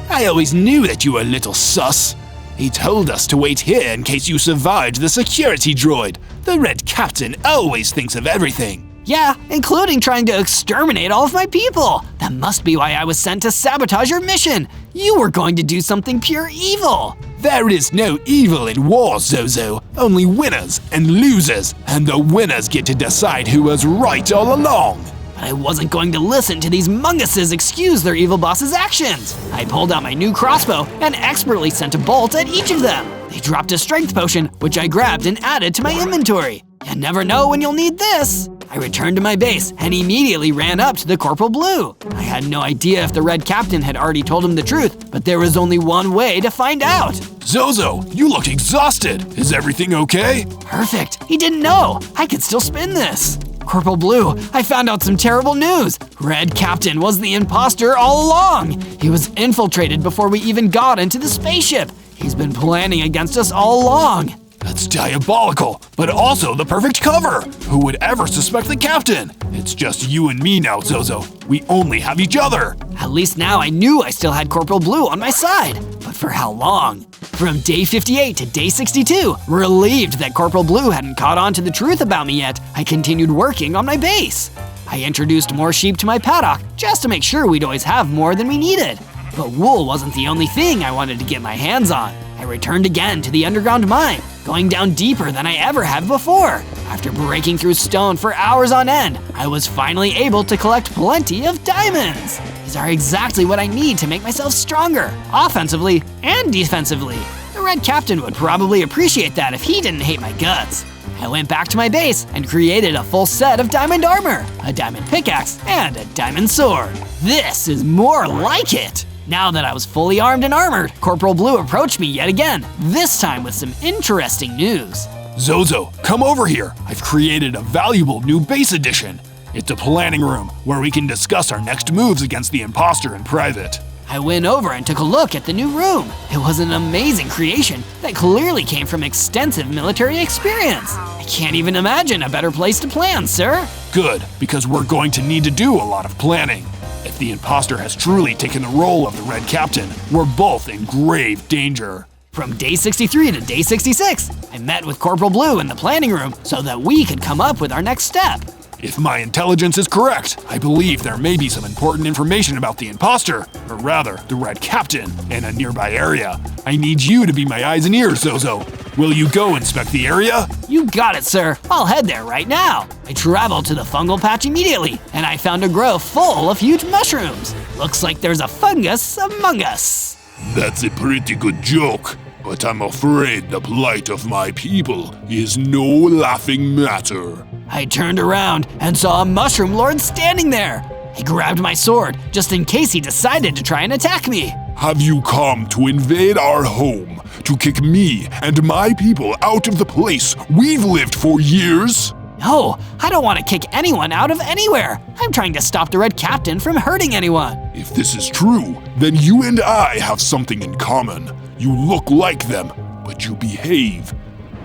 I always knew that you were a little sus. He told us to wait here in case you survived the security droid. The Red Captain always thinks of everything. Yeah, including trying to exterminate all of my people. That must be why I was sent to sabotage your mission. You were going to do something pure evil. There is no evil in war, Zozo. Only winners and losers, and the winners get to decide who was right all along. But I wasn't going to listen to these munguses excuse their evil boss's actions. I pulled out my new crossbow and expertly sent a bolt at each of them. They dropped a strength potion, which I grabbed and added to my inventory. You never know when you'll need this. I returned to my base and immediately ran up to the Corporal Blue. I had no idea if the Red Captain had already told him the truth, but there was only one way to find out. Zozo, you look exhausted. Is everything okay? Perfect. He didn't know. I could still spin this. Corporal Blue, I found out some terrible news. Red Captain was the imposter all along. He was infiltrated before we even got into the spaceship. He's been planning against us all along. That's diabolical, but also the perfect cover. Who would ever suspect the captain? It's just you and me now, Zozo. We only have each other. At least now I knew I still had Corporal Blue on my side. But for how long? From day 58 to day 62, relieved that Corporal Blue hadn't caught on to the truth about me yet, I continued working on my base. I introduced more sheep to my paddock just to make sure we'd always have more than we needed. But wool wasn't the only thing I wanted to get my hands on. I returned again to the underground mine, going down deeper than I ever have before. After breaking through stone for hours on end, I was finally able to collect plenty of diamonds. These are exactly what I need to make myself stronger, offensively and defensively. The Red Captain would probably appreciate that if he didn't hate my guts. I went back to my base and created a full set of diamond armor, a diamond pickaxe, and a diamond sword. This is more like it! Now that I was fully armed and armored, Corporal Blue approached me yet again, this time with some interesting news. Zozo, come over here. I've created a valuable new base addition. It's a planning room where we can discuss our next moves against the imposter in private. I went over and took a look at the new room. It was an amazing creation that clearly came from extensive military experience. I can't even imagine a better place to plan, sir. Good, because we're going to need to do a lot of planning. If the imposter has truly taken the role of the Red Captain, we're both in grave danger. From day 63 to day 66, I met with Corporal Blue in the planning room so that we could come up with our next step. If my intelligence is correct, I believe there may be some important information about the imposter, or rather, the Red Captain, in a nearby area. I need you to be my eyes and ears, Zozo. Will you go inspect the area? You got it, sir. I'll head there right now. I traveled to the fungal patch immediately, and I found a grove full of huge mushrooms. Looks like there's a fungus among us. That's a pretty good joke, but I'm afraid the plight of my people is no laughing matter. I turned around and saw a mushroom lord standing there. I grabbed my sword just in case he decided to try and attack me. Have you come to invade our home, to kick me and my people out of the place we've lived for years? No, I don't want to kick anyone out of anywhere. I'm trying to stop the Red Captain from hurting anyone. If this is true, then you and I have something in common. You look like them, but you behave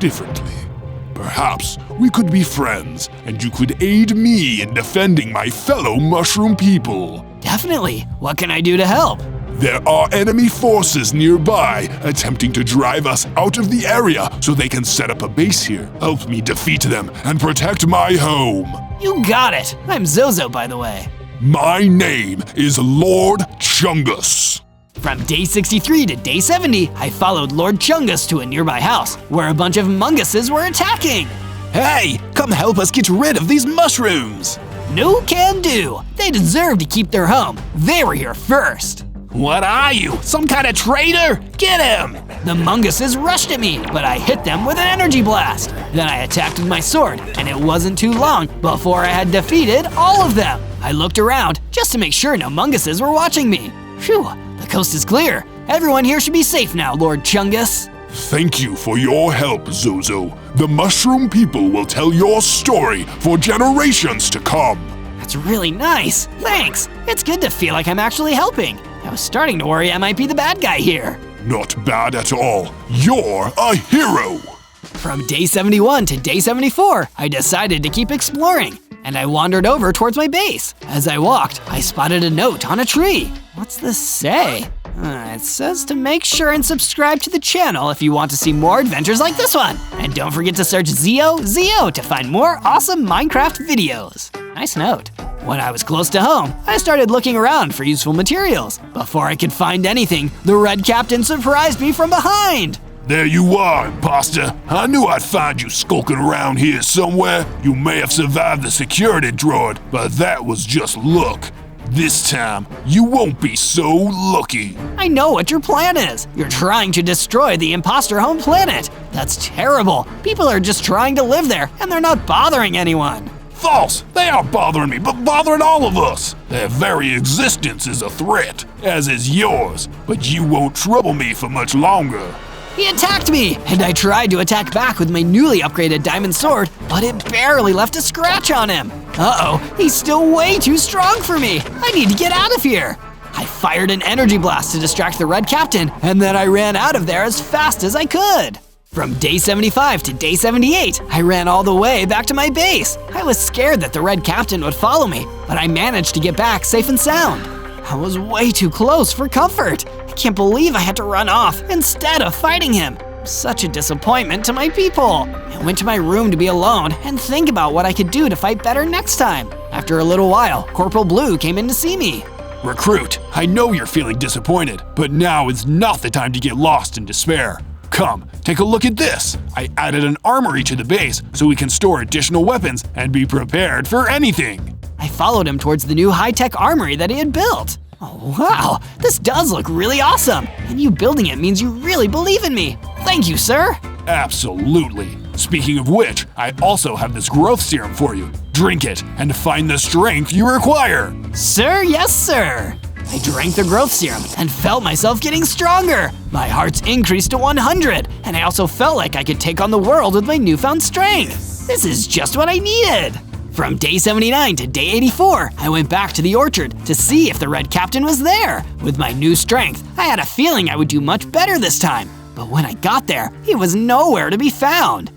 differently. Perhaps we could be friends, and you could aid me in defending my fellow mushroom people. Definitely. What can I do to help? There are enemy forces nearby attempting to drive us out of the area so they can set up a base here. Help me defeat them and protect my home. You got it. I'm Zozo, by the way. My name is Lord Chungus. From day 63 to day 70, I followed Lord Chungus to a nearby house where a bunch of munguses were attacking. Hey, come help us get rid of these mushrooms. No can do. They deserve to keep their home. They were here first. What are you, some kind of traitor? Get him! The munguses rushed at me, but I hit them with an energy blast. Then I attacked with my sword, and it wasn't too long before I had defeated all of them. I looked around just to make sure no munguses were watching me. Phew, the coast is clear. Everyone here should be safe now, Lord Chungus. Thank you for your help, Zozo. The mushroom people will tell your story for generations to come. That's really nice. Thanks. It's good to feel like I'm actually helping. I was starting to worry I might be the bad guy here. Not bad at all. You're a hero. From day 71 to day 74, I decided to keep exploring, and I wandered over towards my base. As I walked, I spotted a note on a tree. What's this say? It It says to make sure and subscribe to the channel if you want to see more adventures like this one. And don't forget to search Zozo to find more awesome Minecraft videos. Nice note. When I was close to home, I started looking around for useful materials. Before I could find anything, the Red Captain surprised me from behind. There you are, imposter. I knew I'd find you skulking around here somewhere. You may have survived the security droid, but that was just luck. This time, you won't be so lucky. I know what your plan is. You're trying to destroy the imposter home planet. That's terrible. People are just trying to live there, and they're not bothering anyone. False! They aren't bothering me, but bothering all of us. Their very existence is a threat, as is yours. But you won't trouble me for much longer. He attacked me, and I tried to attack back with my newly upgraded diamond sword, but it barely left a scratch on him. Uh-oh, he's still way too strong for me. I need to get out of here. I fired an energy blast to distract the Red Captain, and then I ran out of there as fast as I could. From day 75 to day 78, I ran all the way back to my base. I was scared that the Red Captain would follow me, but I managed to get back safe and sound. I was way too close for comfort. I can't believe I had to run off instead of fighting him. Such a disappointment to my people. I went to my room to be alone and think about what I could do to fight better next time. After a little while, Corporal Blue came in to see me. Recruit, I know you're feeling disappointed, but now is not the time to get lost in despair. Come, take a look at this. I added an armory to the base so we can store additional weapons and be prepared for anything. I followed him towards the new high-tech armory that he had built. Oh wow, this does look really awesome, and you building it means you really believe in me. Thank you, sir. Absolutely. Speaking of which, I also have this growth serum for you. Drink it and find the strength you require. Sir, yes sir. I drank the growth serum and felt myself getting stronger. My hearts increased to 100, and I also felt like I could take on the world with my newfound strength. This is just what I needed. From day 79 to day 84, I went back to the orchard to see if the Red Captain was there. With my new strength, I had a feeling I would do much better this time. But when I got there, he was nowhere to be found.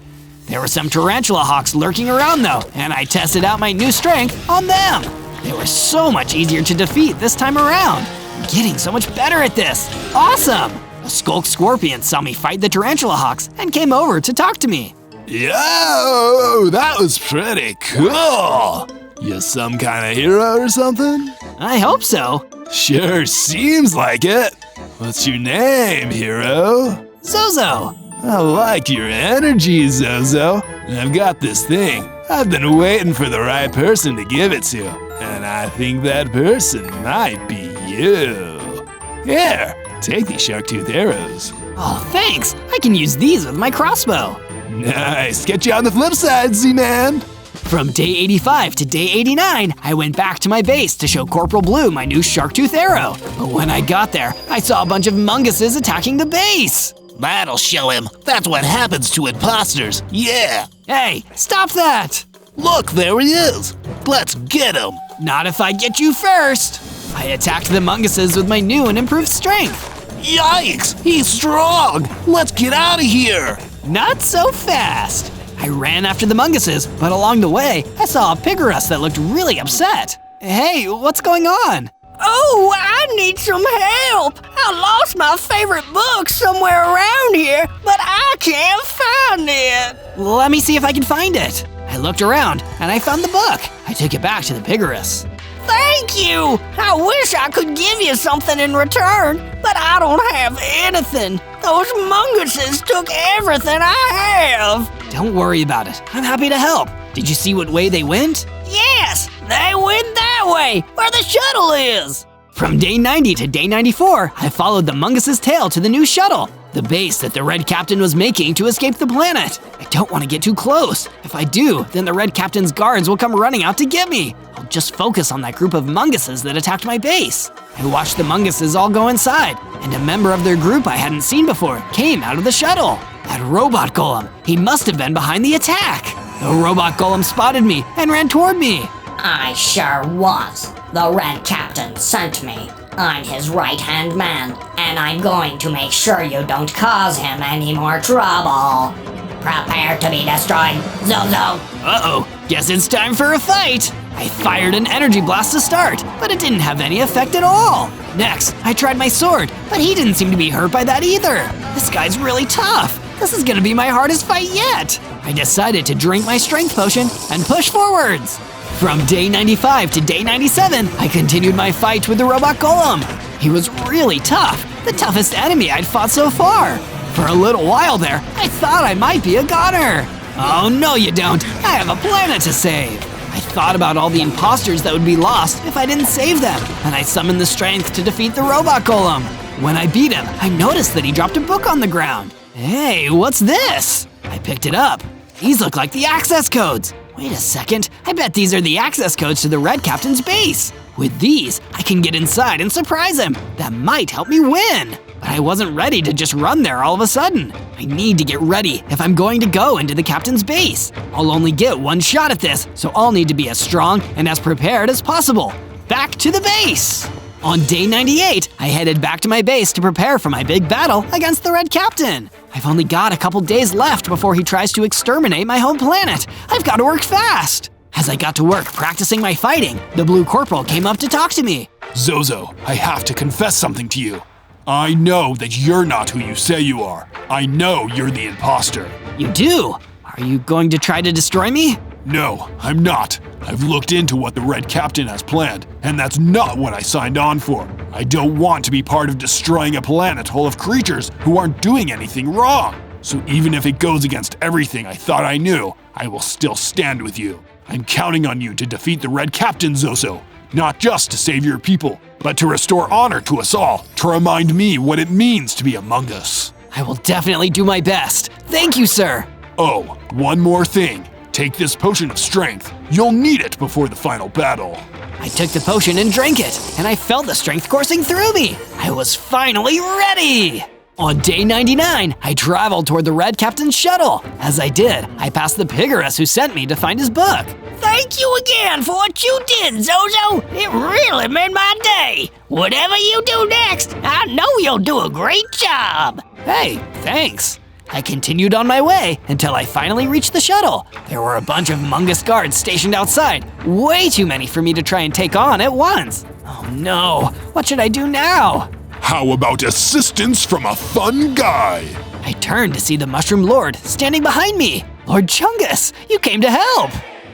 There were some tarantula hawks lurking around though, and I tested out my new strength on them. They were so much easier to defeat this time around. I'm getting so much better at this. Awesome! A skulk scorpion saw me fight the tarantula hawks and came over to talk to me. Yo, that was pretty cool. You some kind of hero or something? I hope so. Sure seems like it. What's your name, hero? Zozo. I like your energy, Zozo. I've got this thing. I've been waiting for the right person to give it to. And I think that person might be you. Here, take these shark tooth arrows. Oh, thanks. I can use these with my crossbow. Nice. Get you on the flip side, Z-Man. From day 85 to day 89, I went back to my base to show Corporal Blue my new shark tooth arrow. But when I got there, I saw a bunch of munguses attacking the base. That'll show him. That's what happens to imposters. Yeah. Hey, stop that. Look, there he is. Let's get him. Not if I get you first. I attacked the munguses with my new and improved strength. Yikes, he's strong. Let's get out of here. Not so fast. I ran after the munguses, but along the way, I saw a pigorus that looked really upset. Hey, what's going on? Oh, I need some help. I lost my favorite book somewhere around here, but I can't find it. Let me see if I can find it. I looked around, and I found the book. I took it back to the pigorus. Thank you! I wish I could give you something in return, but I don't have anything. Those munguses took everything I have. Don't worry about it. I'm happy to help. Did you see what way they went? Yes, they went that way, where the shuttle is. From day 90 to day 94, I followed the mungus's tail to the new shuttle, the base that the Red Captain was making to escape the planet. I don't want to get too close. If I do, then the Red Captain's guards will come running out to get me. I'll just focus on that group of munguses that attacked my base. I watched the munguses all go inside, and a member of their group I hadn't seen before came out of the shuttle. That robot golem, he must have been behind the attack. The robot golem spotted me and ran toward me. I sure was. The Red Captain sent me. I'm his right-hand man, and I'm going to make sure you don't cause him any more trouble. Prepare to be destroyed, Zozo. Uh-oh, guess it's time for a fight. I fired an energy blast to start, but it didn't have any effect at all. Next, I tried my sword, but he didn't seem to be hurt by that either. This guy's really tough. This is gonna be my hardest fight yet. I decided to drink my strength potion and push forwards. From day 95 to day 97, I continued my fight with the robot golem. He was really tough, the toughest enemy I'd fought so far. For a little while there, I thought I might be a goner. Oh no you don't, I have a planet to save. I thought about all the imposters that would be lost if I didn't save them, and I summoned the strength to defeat the robot golem. When I beat him, I noticed that he dropped a book on the ground. Hey, what's this? I picked it up. These look like the access codes. Wait a second, I bet these are the access codes to the Red Captain's base. With these, I can get inside and surprise him. That might help me win. But I wasn't ready to just run there all of a sudden. I need to get ready if I'm going to go into the captain's base. I'll only get one shot at this, so I'll need to be as strong and as prepared as possible. Back to the base! On day 98, I headed back to my base to prepare for my big battle against the Red Captain. I've only got a couple days left before he tries to exterminate my home planet. I've got to work fast. As I got to work practicing my fighting, the Blue Corporal came up to talk to me. Zozo, I have to confess something to you. I know that you're not who you say you are. I know you're the imposter. You do? Are you going to try to destroy me? No, I'm not. I've looked into what the Red Captain has planned, and that's not what I signed on for. I don't want to be part of destroying a planet full of creatures who aren't doing anything wrong. So even if it goes against everything I thought I knew, I will still stand with you. I'm counting on you to defeat the Red Captain, Zozo. Not just to save your people, but to restore honor to us all, to remind me what it means to be among us. I will definitely do my best. Thank you, sir. Oh, one more thing. Take this potion of strength. You'll need it before the final battle. I took the potion and drank it, and I felt the strength coursing through me. I was finally ready! On day 99, I traveled toward the Red Captain's shuttle. As I did, I passed the Pigorus who sent me to find his book. Thank you again for what you did, Zozo. It really made my day. Whatever you do next, I know you'll do a great job. Hey, thanks. I continued on my way until I finally reached the shuttle. There were a bunch of Mungus guards stationed outside, way too many for me to try and take on at once. Oh no, what should I do now? How about assistance from a fun guy? I turned to see the Mushroom Lord standing behind me. Lord Chungus, you came to help.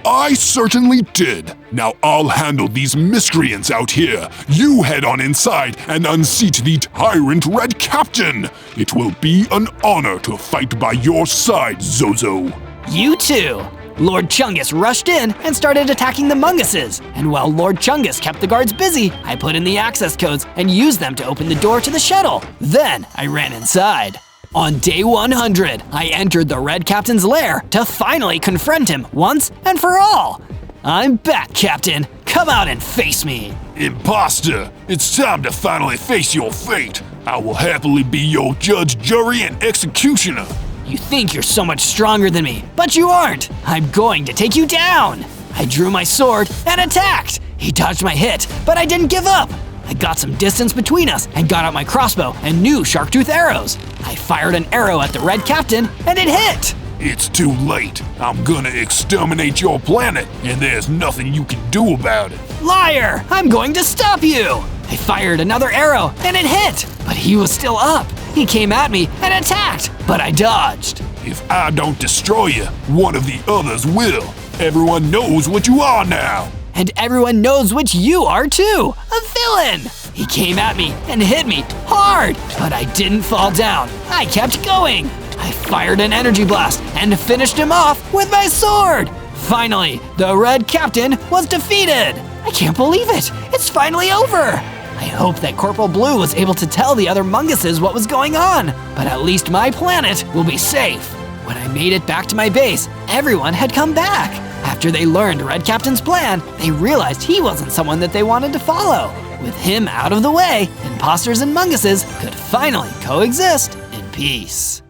I certainly did. Now I'll handle these miscreants out here. You head on inside and unseat the tyrant Red Captain. It will be an honor to fight by your side, Zozo. You too. Lord Chungus rushed in and started attacking the Munguses. And while Lord Chungus kept the guards busy, I put in the access codes and used them to open the door to the shuttle. Then I ran inside. On day 100, I entered the Red Captain's lair to finally confront him once and for all. I'm back, Captain. Come out and face me. Imposter, it's time to finally face your fate. I will happily be your judge, jury, and executioner. You think you're so much stronger than me, but you aren't. I'm going to take you down. I drew my sword and attacked. He dodged my hit, but I didn't give up. I got some distance between us and got out my crossbow and new shark-tooth arrows. I fired an arrow at the Red Captain and it hit. It's too late. I'm gonna exterminate your planet, and there's nothing you can do about it. Liar! I'm going to stop you! I fired another arrow and it hit, but he was still up. He came at me and attacked, but I dodged. If I don't destroy you, one of the others will. Everyone knows what you are now. And everyone knows which you are too, a villain! He came at me and hit me hard, but I didn't fall down. I kept going. I fired an energy blast and finished him off with my sword. Finally, the Red Captain was defeated. I can't believe it. It's finally over. I hope that Corporal Blue was able to tell the other Munguses what was going on, but at least my planet will be safe. When I made it back to my base, everyone had come back. After they learned Red Captain's plan, they realized he wasn't someone that they wanted to follow. With him out of the way, imposters and Munguses could finally coexist in peace.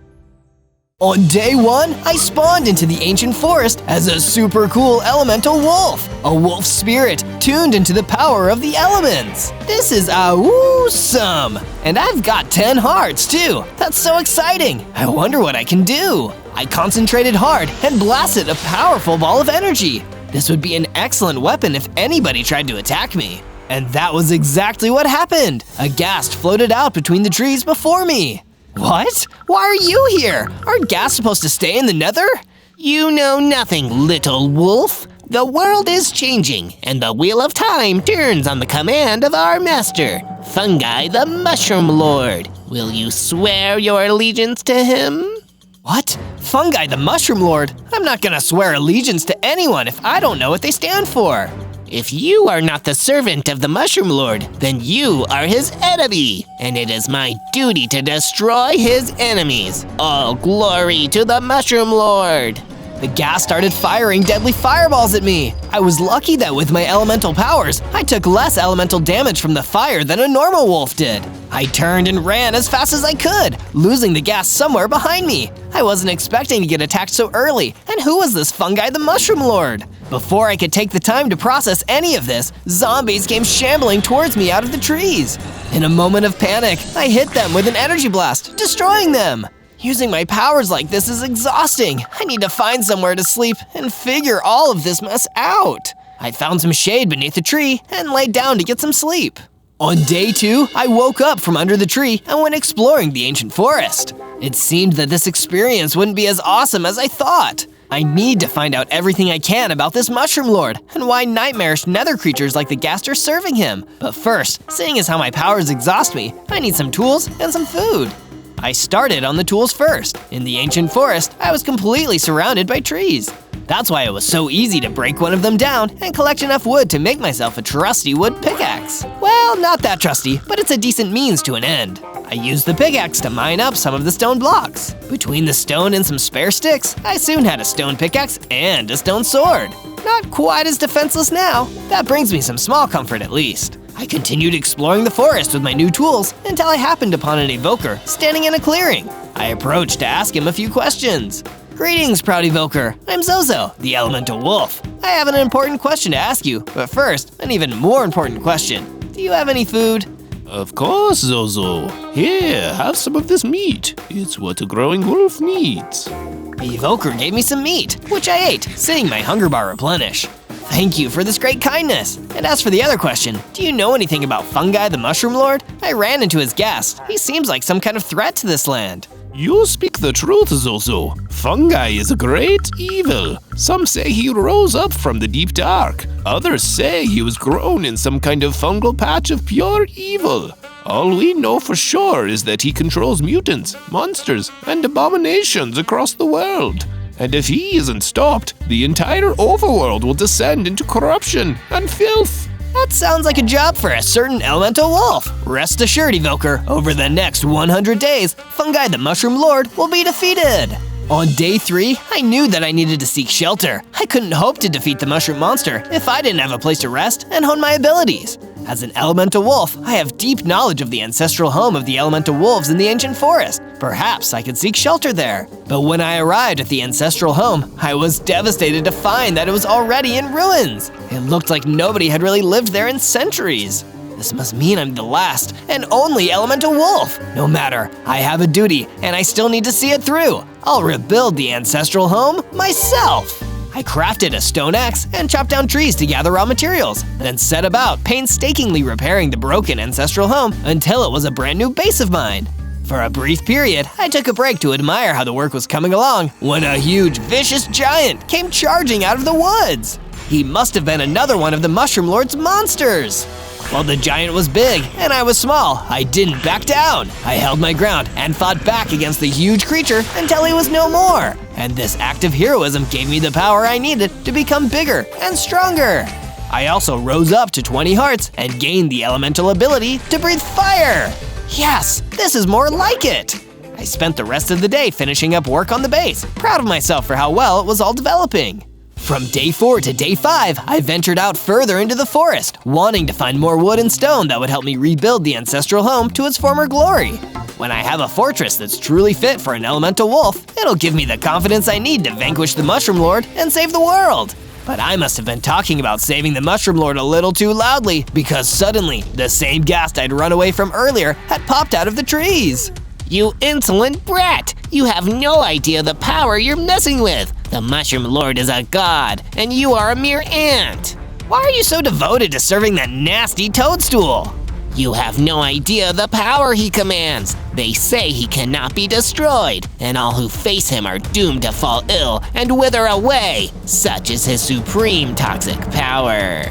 On day 1, I spawned into the ancient forest as a super cool elemental wolf, a wolf spirit tuned into the power of the elements. This is awesome! And I've got 10 hearts too. That's so exciting. I wonder what I can do. I concentrated hard and blasted a powerful ball of energy. This would be an excellent weapon if anybody tried to attack me. And that was exactly what happened. A ghast floated out between the trees before me. What? Why are you here? Aren't ghasts supposed to stay in the nether? You know nothing, little wolf. The world is changing, and the wheel of time turns on the command of our master, Fungi the Mushroom Lord. Will you swear your allegiance to him? What? Fungi the Mushroom Lord? I'm not gonna swear allegiance to anyone if I don't know what they stand for. If you are not the servant of the Mushroom Lord, then you are his enemy, and it is my duty to destroy his enemies. All glory to the Mushroom Lord! The ghast started firing deadly fireballs at me. I was lucky that with my elemental powers, I took less elemental damage from the fire than a normal wolf did. I turned and ran as fast as I could, losing the ghast somewhere behind me. I wasn't expecting to get attacked so early, and who was this Fungi the Mushroom Lord? Before I could take the time to process any of this, zombies came shambling towards me out of the trees. In a moment of panic, I hit them with an energy blast, destroying them. Using my powers like this is exhausting. I need to find somewhere to sleep and figure all of this mess out. I found some shade beneath a tree and laid down to get some sleep. On day 2, I woke up from under the tree and went exploring the ancient forest. It seemed that this experience wouldn't be as awesome as I thought. I need to find out everything I can about this Mushroom Lord and why nightmarish nether creatures like the ghast are serving him. But first, seeing as how my powers exhaust me, I need some tools and some food. I started on the tools first. In the ancient forest, I was completely surrounded by trees. That's why it was so easy to break one of them down and collect enough wood to make myself a trusty wood pickaxe. Well, not that trusty, but it's a decent means to an end. I used the pickaxe to mine up some of the stone blocks. Between the stone and some spare sticks, I soon had a stone pickaxe and a stone sword. Not quite as defenseless now. That brings me some small comfort at least. I continued exploring the forest with my new tools until I happened upon an evoker standing in a clearing. I approached to ask him a few questions. Greetings, proud evoker. I'm Zozo, the elemental wolf. I have an important question to ask you, but first, an even more important question. Do you have any food? Of course, Zozo. Here, have some of this meat. It's what a growing wolf needs. The evoker gave me some meat, which I ate, seeing my hunger bar replenish. Thank you for this great kindness. And as for the other question, do you know anything about Fungi the Mushroom Lord? I ran into his ghast. He seems like some kind of threat to this land. You speak the truth, Zozo. Fungi is a great evil. Some say he rose up from the deep dark. Others say he was grown in some kind of fungal patch of pure evil. All we know for sure is that he controls mutants, monsters, and abominations across the world. And if he isn't stopped, the entire overworld will descend into corruption and filth. That sounds like a job for a certain elemental wolf. Rest assured, evoker, over the next 100 days, Fungi the Mushroom Lord will be defeated. On day 3, I knew that I needed to seek shelter. I couldn't hope to defeat the mushroom monster if I didn't have a place to rest and hone my abilities. As an elemental wolf, I have deep knowledge of the ancestral home of the elemental wolves in the ancient forest. Perhaps I could seek shelter there. But when I arrived at the ancestral home, I was devastated to find that it was already in ruins. It looked like nobody had really lived there in centuries. This must mean I'm the last and only elemental wolf. No matter, I have a duty and I still need to see it through. I'll rebuild the ancestral home myself. I crafted a stone axe and chopped down trees to gather raw materials, then set about painstakingly repairing the broken ancestral home until it was a brand new base of mine. For a brief period, I took a break to admire how the work was coming along when a huge, vicious giant came charging out of the woods. He must have been another one of the Mushroom Lord's monsters. While the giant was big and I was small, I didn't back down. I held my ground and fought back against the huge creature until he was no more. And this act of heroism gave me the power I needed to become bigger and stronger. I also rose up to 20 hearts and gained the elemental ability to breathe fire. Yes, this is more like it. I spent the rest of the day finishing up work on the base, proud of myself for how well it was all developing. From day 4 to day 5, I ventured out further into the forest, wanting to find more wood and stone that would help me rebuild the ancestral home to its former glory. When I have a fortress that's truly fit for an elemental wolf, it'll give me the confidence I need to vanquish the Mushroom Lord and save the world. But I must have been talking about saving the Mushroom Lord a little too loudly, because suddenly, the same ghast I'd run away from earlier had popped out of the trees. You insolent brat! You have no idea the power you're messing with! The Mushroom Lord is a god, and you are a mere ant. Why are you so devoted to serving that nasty toadstool? You have no idea the power he commands. They say he cannot be destroyed, and all who face him are doomed to fall ill and wither away. Such is his supreme toxic power.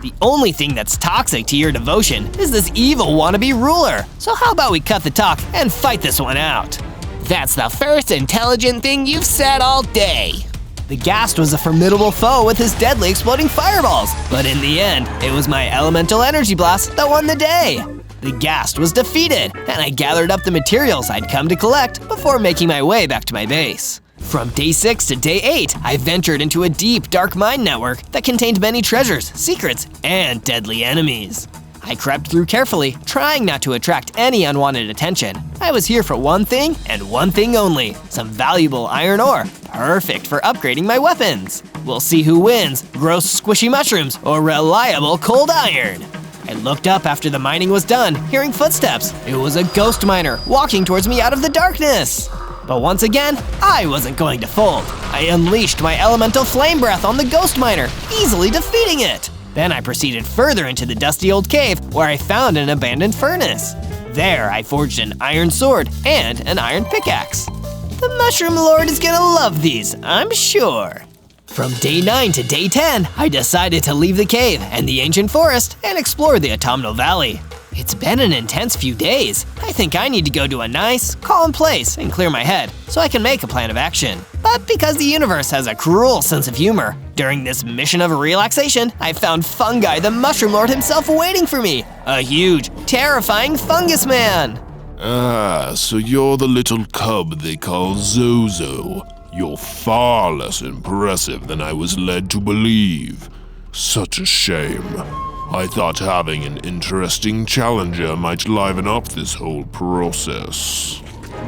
The only thing that's toxic to your devotion is this evil wannabe ruler. So how about we cut the talk and fight this one out? That's the first intelligent thing you've said all day. The Ghast was a formidable foe with his deadly exploding fireballs, but in the end, it was my elemental energy blast that won the day. The Ghast was defeated, and I gathered up the materials I'd come to collect before making my way back to my base. From day 6 to day 8, I ventured into a deep, dark mine network that contained many treasures, secrets, and deadly enemies. I crept through carefully, trying not to attract any unwanted attention. I was here for one thing and one thing only, some valuable iron ore, perfect for upgrading my weapons. We'll see who wins, gross squishy mushrooms or reliable cold iron. I looked up after the mining was done, hearing footsteps. It was a ghost miner walking towards me out of the darkness. But once again, I wasn't going to fold. I unleashed my elemental flame breath on the ghost miner, easily defeating it. Then I proceeded further into the dusty old cave where I found an abandoned furnace. There I forged an iron sword and an iron pickaxe. The Mushroom Lord is gonna love these, I'm sure. From day 9 to day 10, I decided to leave the cave and the ancient forest and explore the autumnal valley. It's been an intense few days. I think I need to go to a nice, calm place and clear my head so I can make a plan of action. But because the universe has a cruel sense of humor, during this mission of relaxation, I found Fungi the Mushroom Lord himself waiting for me. A huge, terrifying fungus man. Ah, so you're the little cub they call Zozo. You're far less impressive than I was led to believe. Such a shame. I thought having an interesting challenger might liven up this whole process.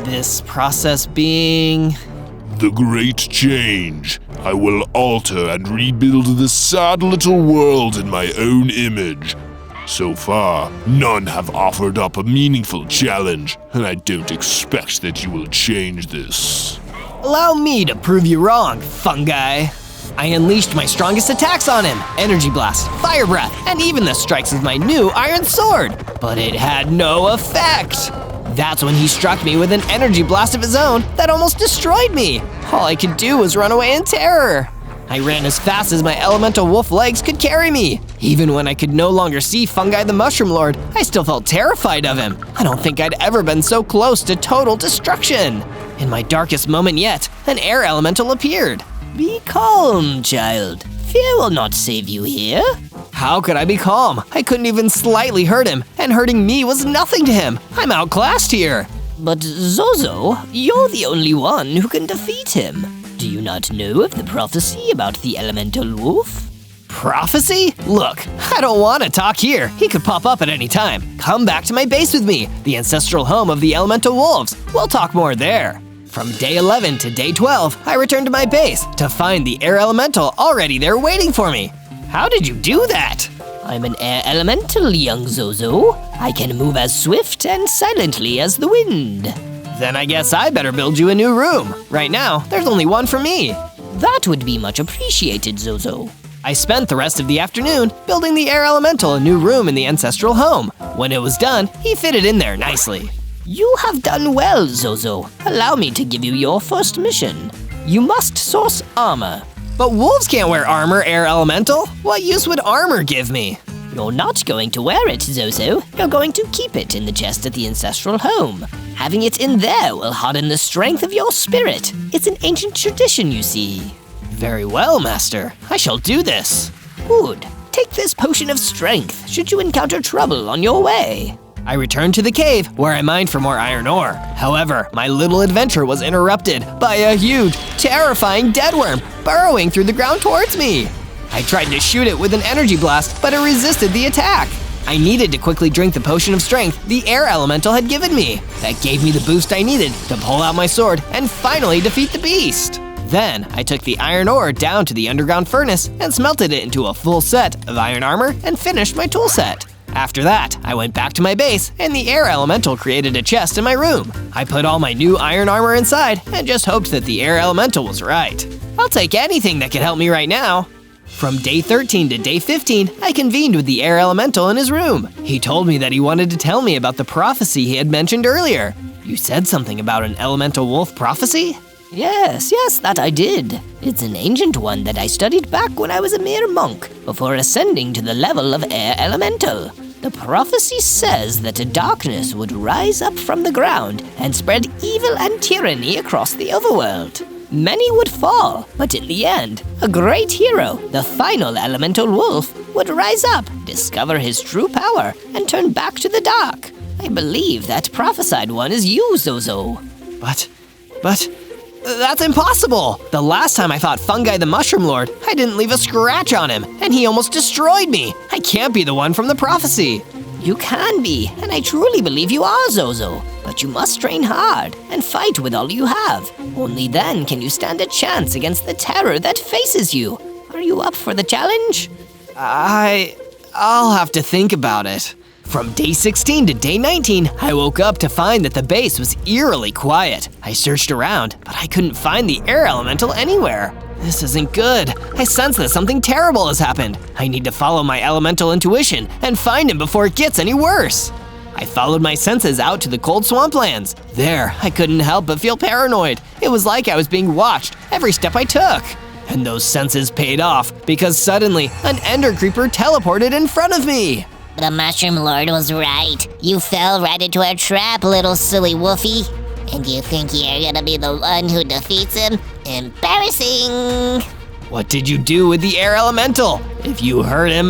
This process being... The great change. I will alter and rebuild this sad little world in my own image. So far, none have offered up a meaningful challenge, and I don't expect that you will change this. Allow me to prove you wrong, Fungi. I unleashed my strongest attacks on him, Energy Blast, Fire Breath, and even the strikes of my new Iron Sword. But it had no effect. That's when he struck me with an Energy Blast of his own that almost destroyed me. All I could do was run away in terror. I ran as fast as my elemental wolf legs could carry me. Even when I could no longer see Fungi the Mushroom Lord, I still felt terrified of him. I don't think I'd ever been so close to total destruction. In my darkest moment yet, an air elemental appeared. Be calm, child. Fear will not save you here. How could I be calm? I couldn't even slightly hurt him, and hurting me was nothing to him. I'm outclassed here. But Zozo, you're the only one who can defeat him. Do you not know of the prophecy about the elemental wolf? Prophecy? Look, I don't want to talk here. He could pop up at any time. Come back to my base with me, the ancestral home of the elemental wolves. We'll talk more there. From day 11 to day 12, I returned to my base to find the air elemental already there waiting for me. How did you do that? I'm an air elemental, young Zozo. I can move as swift and silently as the wind. Then I guess I better build you a new room. Right now, there's only one for me. That would be much appreciated, Zozo. I spent the rest of the afternoon building the air elemental a new room in the ancestral home. When it was done, he fitted in there nicely. You have done well, Zozo. Allow me to give you your first mission. You must source armor. But wolves can't wear armor, air elemental. What use would armor give me? You're not going to wear it, Zozo. You're going to keep it in the chest at the ancestral home. Having it in there will harden the strength of your spirit. It's an ancient tradition, you see. Very well, Master. I shall do this. Good. Take this potion of strength should you encounter trouble on your way. I returned to the cave where I mined for more iron ore. However, my little adventure was interrupted by a huge, terrifying deadworm burrowing through the ground towards me. I tried to shoot it with an energy blast, but it resisted the attack. I needed to quickly drink the potion of strength the air elemental had given me. That gave me the boost I needed to pull out my sword and finally defeat the beast. Then, I took the iron ore down to the underground furnace and smelted it into a full set of iron armor and finished my tool set. After that, I went back to my base and the air elemental created a chest in my room. I put all my new iron armor inside and just hoped that the air elemental was right. I'll take anything that can help me right now. From day 13 to day 15, I convened with the air elemental in his room. He told me that he wanted to tell me about the prophecy he had mentioned earlier. You said something about an elemental wolf prophecy? Yes, that I did. It's an ancient one that I studied back when I was a mere monk, before ascending to the level of air elemental. The prophecy says that a darkness would rise up from the ground and spread evil and tyranny across the overworld. Many would fall, but in the end, a great hero, the final elemental wolf, would rise up, discover his true power, and turn back to the dark. I believe that prophesied one is you, Zozo. But, that's impossible! The last time I fought Fungi the Mushroom Lord, I didn't leave a scratch on him, and he almost destroyed me. I can't be the one from the prophecy. You can be, and I truly believe you are, Zozo. But you must train hard and fight with all you have. Only then can you stand a chance against the terror that faces you. Are you up for the challenge? I'll have to think about it. From day 16 to day 19, I woke up to find that the base was eerily quiet. I searched around, but I couldn't find the air elemental anywhere. This isn't good. I sense that something terrible has happened. I need to follow my elemental intuition and find him before it gets any worse. I followed my senses out to the cold swamplands. There, I couldn't help but feel paranoid. It was like I was being watched every step I took. And those senses paid off because suddenly an ender creeper teleported in front of me. The Mushroom Lord was right. You fell right into our trap, little silly woofy. And you think you're gonna be the one who defeats him? Embarrassing! What did you do with the air elemental? If you hurt him,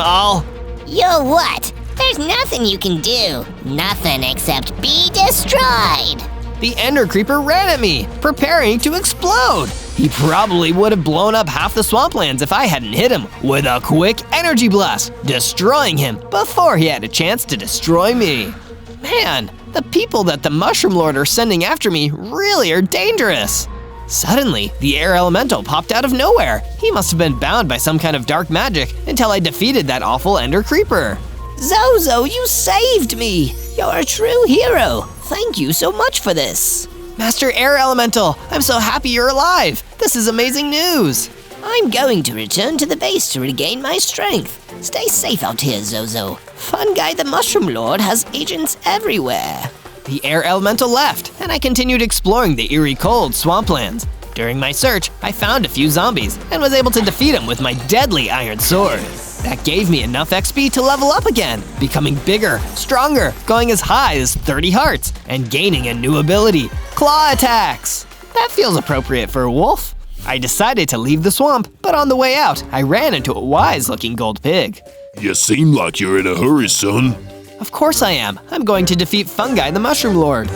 You'll what? There's nothing you can do. Nothing except be destroyed. The ender creeper ran at me, preparing to explode. He probably would have blown up half the swamplands if I hadn't hit him with a quick energy blast, destroying him before he had a chance to destroy me. Man, the people that the Mushroom Lord are sending after me really are dangerous. Suddenly, the air elemental popped out of nowhere. He must have been bound by some kind of dark magic until I defeated that awful ender creeper. Zozo, you saved me! You're a true hero! Thank you so much for this! Master Air Elemental, I'm so happy you're alive! This is amazing news! I'm going to return to the base to regain my strength. Stay safe out here, Zozo. Fungi the Mushroom Lord has agents everywhere. The Air Elemental left, and I continued exploring the eerie cold swamplands. During my search, I found a few zombies and was able to defeat them with my deadly iron sword. That gave me enough XP to level up again, becoming bigger, stronger, going as high as 30 hearts, and gaining a new ability, Claw Attacks. That feels appropriate for a wolf. I decided to leave the swamp, but on the way out, I ran into a wise-looking gold pig. You seem like you're in a hurry, son. Of course I am. I'm going to defeat Fungi the Mushroom Lord.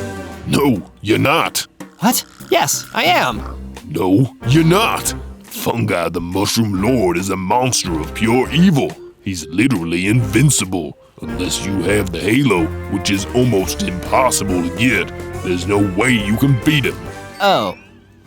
No, you're not. What? Yes, I am. No, you're not. Fungi the Mushroom Lord is a monster of pure evil. He's literally invincible. Unless you have the halo, which is almost impossible to get, there's no way you can beat him. Oh.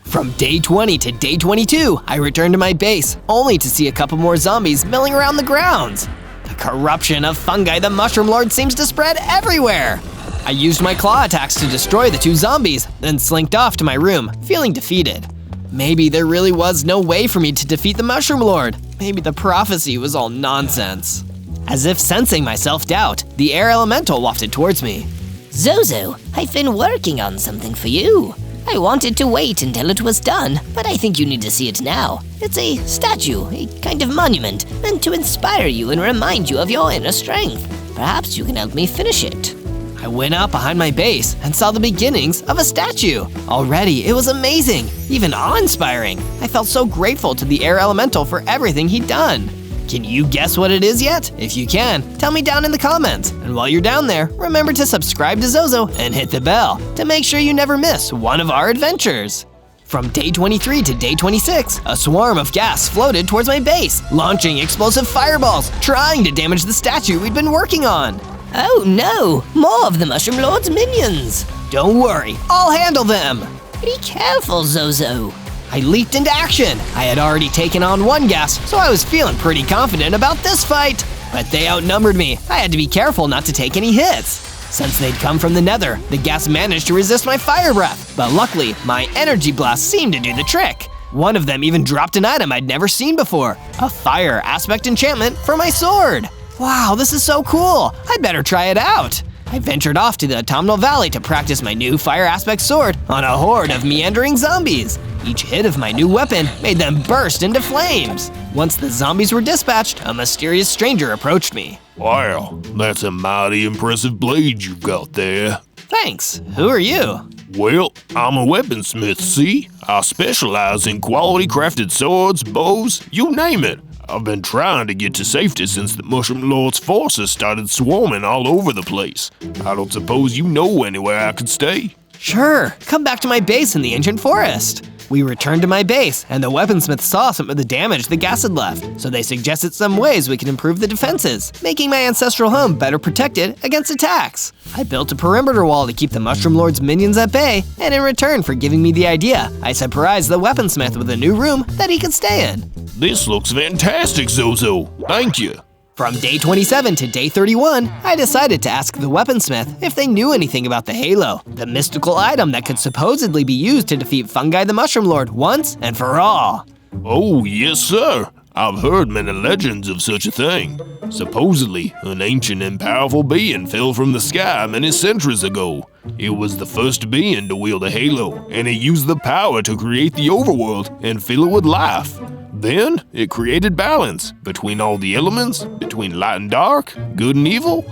From day 20 to day 22, I returned to my base, only to see a couple more zombies milling around the grounds. The corruption of Fungi the Mushroom Lord seems to spread everywhere. I used my claw attacks to destroy the two zombies, then slinked off to my room, feeling defeated. Maybe there really was no way for me to defeat the Mushroom Lord. Maybe the prophecy was all nonsense. As if sensing my self-doubt, the air elemental wafted towards me. Zozo, I've been working on something for you. I wanted to wait until it was done, but I think you need to see it now. It's a statue, a kind of monument, meant to inspire you and remind you of your inner strength. Perhaps you can help me finish it. I went out behind my base and saw the beginnings of a statue. Already, it was amazing, even awe-inspiring. I felt so grateful to the air elemental for everything he'd done. Can you guess what it is yet? If you can, tell me down in the comments. And while you're down there, remember to subscribe to Zozo and hit the bell to make sure you never miss one of our adventures. From day 23 to day 26, a swarm of gas floated towards my base, launching explosive fireballs, trying to damage the statue we'd been working on. Oh no! More of the Mushroom Lord's minions! Don't worry, I'll handle them! Be careful, Zozo! I leaped into action! I had already taken on one gas, so I was feeling pretty confident about this fight. But they outnumbered me. I had to be careful not to take any hits. Since they'd come from the nether, the gas managed to resist my fire breath, but luckily, my energy blast seemed to do the trick. One of them even dropped an item I'd never seen before, a fire aspect enchantment for my sword. Wow, this is so cool. I'd better try it out. I ventured off to the Autumnal Valley to practice my new fire aspect sword on a horde of meandering zombies. Each hit of my new weapon made them burst into flames. Once the zombies were dispatched, a mysterious stranger approached me. Wow, that's a mighty impressive blade you've got there. Thanks. Who are you? Well, I'm a weaponsmith, see? I specialize in quality crafted swords, bows, you name it. I've been trying to get to safety since the Mushroom Lord's forces started swarming all over the place. I don't suppose you know anywhere I could stay? Sure, come back to my base in the ancient forest. We returned to my base, and the weaponsmith saw some of the damage the gas had left, so they suggested some ways we could improve the defenses, making my ancestral home better protected against attacks. I built a perimeter wall to keep the Mushroom Lord's minions at bay, and in return for giving me the idea, I surprised the weaponsmith with a new room that he could stay in. This looks fantastic, Zozo. Thank you. From day 27 to day 31, I decided to ask the weaponsmith if they knew anything about the Halo, the mystical item that could supposedly be used to defeat Fungi the Mushroom Lord once and for all. Oh, yes, sir. I've heard many legends of such a thing. Supposedly, an ancient and powerful being fell from the sky many centuries ago. It was the first being to wield a halo, and it used the power to create the overworld and fill it with life. Then, it created balance between all the elements, between light and dark, good and evil.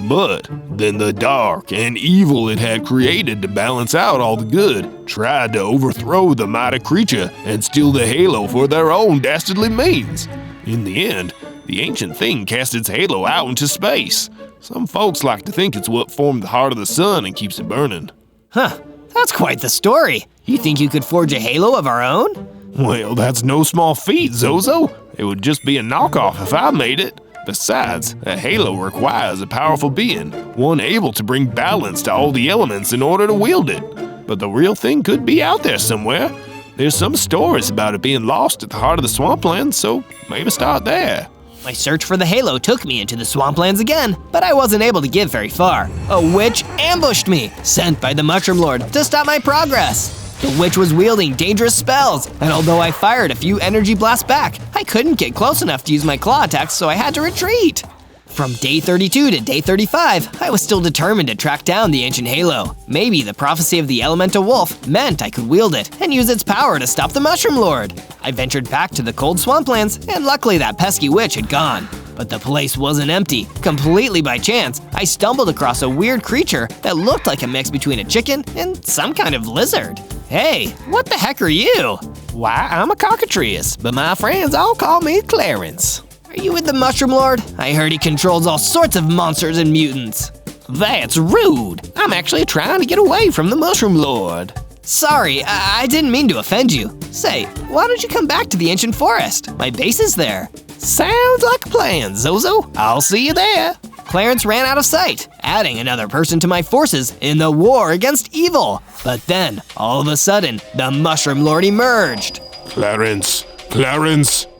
But then the dark and evil it had created to balance out all the good tried to overthrow the mighty creature and steal the halo for their own dastardly means. In the end, the ancient thing cast its halo out into space. Some folks like to think it's what formed the heart of the sun and keeps it burning. Huh, that's quite the story. You think you could forge a halo of our own? Well, that's no small feat, Zozo. It would just be a knockoff if I made it. Besides, a halo requires a powerful being, one able to bring balance to all the elements in order to wield it. But the real thing could be out there somewhere. There's some stories about it being lost at the heart of the swamplands, so maybe start there. My search for the halo took me into the swamplands again, but I wasn't able to get very far. A witch ambushed me, sent by the Mushroom Lord to stop my progress. The witch was wielding dangerous spells, and although I fired a few energy blasts back, I couldn't get close enough to use my claw attacks, so I had to retreat. From day 32 to day 35, I was still determined to track down the ancient halo. Maybe the prophecy of the elemental wolf meant I could wield it and use its power to stop the Mushroom Lord. I ventured back to the cold swamplands, and luckily that pesky witch had gone. But the place wasn't empty. Completely by chance, I stumbled across a weird creature that looked like a mix between a chicken and some kind of lizard. Hey, what the heck are you? Why, I'm a cockatrice, but my friends all call me Clarence. Are you with the Mushroom Lord? I heard he controls all sorts of monsters and mutants. That's rude. I'm actually trying to get away from the Mushroom Lord. Sorry, I didn't mean to offend you. Say, why don't you come back to the ancient forest? My base is there. Sounds like a plan, Zozo. I'll see you there. Clarence ran out of sight, adding another person to my forces in the war against evil. But then, all of a sudden, the Mushroom Lord emerged. Clarence,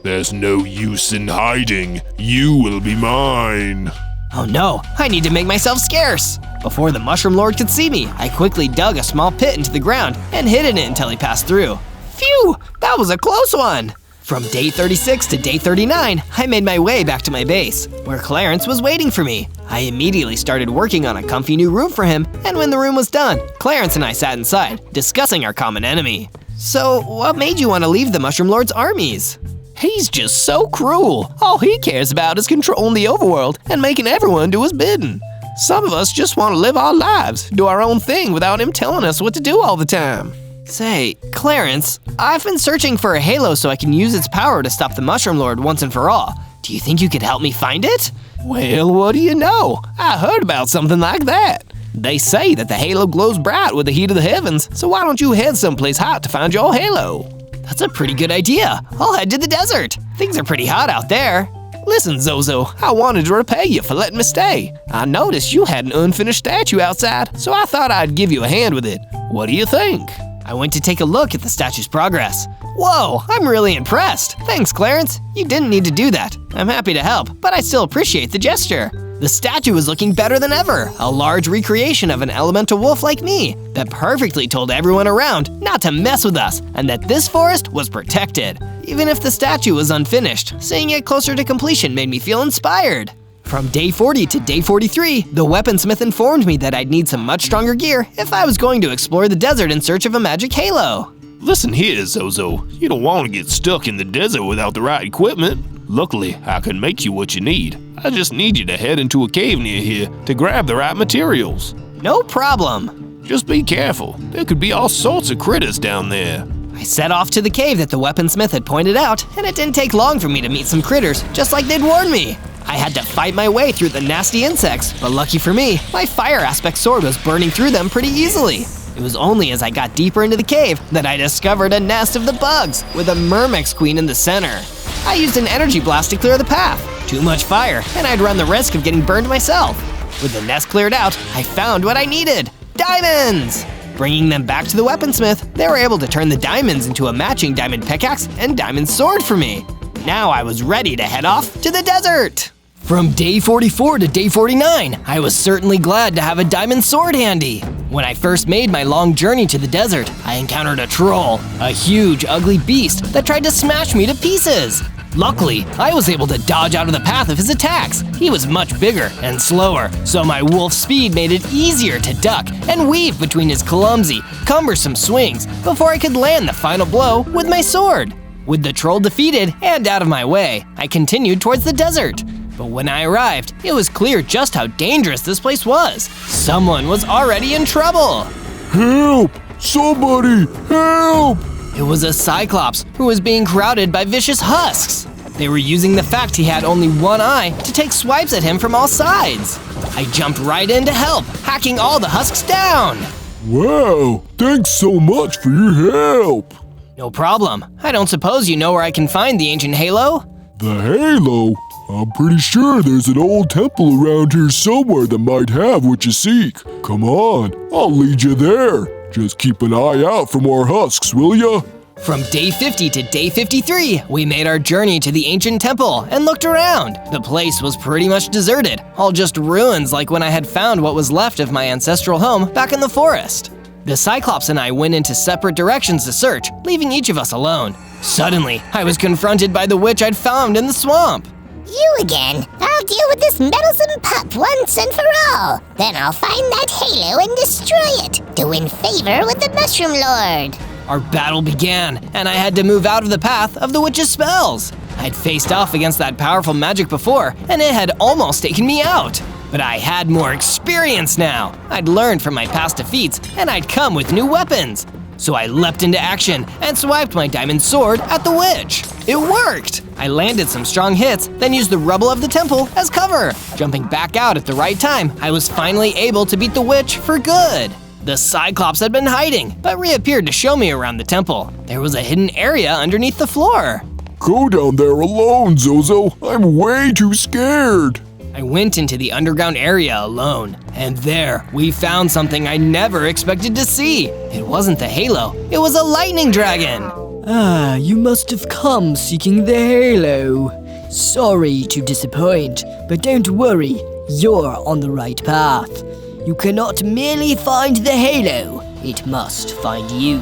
there's no use in hiding. You will be mine. Oh no, I need to make myself scarce. Before the Mushroom Lord could see me, I quickly dug a small pit into the ground and hid in it until he passed through. Phew, that was a close one. From day 36 to day 39, I made my way back to my base, where Clarence was waiting for me. I immediately started working on a comfy new room for him, and when the room was done, Clarence and I sat inside, discussing our common enemy. So, what made you want to leave the Mushroom Lord's armies? He's just so cruel. All he cares about is controlling the overworld and making everyone do his bidding. Some of us just want to live our lives, do our own thing without him telling us what to do all the time. Say, Clarence, I've been searching for a halo so I can use its power to stop the Mushroom Lord once and for all. Do you think you could help me find it? Well, what do you know? I heard about something like that. They say that the halo glows bright with the heat of the heavens, so why don't you head someplace hot to find your halo? That's a pretty good idea. I'll head to the desert. Things are pretty hot out there. Listen, Zozo, I wanted to repay you for letting me stay. I noticed you had an unfinished statue outside, so I thought I'd give you a hand with it. What do you think? I went to take a look at the statue's progress. Whoa, I'm really impressed. Thanks, Clarence. You didn't need to do that. I'm happy to help, but I still appreciate the gesture. The statue was looking better than ever, a large recreation of an elemental wolf like me that perfectly told everyone around not to mess with us and that this forest was protected. Even if the statue was unfinished, seeing it closer to completion made me feel inspired. From day 40 to day 43, the weaponsmith informed me that I'd need some much stronger gear if I was going to explore the desert in search of a magic halo. Listen here, Zozo. You don't want to get stuck in the desert without the right equipment. Luckily, I can make you what you need. I just need you to head into a cave near here to grab the right materials. No problem. Just be careful. There could be all sorts of critters down there. I set off to the cave that the weaponsmith had pointed out, and it didn't take long for me to meet some critters, just like they'd warned me. I had to fight my way through the nasty insects, but lucky for me, my fire aspect sword was burning through them pretty easily. It was only as I got deeper into the cave that I discovered a nest of the bugs with a Myrmex queen in the center. I used an energy blast to clear the path. Too much fire, and I'd run the risk of getting burned myself. With the nest cleared out, I found what I needed: diamonds! Bringing them back to the weaponsmith, they were able to turn the diamonds into a matching diamond pickaxe and diamond sword for me. Now I was ready to head off to the desert. From day 44 to day 49, I was certainly glad to have a diamond sword handy. When I first made my long journey to the desert, I encountered a troll, a huge, ugly beast that tried to smash me to pieces. Luckily, I was able to dodge out of the path of his attacks. He was much bigger and slower, so my wolf speed made it easier to duck and weave between his clumsy, cumbersome swings before I could land the final blow with my sword. With the troll defeated and out of my way, I continued towards the desert. But when I arrived, it was clear just how dangerous this place was. Someone was already in trouble. Help! Somebody, help! It was a Cyclops who was being crowded by vicious husks. They were using the fact he had only one eye to take swipes at him from all sides. I jumped right in to help, hacking all the husks down. Wow, thanks so much for your help. No problem. I don't suppose you know where I can find the ancient halo? The halo? I'm pretty sure there's an old temple around here somewhere that might have what you seek. Come on, I'll lead you there. Just keep an eye out for more husks, will ya? From day 50 to day 53, we made our journey to the ancient temple and looked around. The place was pretty much deserted, all just ruins like when I had found what was left of my ancestral home back in the forest. The Cyclops and I went into separate directions to search, leaving each of us alone. Suddenly, I was confronted by the witch I'd found in the swamp. You again. I'll deal with this meddlesome pup once and for all. Then I'll find that halo and destroy it to win favor with the Mushroom Lord. Our battle began, and I had to move out of the path of the witch's spells. I'd faced off against that powerful magic before, and it had almost taken me out. But I had more experience now. I'd learned from my past defeats, and I'd come with new weapons. So I leapt into action and swiped my diamond sword at the witch. It worked! I landed some strong hits, then used the rubble of the temple as cover. Jumping back out at the right time, I was finally able to beat the witch for good. The Cyclops had been hiding, but reappeared to show me around the temple. There was a hidden area underneath the floor. Go down there alone, Zozo. I'm way too scared. I went into the underground area alone, and there we found something I never expected to see. It wasn't the halo, it was a lightning dragon. Ah, you must have come seeking the halo. Sorry to disappoint, but don't worry, you're on the right path. You cannot merely find the halo, it must find you.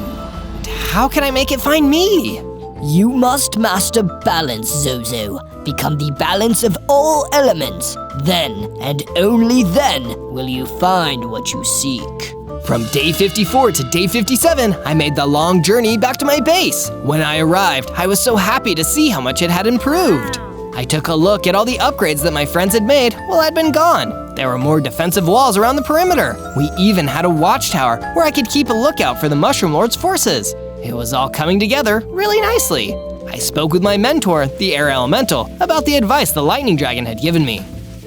How can I make it find me? You must master balance, Zozo. Become the balance of all elements. Then, and only then, will you find what you seek. From day 54 to day 57, I made the long journey back to my base. When I arrived, I was so happy to see how much it had improved. I took a look at all the upgrades that my friends had made while I'd been gone. There were more defensive walls around the perimeter. We even had a watchtower where I could keep a lookout for the Mushroom Lord's forces. It was all coming together really nicely. I spoke with my mentor, the Air Elemental, about the advice the Lightning Dragon had given me.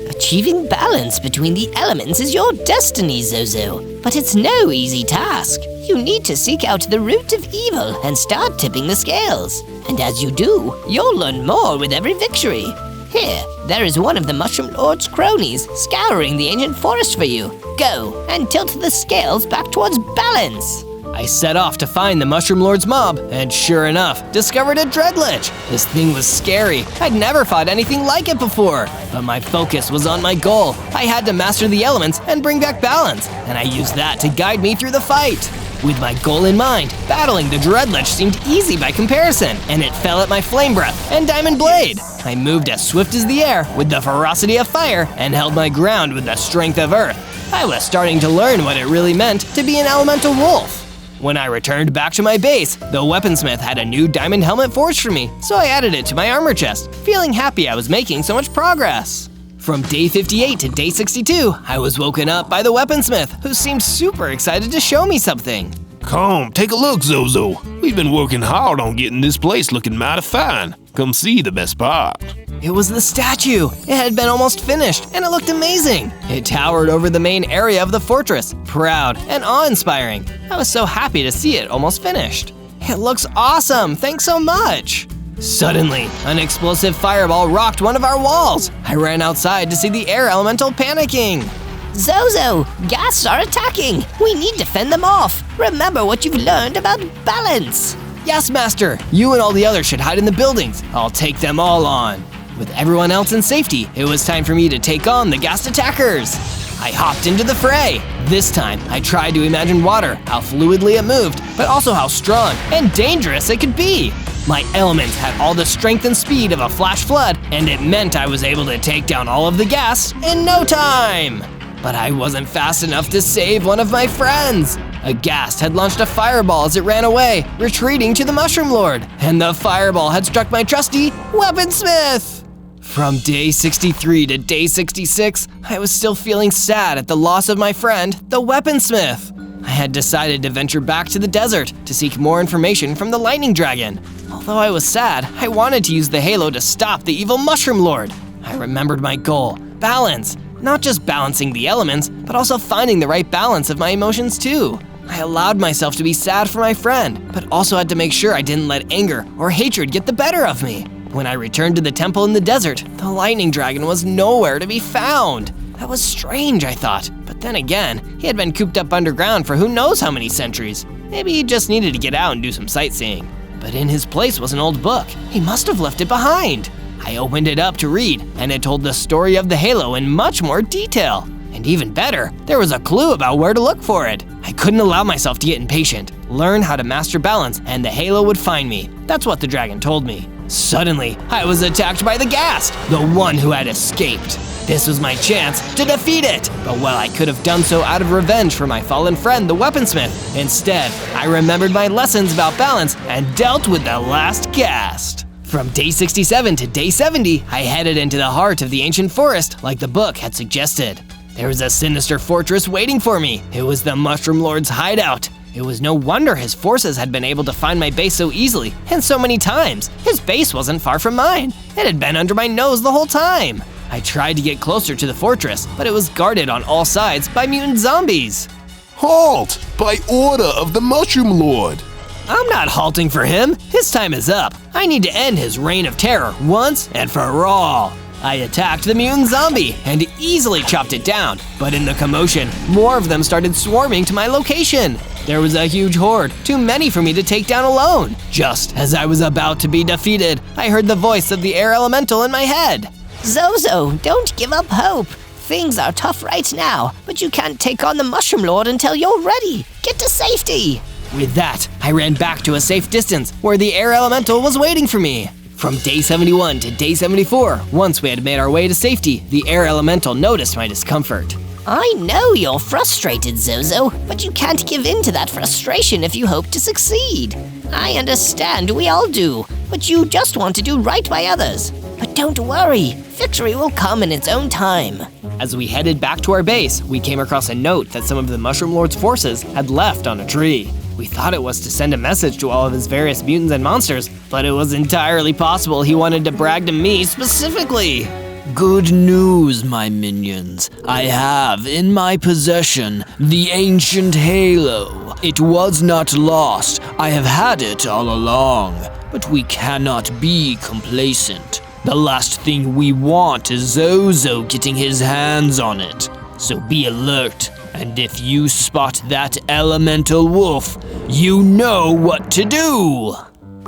Achieving balance between the elements is your destiny, Zozo. But it's no easy task. You need to seek out the root of evil and start tipping the scales. And as you do, you'll learn more with every victory. Here, there is one of the Mushroom Lord's cronies scouring the ancient forest for you. Go and tilt the scales back towards balance. I set off to find the Mushroom Lord's mob, and sure enough, discovered a Dreadlich. This thing was scary. I'd never fought anything like it before. But my focus was on my goal. I had to master the elements and bring back balance, and I used that to guide me through the fight. With my goal in mind, battling the Dreadlich seemed easy by comparison, and it fell at my Flame Breath and Diamond Blade. I moved as swift as the air with the ferocity of fire and held my ground with the strength of earth. I was starting to learn what it really meant to be an elemental wolf. When I returned back to my base, the weaponsmith had a new diamond helmet forged for me, so I added it to my armor chest, feeling happy I was making so much progress. From day 58 to day 62, I was woken up by the weaponsmith, who seemed super excited to show me something. Come, take a look, Zozo. We've been working hard on getting this place looking mighty fine. Come see the best part. It was the statue. It had been almost finished, and it looked amazing. It towered over the main area of the fortress, proud and awe-inspiring. I was so happy to see it almost finished. It looks awesome, thanks so much. Suddenly, an explosive fireball rocked one of our walls. I ran outside to see the air elemental panicking. Zozo, ghasts are attacking. We need to fend them off. Remember what you've learned about balance. Yes, Master. You and all the others should hide in the buildings. I'll take them all on. With everyone else in safety, it was time for me to take on the ghast attackers. I hopped into the fray. This time, I tried to imagine water, how fluidly it moved, but also how strong and dangerous it could be. My elements had all the strength and speed of a flash flood, and it meant I was able to take down all of the ghasts in no time. But I wasn't fast enough to save one of my friends. A ghast had launched a fireball as it ran away, retreating to the Mushroom Lord, and the fireball had struck my trusty weaponsmith. From day 63 to day 66, I was still feeling sad at the loss of my friend, the weaponsmith. I had decided to venture back to the desert to seek more information from the lightning dragon. Although I was sad, I wanted to use the halo to stop the evil Mushroom Lord. I remembered my goal, balance. Not just balancing the elements, but also finding the right balance of my emotions too. I allowed myself to be sad for my friend, but also had to make sure I didn't let anger or hatred get the better of me. When I returned to the temple in the desert, the lightning dragon was nowhere to be found. That was strange, I thought, but then again, he had been cooped up underground for who knows how many centuries. Maybe he just needed to get out and do some sightseeing. But in his place was an old book. He must have left it behind. I opened it up to read, and it told the story of the halo in much more detail. And even better, there was a clue about where to look for it. I couldn't allow myself to get impatient. Learn how to master balance, and the halo would find me. That's what the dragon told me. Suddenly, I was attacked by the ghast, the one who had escaped. This was my chance to defeat it, but while I could have done so out of revenge for my fallen friend, the weaponsmith, instead, I remembered my lessons about balance and dealt with the last ghast. From day 67 to day 70, I headed into the heart of the ancient forest like the book had suggested. There was a sinister fortress waiting for me. It was the Mushroom Lord's hideout. It was no wonder his forces had been able to find my base so easily and so many times. His base wasn't far from mine. It had been under my nose the whole time. I tried to get closer to the fortress, but it was guarded on all sides by mutant zombies. Halt! By order of the Mushroom Lord. I'm not halting for him. His time is up. I need to end his reign of terror once and for all. I attacked the mutant zombie and easily chopped it down, but in the commotion, more of them started swarming to my location. There was a huge horde, too many for me to take down alone. Just as I was about to be defeated, I heard the voice of the air elemental in my head. Zozo, don't give up hope. Things are tough right now, but you can't take on the Mushroom Lord until you're ready. Get to safety. With that, I ran back to a safe distance where the air elemental was waiting for me. From day 71 to day 74, once we had made our way to safety, the air elemental noticed my discomfort. I know you're frustrated, Zozo, but you can't give in to that frustration if you hope to succeed. I understand, we all do, but you just want to do right by others. But don't worry, victory will come in its own time. As we headed back to our base, we came across a note that some of the Mushroom Lord's forces had left on a tree. We thought it was to send a message to all of his various mutants and monsters, but it was entirely possible he wanted to brag to me specifically. Good news, my minions. I have in my possession the ancient halo. It was not lost. I have had it all along. But we cannot be complacent. The last thing we want is Zozo getting his hands on it. So be alert. And if you spot that elemental wolf, you know what to do!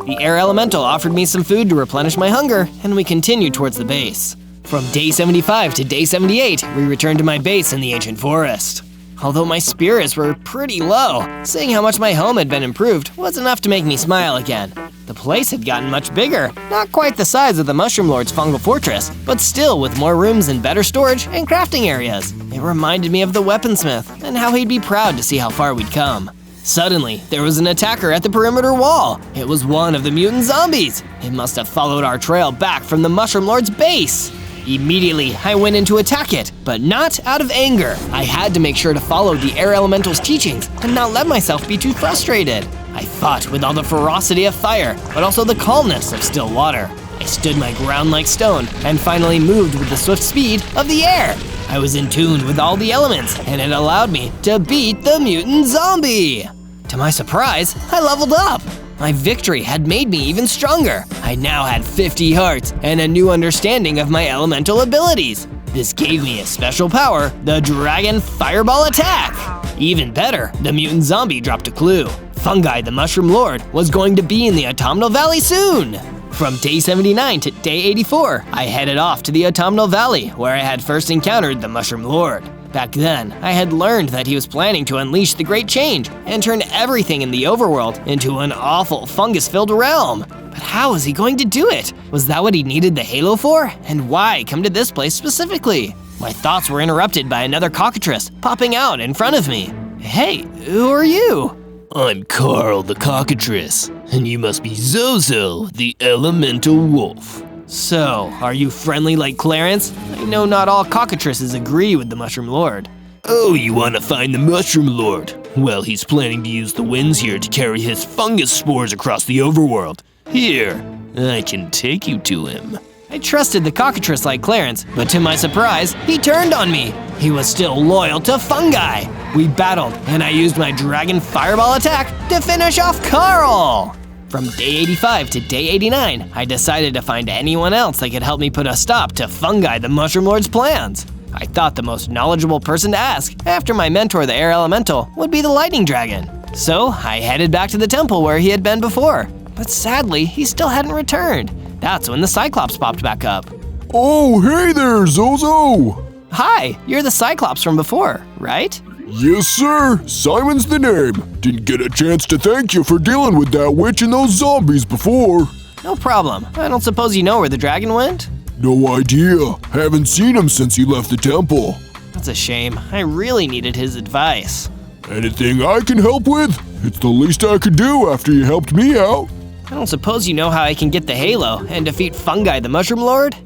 The air elemental offered me some food to replenish my hunger, and we continued towards the base. From day 75 to day 78, we returned to my base in the ancient forest. Although my spirits were pretty low, seeing how much my home had been improved was enough to make me smile again. The place had gotten much bigger, not quite the size of the Mushroom Lord's fungal fortress, but still with more rooms and better storage and crafting areas. It reminded me of the weaponsmith and how he'd be proud to see how far we'd come. Suddenly, there was an attacker at the perimeter wall. It was one of the mutant zombies. It must have followed our trail back from the Mushroom Lord's base. Immediately, I went in to attack it, but not out of anger. I had to make sure to follow the air elemental's teachings and not let myself be too frustrated. I fought with all the ferocity of fire, but also the calmness of still water. I stood my ground like stone and finally moved with the swift speed of the air. I was in tune with all the elements, and it allowed me to beat the mutant zombie. To my surprise, I leveled up. My victory had made me even stronger. I now had 50 hearts and a new understanding of my elemental abilities. This gave me a special power, the Dragon Fireball Attack. Even better, the mutant zombie dropped a clue. Fungi the Mushroom Lord was going to be in the Autumnal Valley soon. From day 79 to day 84, I headed off to the Autumnal Valley, where I had first encountered the Mushroom Lord. Back then, I had learned that he was planning to unleash the Great Change and turn everything in the overworld into an awful fungus-filled realm. But how was he going to do it? Was that what he needed the halo for? And why come to this place specifically? My thoughts were interrupted by another cockatrice popping out in front of me. Hey, who are you? I'm Carl the cockatrice, and you must be Zozo, the elemental wolf. So, are you friendly like Clarence? I know not all cockatrices agree with the Mushroom Lord. Oh, you want to find the Mushroom Lord? Well, he's planning to use the winds here to carry his fungus spores across the overworld. Here, I can take you to him. I trusted the cockatrice like Clarence, but to my surprise, he turned on me. He was still loyal to fungi. We battled, and I used my Dragon Fireball Attack to finish off Carl. From day 85 to day 89, I decided to find anyone else that could help me put a stop to Fungi the Mushroom Lord's plans. I thought the most knowledgeable person to ask, after my mentor the Air Elemental, would be the Lightning Dragon. So I headed back to the temple where he had been before. But sadly, he still hadn't returned. That's when the Cyclops popped back up. Oh, hey there, Zozo! Hi, you're the Cyclops from before, right? Yes, sir. Simon's the name. Didn't get a chance to thank you for dealing with that witch and those zombies before. No problem. I don't suppose you know where the dragon went? No idea. Haven't seen him since he left the temple. That's a shame. I really needed his advice. Anything I can help with? It's the least I could do after you helped me out. I don't suppose you know how I can get the halo and defeat Fungi the Mushroom Lord?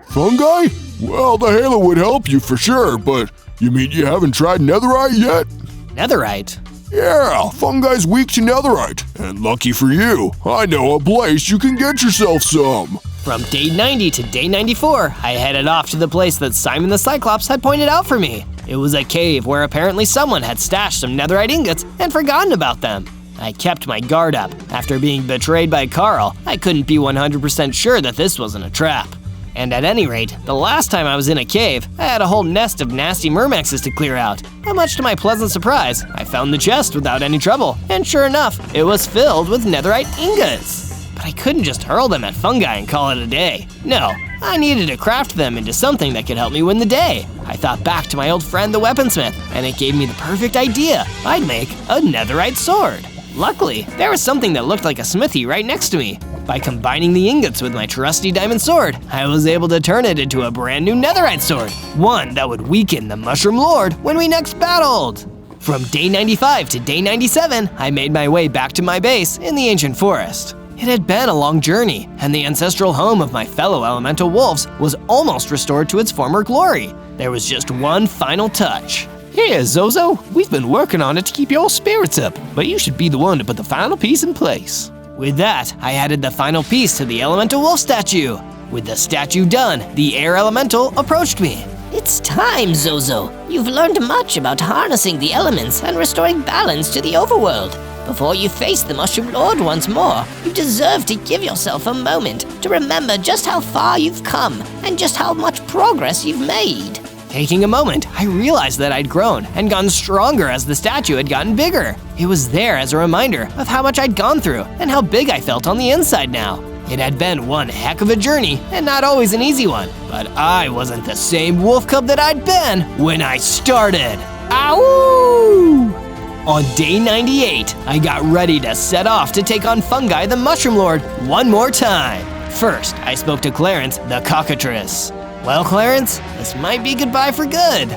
Fungi? Well, the halo would help you for sure, but you mean you haven't tried netherite yet? Netherite? Yeah, fungi's weak to netherite. And lucky for you, I know a place you can get yourself some. From day 90 to day 94, I headed off to the place that Simon the Cyclops had pointed out for me. It was a cave where apparently someone had stashed some netherite ingots and forgotten about them. I kept my guard up. After being betrayed by Carl, I couldn't be 100% sure that this wasn't a trap. And at any rate, the last time I was in a cave, I had a whole nest of nasty myrmexes to clear out. But much to my pleasant surprise, I found the chest without any trouble, and sure enough, it was filled with netherite ingots. But I couldn't just hurl them at fungi and call it a day. No, I needed to craft them into something that could help me win the day. I thought back to my old friend the weaponsmith, and it gave me the perfect idea. I'd make a netherite sword. Luckily, there was something that looked like a smithy right next to me. By combining the ingots with my trusty diamond sword, I was able to turn it into a brand new netherite sword, one that would weaken the Mushroom Lord when we next battled. From day 95 to day 97, I made my way back to my base in the ancient forest. It had been a long journey, and the ancestral home of my fellow elemental wolves was almost restored to its former glory. There was just one final touch. Here, Zozo, we've been working on it to keep your spirits up, but you should be the one to put the final piece in place. With that, I added the final piece to the elemental wolf statue. With the statue done, the air elemental approached me. It's time, Zozo. You've learned much about harnessing the elements and restoring balance to the overworld. Before you face the Mushroom Lord once more, you deserve to give yourself a moment to remember just how far you've come and just how much progress you've made. Taking a moment, I realized that I'd grown and gotten stronger as the statue had gotten bigger. It was there as a reminder of how much I'd gone through and how big I felt on the inside now. It had been one heck of a journey and not always an easy one, but I wasn't the same wolf cub that I'd been when I started. Ow! On day 98, I got ready to set off to take on Fungi the Mushroom Lord one more time. First, I spoke to Clarence the cockatrice. Well, Clarence, this might be goodbye for good.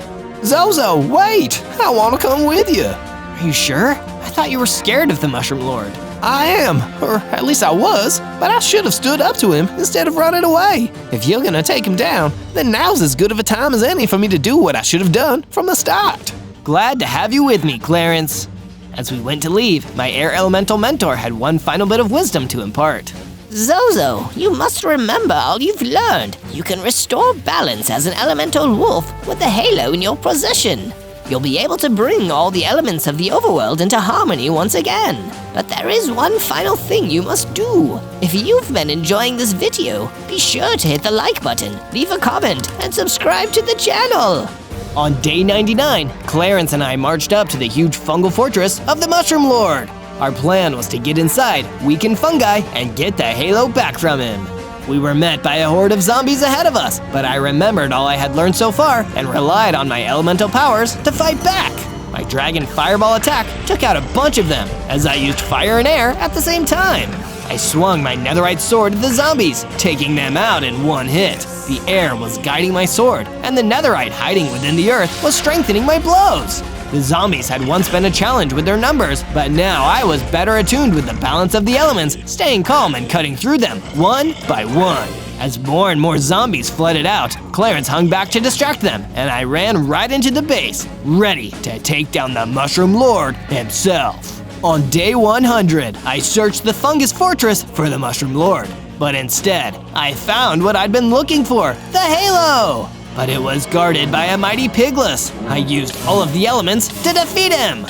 Zozo, wait! I want to come with you. Are you sure? I thought you were scared of the Mushroom Lord. I am, or at least I was, but I should have stood up to him instead of running away. If you're gonna take him down, then now's as good of a time as any for me to do what I should have done from the start. Glad to have you with me, Clarence. As we went to leave, my air elemental mentor had one final bit of wisdom to impart. Zozo, you must remember all you've learned. You can restore balance as an elemental wolf with the halo in your possession. You'll be able to bring all the elements of the overworld into harmony once again. But there is one final thing you must do. If you've been enjoying this video, be sure to hit the like button, leave a comment, and subscribe to the channel. On day 99, Clarence and I marched up to the huge fungal fortress of the Mushroom Lord. Our plan was to get inside, weaken Fungi, and get the halo back from him. We were met by a horde of zombies ahead of us, but I remembered all I had learned so far and relied on my elemental powers to fight back. My dragon fireball attack took out a bunch of them as I used fire and air at the same time. I swung my netherite sword at the zombies, taking them out in one hit. The air was guiding my sword, and the netherite hiding within the earth was strengthening my blows. The zombies had once been a challenge with their numbers, but now I was better attuned with the balance of the elements, staying calm and cutting through them, one by one. As more and more zombies flooded out, Clarence hung back to distract them, and I ran right into the base, ready to take down the Mushroom Lord himself. On day 100, I searched the fungus fortress for the Mushroom Lord, but instead, I found what I'd been looking for, the halo! But it was guarded by a mighty pigless. I used all of the elements to defeat him.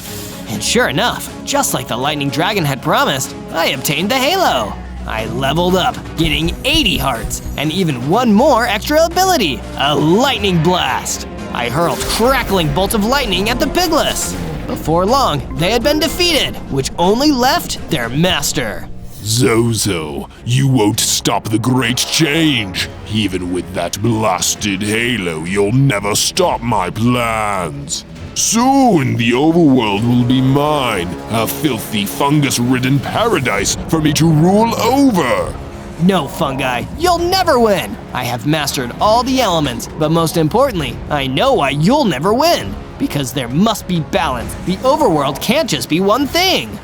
And sure enough, just like the lightning dragon had promised, I obtained the halo. I leveled up, getting 80 hearts, and even one more extra ability, a lightning blast. I hurled crackling bolts of lightning at the pigless. Before long, they had been defeated, which only left their master. Zozo, you won't stop the great change. Even with that blasted halo, you'll never stop my plans. Soon the overworld will be mine, a filthy fungus-ridden paradise for me to rule over. No, Fungi, you'll never win. I have mastered all the elements, but most importantly, I know why you'll never win. Because there must be balance. The overworld can't just be one thing.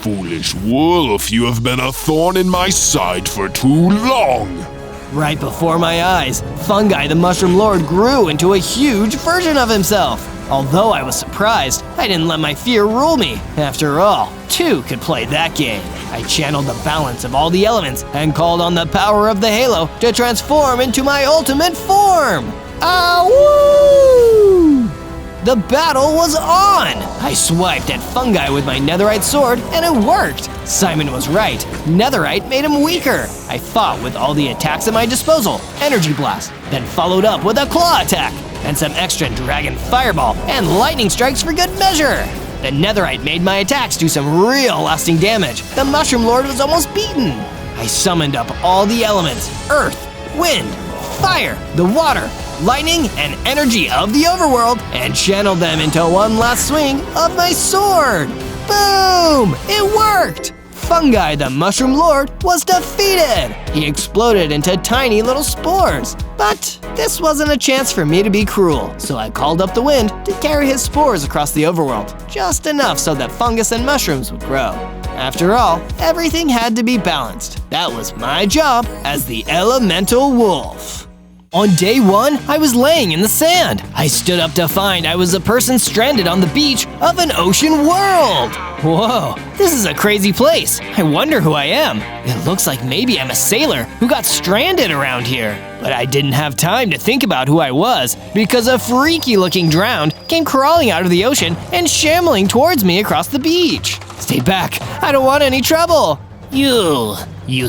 Foolish wolf, you have been a thorn in my side for too long. Right before my eyes, Fungi the Mushroom Lord grew into a huge version of himself. Although I was surprised, I didn't let my fear rule me. After all, two could play that game. I channeled the balance of all the elements and called on the power of the halo to transform into my ultimate form. Awoo! The battle was on! I swiped at Fungi with my netherite sword, and it worked! Simon was right. Netherite made him weaker. I fought with all the attacks at my disposal, energy blast, then followed up with a claw attack, and some extra dragon fireball and lightning strikes for good measure. The netherite made my attacks do some real lasting damage. The Mushroom Lord was almost beaten. I summoned up all the elements, earth, wind, fire, the water, lightning, and energy of the overworld, and channeled them into one last swing of my sword. Boom! It worked! Fungi the Mushroom Lord was defeated! He exploded into tiny little spores. But this wasn't a chance for me to be cruel, so I called up the wind to carry his spores across the overworld, just enough so that fungus and mushrooms would grow. After all, everything had to be balanced. That was my job as the Elemental Wolf. On day 1, I was laying in the sand. I stood up to find I was a person stranded on the beach of an ocean world. Whoa, this is a crazy place. I wonder who I am. It looks like maybe I'm a sailor who got stranded around here. But I didn't have time to think about who I was because a freaky-looking drowned came crawling out of the ocean and shambling towards me across the beach. Stay back, I don't want any trouble. You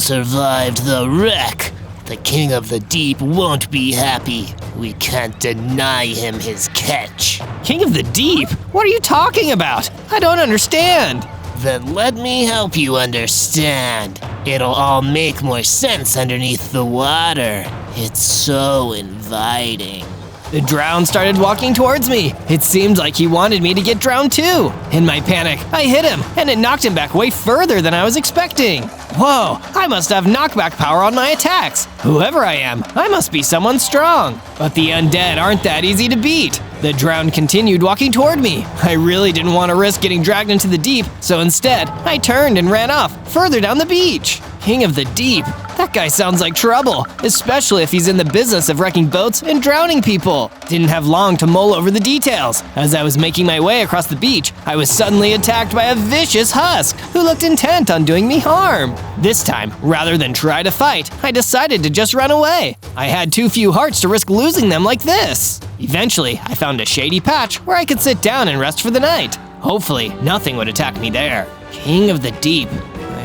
survived the wreck. The King of the Deep won't be happy. We can't deny him his catch. King of the Deep? What are you talking about? I don't understand. Then let me help you understand. It'll all make more sense underneath the water. It's so inviting. The drowned started walking towards me. It seemed like he wanted me to get drowned too. In my panic, I hit him, and it knocked him back way further than I was expecting. Whoa, I must have knockback power on my attacks. Whoever I am, I must be someone strong. But the undead aren't that easy to beat. The drowned continued walking toward me. I really didn't want to risk getting dragged into the deep, so instead, I turned and ran off further down the beach. King of the Deep? That guy sounds like trouble, especially if he's in the business of wrecking boats and drowning people. Didn't have long to mull over the details. As I was making my way across the beach, I was suddenly attacked by a vicious husk who looked intent on doing me harm. This time, rather than try to fight, I decided to just run away. I had too few hearts to risk losing them like this. Eventually, I found a shady patch where I could sit down and rest for the night. Hopefully, nothing would attack me there. King of the Deep.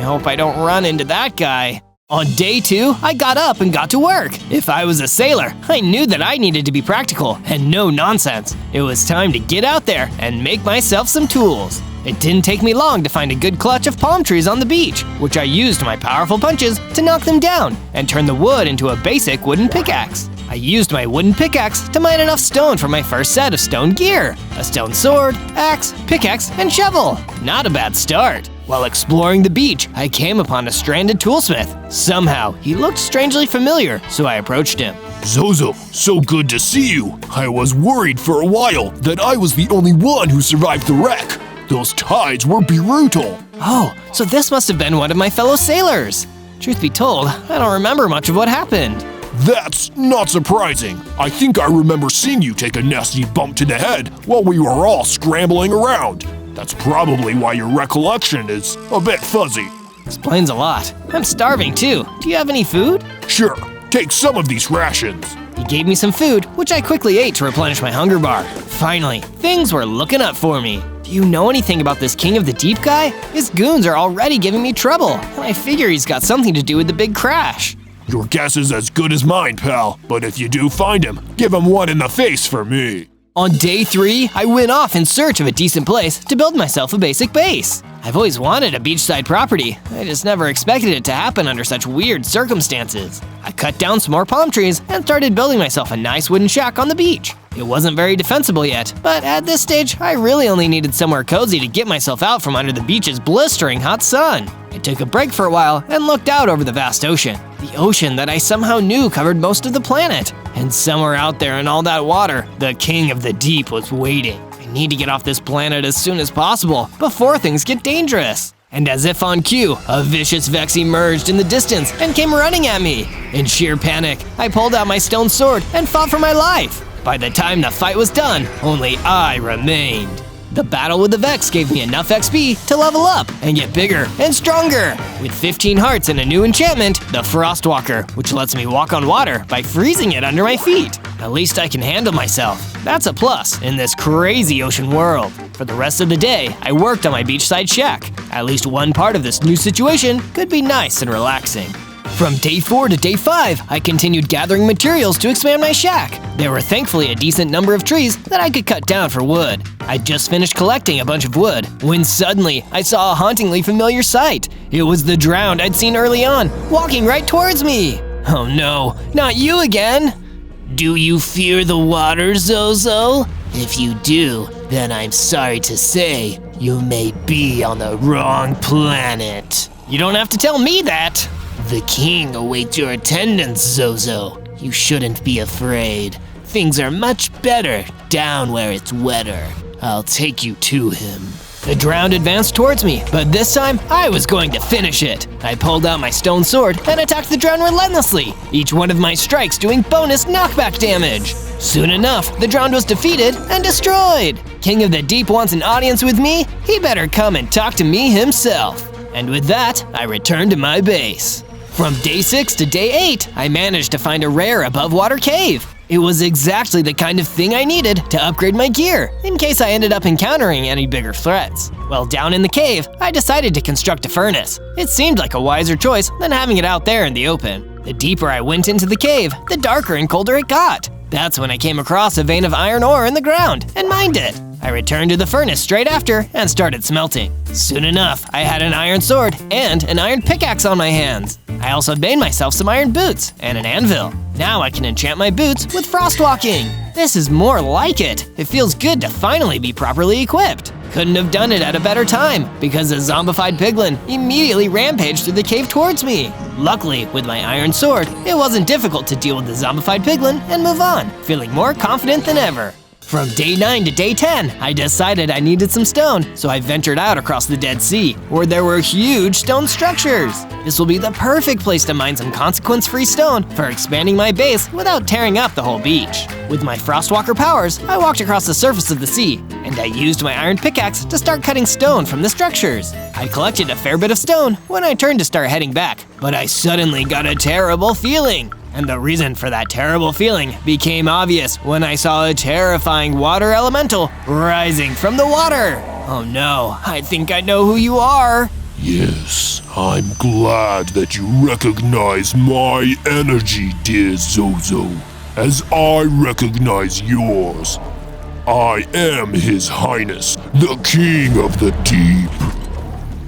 I hope I don't run into that guy. On day 2, I got up and got to work. If I was a sailor, I knew that I needed to be practical and no nonsense. It was time to get out there and make myself some tools. It didn't take me long to find a good clutch of palm trees on the beach, which I used my powerful punches to knock them down and turn the wood into a basic wooden pickaxe. I used my wooden pickaxe to mine enough stone for my first set of stone gear. A stone sword, axe, pickaxe, and shovel. Not a bad start. While exploring the beach, I came upon a stranded toolsmith. Somehow, he looked strangely familiar, so I approached him. Zozo, so good to see you. I was worried for a while that I was the only one who survived the wreck. Those tides were brutal. Oh, so this must have been one of my fellow sailors. Truth be told, I don't remember much of what happened. That's not surprising. I think I remember seeing you take a nasty bump to the head while we were all scrambling around. That's probably why your recollection is a bit fuzzy. Explains a lot. I'm starving too. Do you have any food? Sure, take some of these rations. He gave me some food, which I quickly ate to replenish my hunger bar. Finally, things were looking up for me. Do you know anything about this King of the Deep guy? His goons are already giving me trouble, and I figure he's got something to do with the big crash. Your guess is as good as mine, pal. But if you do find him, give him one in the face for me. On day 3, I went off in search of a decent place to build myself a basic base. I've always wanted a beachside property. I just never expected it to happen under such weird circumstances. I cut down some more palm trees and started building myself a nice wooden shack on the beach. It wasn't very defensible yet, but at this stage, I really only needed somewhere cozy to get myself out from under the beach's blistering hot sun. I took a break for a while and looked out over the vast ocean. The ocean that I somehow knew covered most of the planet. And somewhere out there in all that water, the King of the Deep was waiting. I need to get off this planet as soon as possible, before things get dangerous. And as if on cue, a vicious Vex emerged in the distance and came running at me. In sheer panic, I pulled out my stone sword and fought for my life. By the time the fight was done, only I remained. The battle with the Vex gave me enough XP to level up and get bigger and stronger. With 15 hearts and a new enchantment, the Frostwalker, which lets me walk on water by freezing it under my feet. At least I can handle myself. That's a plus in this crazy ocean world. For the rest of the day, I worked on my beachside shack. At least one part of this new situation could be nice and relaxing. From day 4 to day 5, I continued gathering materials to expand my shack. There were thankfully a decent number of trees that I could cut down for wood. I'd just finished collecting a bunch of wood when suddenly I saw a hauntingly familiar sight. It was the drowned I'd seen early on, walking right towards me. Oh no, not you again! Do you fear the water, Zozo? If you do, then I'm sorry to say, you may be on the wrong planet. You don't have to tell me that! The king awaits your attendance, Zozo. You shouldn't be afraid. Things are much better down where it's wetter. I'll take you to him. The drowned advanced towards me, but this time I was going to finish it. I pulled out my stone sword and attacked the drowned relentlessly, each one of my strikes doing bonus knockback damage. Soon enough, the drowned was defeated and destroyed. King of the Deep wants an audience with me? He better come and talk to me himself. And with that, I returned to my base. From day 6 to day 8, I managed to find a rare above-water cave. It was exactly the kind of thing I needed to upgrade my gear, in case I ended up encountering any bigger threats. While down in the cave, I decided to construct a furnace. It seemed like a wiser choice than having it out there in the open. The deeper I went into the cave, the darker and colder it got. That's when I came across a vein of iron ore in the ground and mined it. I returned to the furnace straight after and started smelting. Soon enough, I had an iron sword and an iron pickaxe on my hands. I also made myself some iron boots and an anvil. Now I can enchant my boots with frostwalking. This is more like it. It feels good to finally be properly equipped. Couldn't have done it at a better time, because a zombified piglin immediately rampaged through the cave towards me. Luckily, with my iron sword, it wasn't difficult to deal with the zombified piglin and move on, feeling more confident than ever. From day 9 to day 10, I decided I needed some stone, so I ventured out across the Dead Sea, where there were huge stone structures. This will be the perfect place to mine some consequence-free stone for expanding my base without tearing up the whole beach. With my Frostwalker powers, I walked across the surface of the sea, and I used my iron pickaxe to start cutting stone from the structures. I collected a fair bit of stone when I turned to start heading back, but I suddenly got a terrible feeling. And the reason for that terrible feeling became obvious when I saw a terrifying water elemental rising from the water. Oh no, I think I know who you are. Yes, I'm glad that you recognize my energy, dear Zozo, as I recognize yours. I am His Highness, the King of the Deep.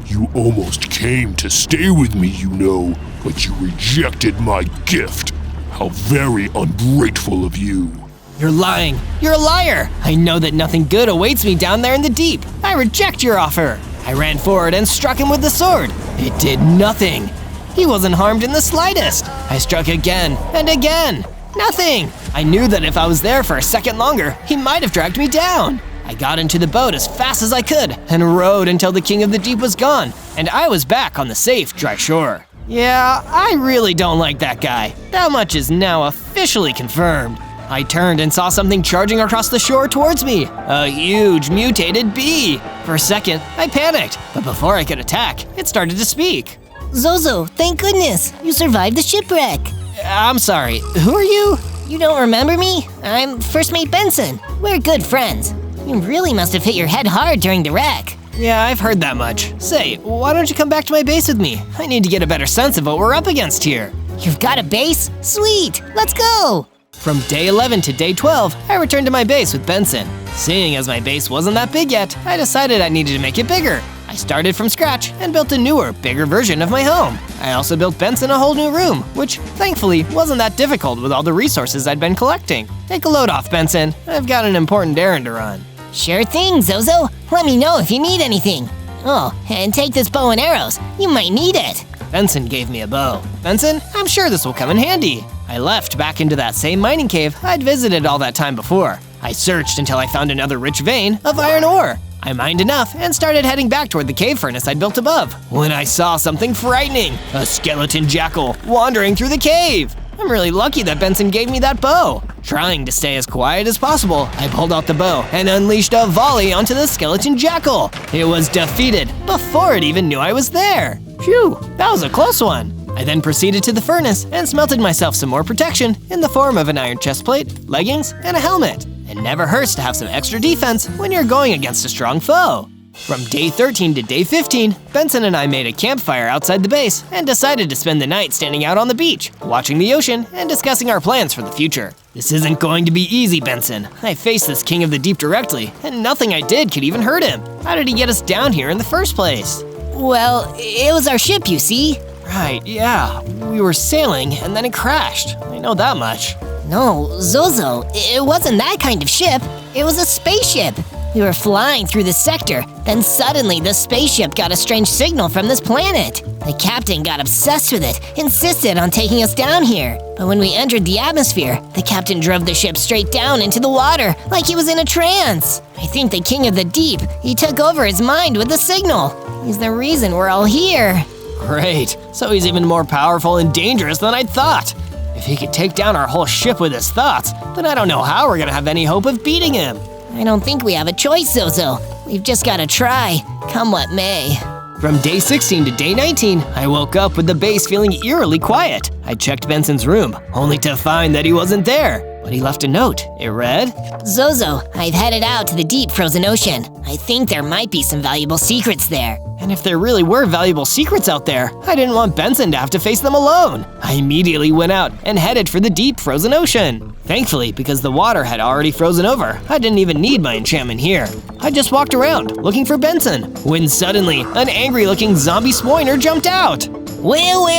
You almost came to stay with me, you know, but you rejected my gift. How very ungrateful of you. You're lying. You're a liar. I know that nothing good awaits me down there in the deep. I reject your offer. I ran forward and struck him with the sword. It did nothing. He wasn't harmed in the slightest. I struck again and again. Nothing. I knew that if I was there for a second longer, he might have dragged me down. I got into the boat as fast as I could and rowed until the King of the Deep was gone, and I was back on the safe, dry shore. Yeah, I really don't like that guy. That much is now officially confirmed. I turned and saw something charging across the shore towards me. A huge mutated bee. For a second, I panicked, but before I could attack, it started to speak. Zozo, thank goodness. You survived the shipwreck. I'm sorry, who are you? You don't remember me? I'm First Mate Benson. We're good friends. You really must have hit your head hard during the wreck. Yeah, I've heard that much. Say, why don't you come back to my base with me? I need to get a better sense of what we're up against here. You've got a base? Sweet, let's go! From day 11 to day 12, I returned to my base with Benson. Seeing as my base wasn't that big yet, I decided I needed to make it bigger. I started from scratch and built a newer, bigger version of my home. I also built Benson a whole new room, which thankfully wasn't that difficult with all the resources I'd been collecting. Take a load off, Benson. I've got an important errand to run. Sure thing, Zozo. Let me know if you need anything. Oh, and take this bow and arrows. You might need it. Benson gave me a bow. Benson, I'm sure this will come in handy. I left back into that same mining cave I'd visited all that time before. I searched until I found another rich vein of iron ore. I mined enough and started heading back toward the cave furnace I'd built above, when I saw something frightening. A skeleton jackal wandering through the cave. I'm really lucky that Benson gave me that bow. Trying to stay as quiet as possible, I pulled out the bow and unleashed a volley onto the skeleton jackal. It was defeated before it even knew I was there. Phew, that was a close one. I then proceeded to the furnace and smelted myself some more protection in the form of an iron chestplate, leggings, and a helmet. It never hurts to have some extra defense when you're going against a strong foe. From day 13 to day 15, Benson and I made a campfire outside the base and decided to spend the night standing out on the beach, watching the ocean and discussing our plans for the future. This isn't going to be easy, Benson. I faced this King of the Deep directly, and nothing I did could even hurt him. How did he get us down here in the first place? Well, it was our ship, you see. Right, yeah. We were sailing and then it crashed. I know that much. No, Zozo, it wasn't that kind of ship. It was a spaceship. We were flying through the sector, then suddenly the spaceship got a strange signal from this planet. The captain got obsessed with it, insisted on taking us down here. But when we entered the atmosphere, the captain drove the ship straight down into the water, like he was in a trance. I think the King of the Deep, he took over his mind with the signal. He's the reason we're all here. Great, so he's even more powerful and dangerous than I'd thought. If he could take down our whole ship with his thoughts, then I don't know how we're gonna have any hope of beating him. I don't think we have a choice, Zozo. We've just gotta try, come what may. From day 16 to day 19, I woke up with the base feeling eerily quiet. I checked Benson's room, only to find that he wasn't there. but he left a note. It read, Zozo, I've headed out to the deep frozen ocean. I think there might be some valuable secrets there. And if there really were valuable secrets out there, I didn't want Benson to have to face them alone. I immediately went out and headed for the deep frozen ocean. Thankfully, because the water had already frozen over, I didn't even need my enchantment here. I just walked around, looking for Benson, when suddenly, an angry-looking zombie spoiner jumped out. Well,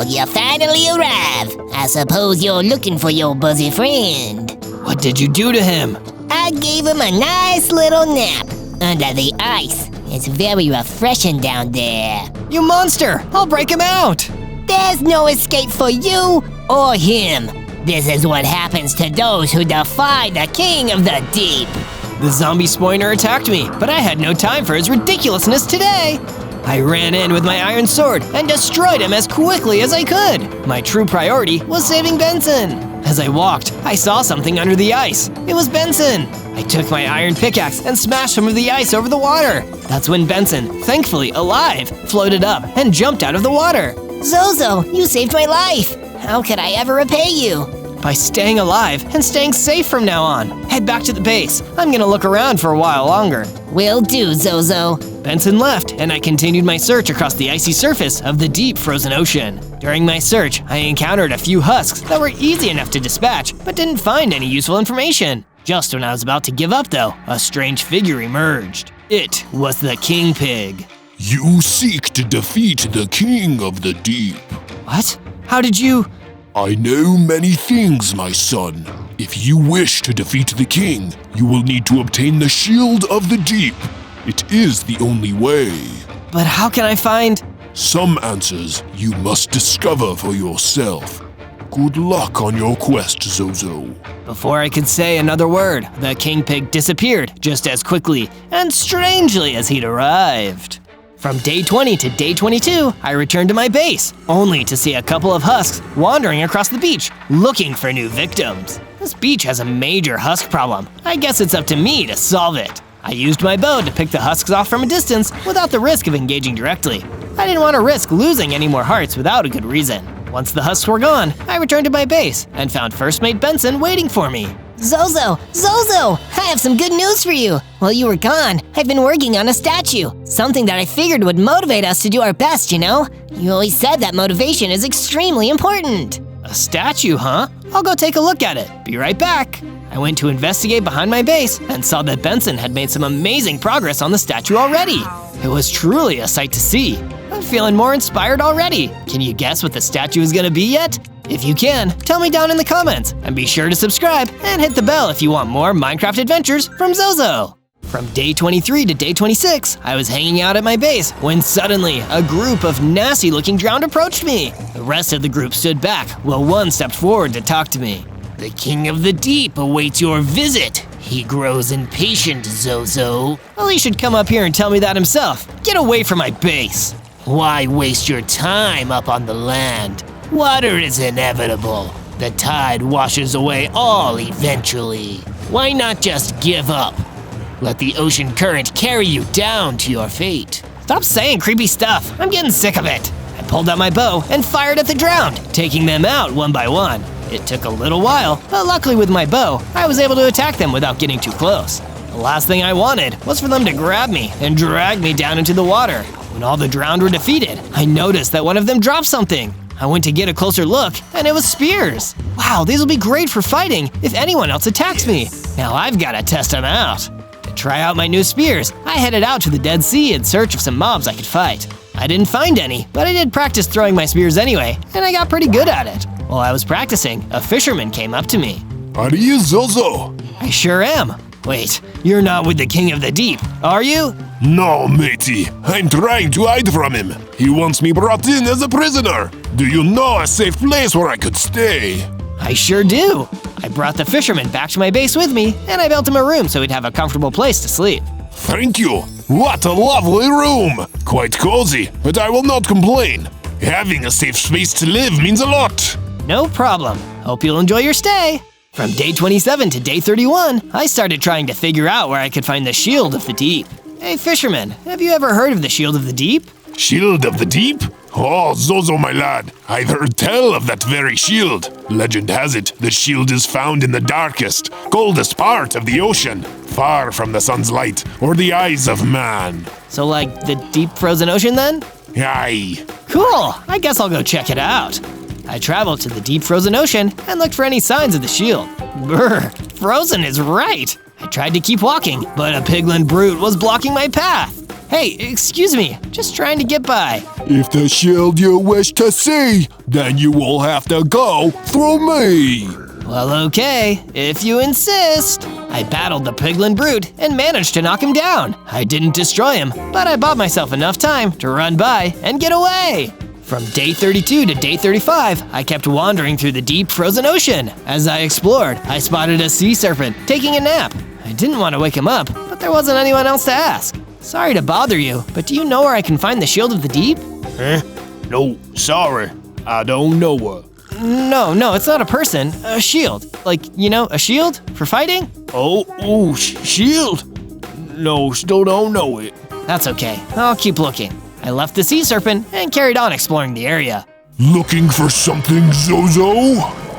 you finally arrived. I suppose you're looking for your buzzy friend. What did you do to him? I gave him a nice little nap under the ice. It's very refreshing down there. You monster! I'll break him out! There's no escape for you or him. This is what happens to those who defy the king of the deep. The zombie spoiner attacked me, but I had no time for his ridiculousness today. I ran in with my iron sword and destroyed him as quickly as I could. My true priority was saving Benson. As I walked, I saw something under the ice. It was Benson. I took my iron pickaxe and smashed some of the ice over the water. That's when Benson, thankfully alive, floated up and jumped out of the water. Zozo, you saved my life. How could I ever repay you? By staying alive and staying safe from now on. Head back to the base. I'm gonna look around for a while longer. Will do, Zozo. Benson left, and I continued my search across the icy surface of the deep frozen ocean. During my search, I encountered a few husks that were easy enough to dispatch, but didn't find any useful information. Just when I was about to give up, though, a strange figure emerged. It was the King Pig. You seek to defeat the king of the deep. What? How did you… I know many things, my son. If you wish to defeat the king, you will need to obtain the Shield of the Deep. It is the only way. But how can I find… Some answers you must discover for yourself. Good luck on your quest, Zozo. Before I could say another word, the King Pig disappeared just as quickly and strangely as he'd arrived. From day 20 to day 22, I returned to my base, only to see a couple of husks wandering across the beach, looking for new victims. This beach has a major husk problem. I guess it's up to me to solve it. I used my bow to pick the husks off from a distance without the risk of engaging directly. I didn't want to risk losing any more hearts without a good reason. Once the husks were gone, I returned to my base and found First Mate Benson waiting for me. Zozo! I have some good news for you. While you were gone, I've been working on a statue. Something that I figured would motivate us to do our best, you know? You always said that motivation is extremely important. A statue, huh? I'll go take a look at it. Be right back. I went to investigate behind my base and saw that Benson had made some amazing progress on the statue already. It was truly a sight to see. I'm feeling more inspired already. Can you guess what the statue is gonna be yet? If you can, tell me down in the comments, and be sure to subscribe and hit the bell if you want more Minecraft adventures from Zozo. From day 23 to day 26, I was hanging out at my base when suddenly a group of nasty-looking drowned approached me. The rest of the group stood back while one stepped forward to talk to me. The King of the Deep awaits your visit. He grows impatient, Zozo. Well, he should come up here and tell me that himself. Get away from my base. Why waste your time up on the land? Water is inevitable. The tide washes away all eventually. Why not just give up? Let the ocean current carry you down to your fate. Stop saying creepy stuff. I'm getting sick of it. I pulled out my bow and fired at the drowned, taking them out one by one. It took a little while, but luckily with my bow, I was able to attack them without getting too close. The last thing I wanted was for them to grab me and drag me down into the water. When all the drowned were defeated, I noticed that one of them dropped something. I went to get a closer look, and it was spears. Wow, these will be great for fighting if anyone else attacks me. Now I've got to test them out. To try out my new spears, I headed out to the Dead Sea in search of some mobs I could fight. I didn't find any, but I did practice throwing my spears anyway, and I got pretty good at it. While I was practicing, a fisherman came up to me. Are you Zozo? I sure am. Wait, you're not with the King of the Deep, are you? No, matey. I'm trying to hide from him. He wants me brought in as a prisoner. Do you know a safe place where I could stay? I sure do. I brought the fisherman back to my base with me, and I built him a room so he'd have a comfortable place to sleep. Thank you. What a lovely room. Quite cozy, but I will not complain. Having a safe space to live means a lot. No problem. Hope you'll enjoy your stay. From day 27 to day 31, I started trying to figure out where I could find the Shield of the Deep. Hey fisherman, have you ever heard of the Shield of the Deep? Shield of the Deep? Oh, Zozo, my lad, I've heard tell of that very shield. Legend has it, the shield is found in the darkest, coldest part of the ocean, far from the sun's light or the eyes of man. So like the deep frozen ocean then? Aye. Cool, I guess I'll go check it out. I traveled to the deep frozen ocean and looked for any signs of the shield. Brr, frozen is right. I tried to keep walking, but a piglin brute was blocking my path. Hey, excuse me, just trying to get by. If the shield you wish to see, then you will have to go through me. Well, okay, if you insist. I battled the piglin brute and managed to knock him down. I didn't destroy him, but I bought myself enough time to run by and get away. From day 32 to day 35, I kept wandering through the deep frozen ocean. As I explored, I spotted a sea serpent taking a nap. I didn't want to wake him up, but there wasn't anyone else to ask. Sorry to bother you, but do you know where I can find the Shield of the Deep? Huh? No, sorry. I don't know her. No, it's not a person. A shield. Like, you know, a shield for fighting? Shield? No, still don't know it. That's okay. I'll keep looking. I left the sea serpent and carried on exploring the area. Looking for something, Zozo?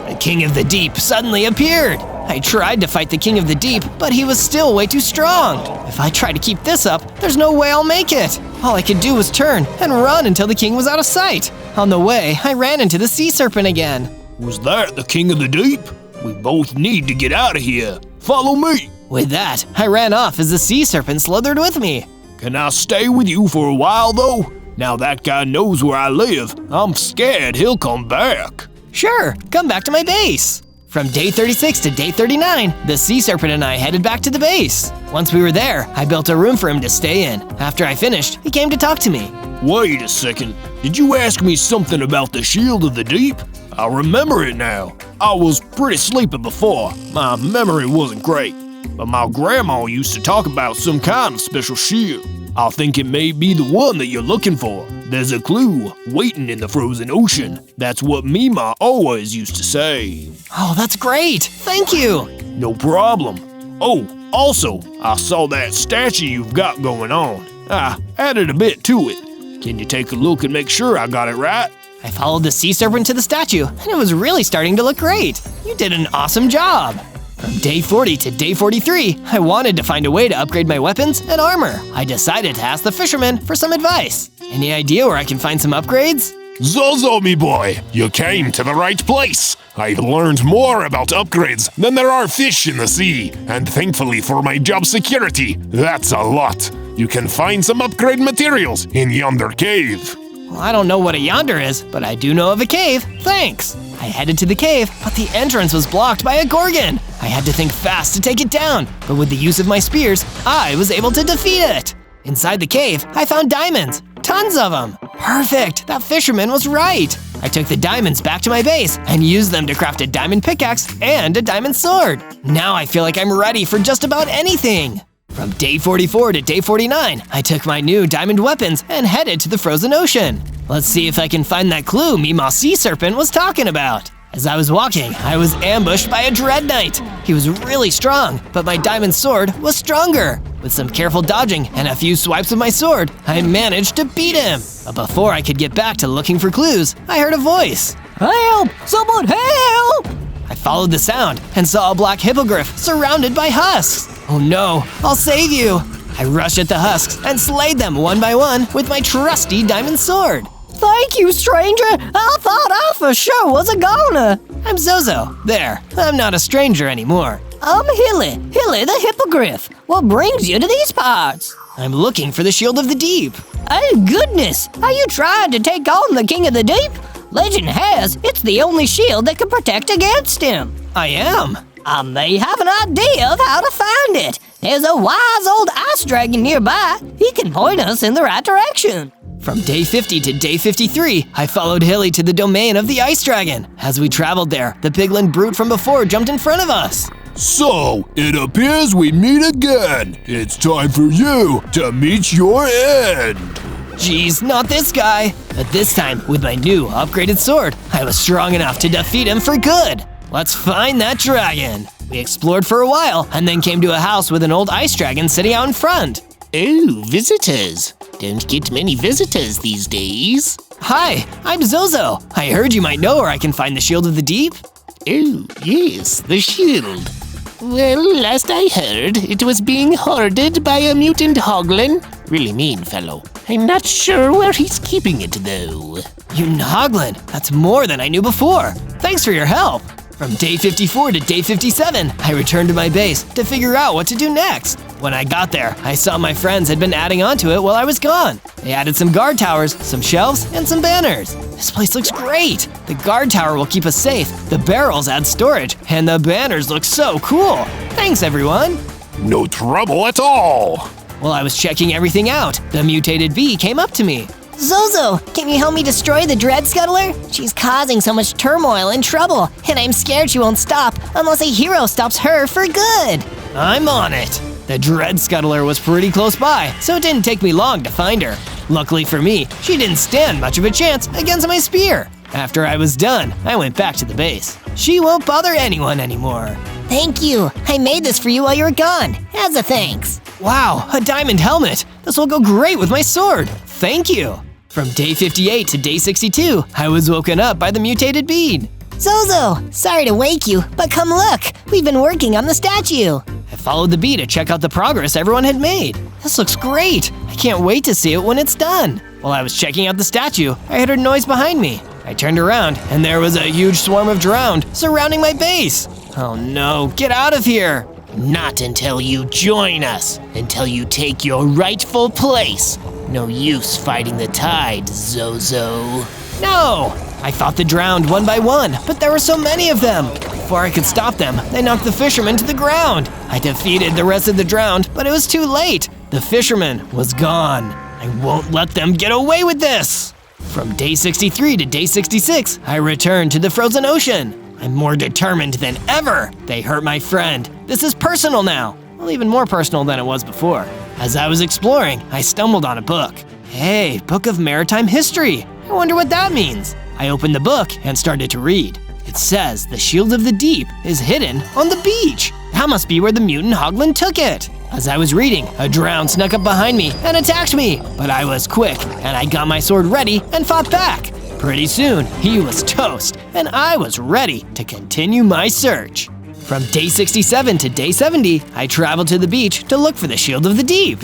The King of the Deep suddenly appeared. I tried to fight the King of the Deep, but he was still way too strong. If I try to keep this up, there's no way I'll make it. All I could do was turn and run until the king was out of sight. On the way, I ran into the sea serpent again. Was that the King of the Deep? We both need to get out of here. Follow me. With that, I ran off as the sea serpent slithered with me. Can I stay with you for a while, though? Now that guy knows where I live, I'm scared he'll come back. Sure, come back to my base. From day 36 to day 39, the sea serpent and I headed back to the base. Once we were there, I built a room for him to stay in. After I finished, he came to talk to me. Wait a second, did you ask me something about the Shield of the Deep? I remember it now. I was pretty sleepy before, my memory wasn't great. But my grandma used to talk about some kind of special shield. I think it may be the one that you're looking for. There's a clue waiting in the frozen ocean. That's what Mima always used to say. Oh, that's great. Thank you. No problem. Oh, also, I saw that statue you've got going on. I added a bit to it. Can you take a look and make sure I got it right? I followed the sea serpent to the statue, and it was really starting to look great. You did an awesome job. From day 40 to day 43, I wanted to find a way to upgrade my weapons and armor. I decided to ask the fisherman for some advice. Any idea where I can find some upgrades? Zozo, me boy, you came to the right place. I've learned more about upgrades than there are fish in the sea, and thankfully for my job security, that's a lot. You can find some upgrade materials in yonder cave. Well, I don't know what a yonder is, but I do know of a cave. Thanks. I headed to the cave, but the entrance was blocked by a gorgon. I had to think fast to take it down, but with the use of my spears, I was able to defeat it. Inside the cave, I found diamonds. Tons of them. Perfect, that fisherman was right. I took the diamonds back to my base and used them to craft a diamond pickaxe and a diamond sword. Now I feel like I'm ready for just about anything. From day 44 to day 49, I took my new diamond weapons and headed to the frozen ocean. Let's see if I can find that clue Mima Sea Serpent was talking about. As I was walking, I was ambushed by a Dread Knight. He was really strong, but my diamond sword was stronger. With some careful dodging and a few swipes of my sword, I managed to beat him. But before I could get back to looking for clues, I heard a voice. Help! Someone help! I followed the sound and saw a black hippogriff surrounded by husks. Oh no, I'll save you. I rushed at the husks and slayed them one by one with my trusty diamond sword. Thank you, stranger. I thought I for sure was a goner. I'm Zozo. There, I'm not a stranger anymore. I'm Hilly the hippogriff. What brings you to these parts? I'm looking for the Shield of the Deep. Oh goodness, are you trying to take on the King of the Deep? Legend has it's the only shield that can protect against him. I am. I may have an idea of how to find it. There's a wise old ice dragon nearby. He can point us in the right direction. From day 50 to day 53, I followed Hilly to the domain of the ice dragon. As we traveled there, the piglin brute from before jumped in front of us. So, it appears we meet again. It's time for you to meet your end. Geez, not this guy. But this time, with my new upgraded sword, I was strong enough to defeat him for good. Let's find that dragon. We explored for a while and then came to a house with an old ice dragon sitting out in front. Oh, visitors. Don't get many visitors these days. Hi, I'm Zozo. I heard you might know where I can find the Shield of the Deep. Oh, yes, the shield. Well, last I heard, it was being hoarded by a mutant hoglin. Really mean fellow. I'm not sure where he's keeping it, though. Mutant hoglin? That's more than I knew before. Thanks for your help. From day 54 to day 57, I returned to my base to figure out what to do next. When I got there, I saw my friends had been adding onto it while I was gone. They added some guard towers, some shelves, and some banners. This place looks great. The guard tower will keep us safe, the barrels add storage, and the banners look so cool. Thanks, everyone. No trouble at all. While I was checking everything out, the mutated bee came up to me. Zozo, can you help me destroy the Dread Scuttler? She's causing so much turmoil and trouble, and I'm scared she won't stop unless a hero stops her for good. I'm on it. The Dread Scuttler was pretty close by, so it didn't take me long to find her. Luckily for me, she didn't stand much of a chance against my spear. After I was done, I went back to the base. She won't bother anyone anymore. Thank you. I made this for you while you were gone, as a thanks. Wow, a diamond helmet. This will go great with my sword. Thank you. From day 58 to day 62, I was woken up by the mutated bead. Zozo, sorry to wake you, but come look. We've been working on the statue. I followed the bee to check out the progress everyone had made. This looks great. I can't wait to see it when it's done. While I was checking out the statue, I heard a noise behind me. I turned around, and there was a huge swarm of drowned surrounding my base. Oh no, get out of here. Not until you join us, until you take your rightful place. No use fighting the tide, Zozo. No! I fought the drowned one by one, but there were so many of them. Before I could stop them, they knocked the fisherman to the ground. I defeated the rest of the drowned, but it was too late. The fisherman was gone. I won't let them get away with this. From day 63 to day 66, I returned to the frozen ocean. I'm more determined than ever. They hurt my friend. This is personal now. Well, even more personal than it was before. As I was exploring, I stumbled on a book. Hey, Book of Maritime History. I wonder what that means. I opened the book and started to read. It says the Shield of the Deep is hidden on the beach. That must be where the mutant hoglin took it. As I was reading, a drowned snuck up behind me and attacked me. But I was quick, and I got my sword ready and fought back. Pretty soon, he was toast, and I was ready to continue my search. From day 67 to day 70, I traveled to the beach to look for the Shield of the Deep.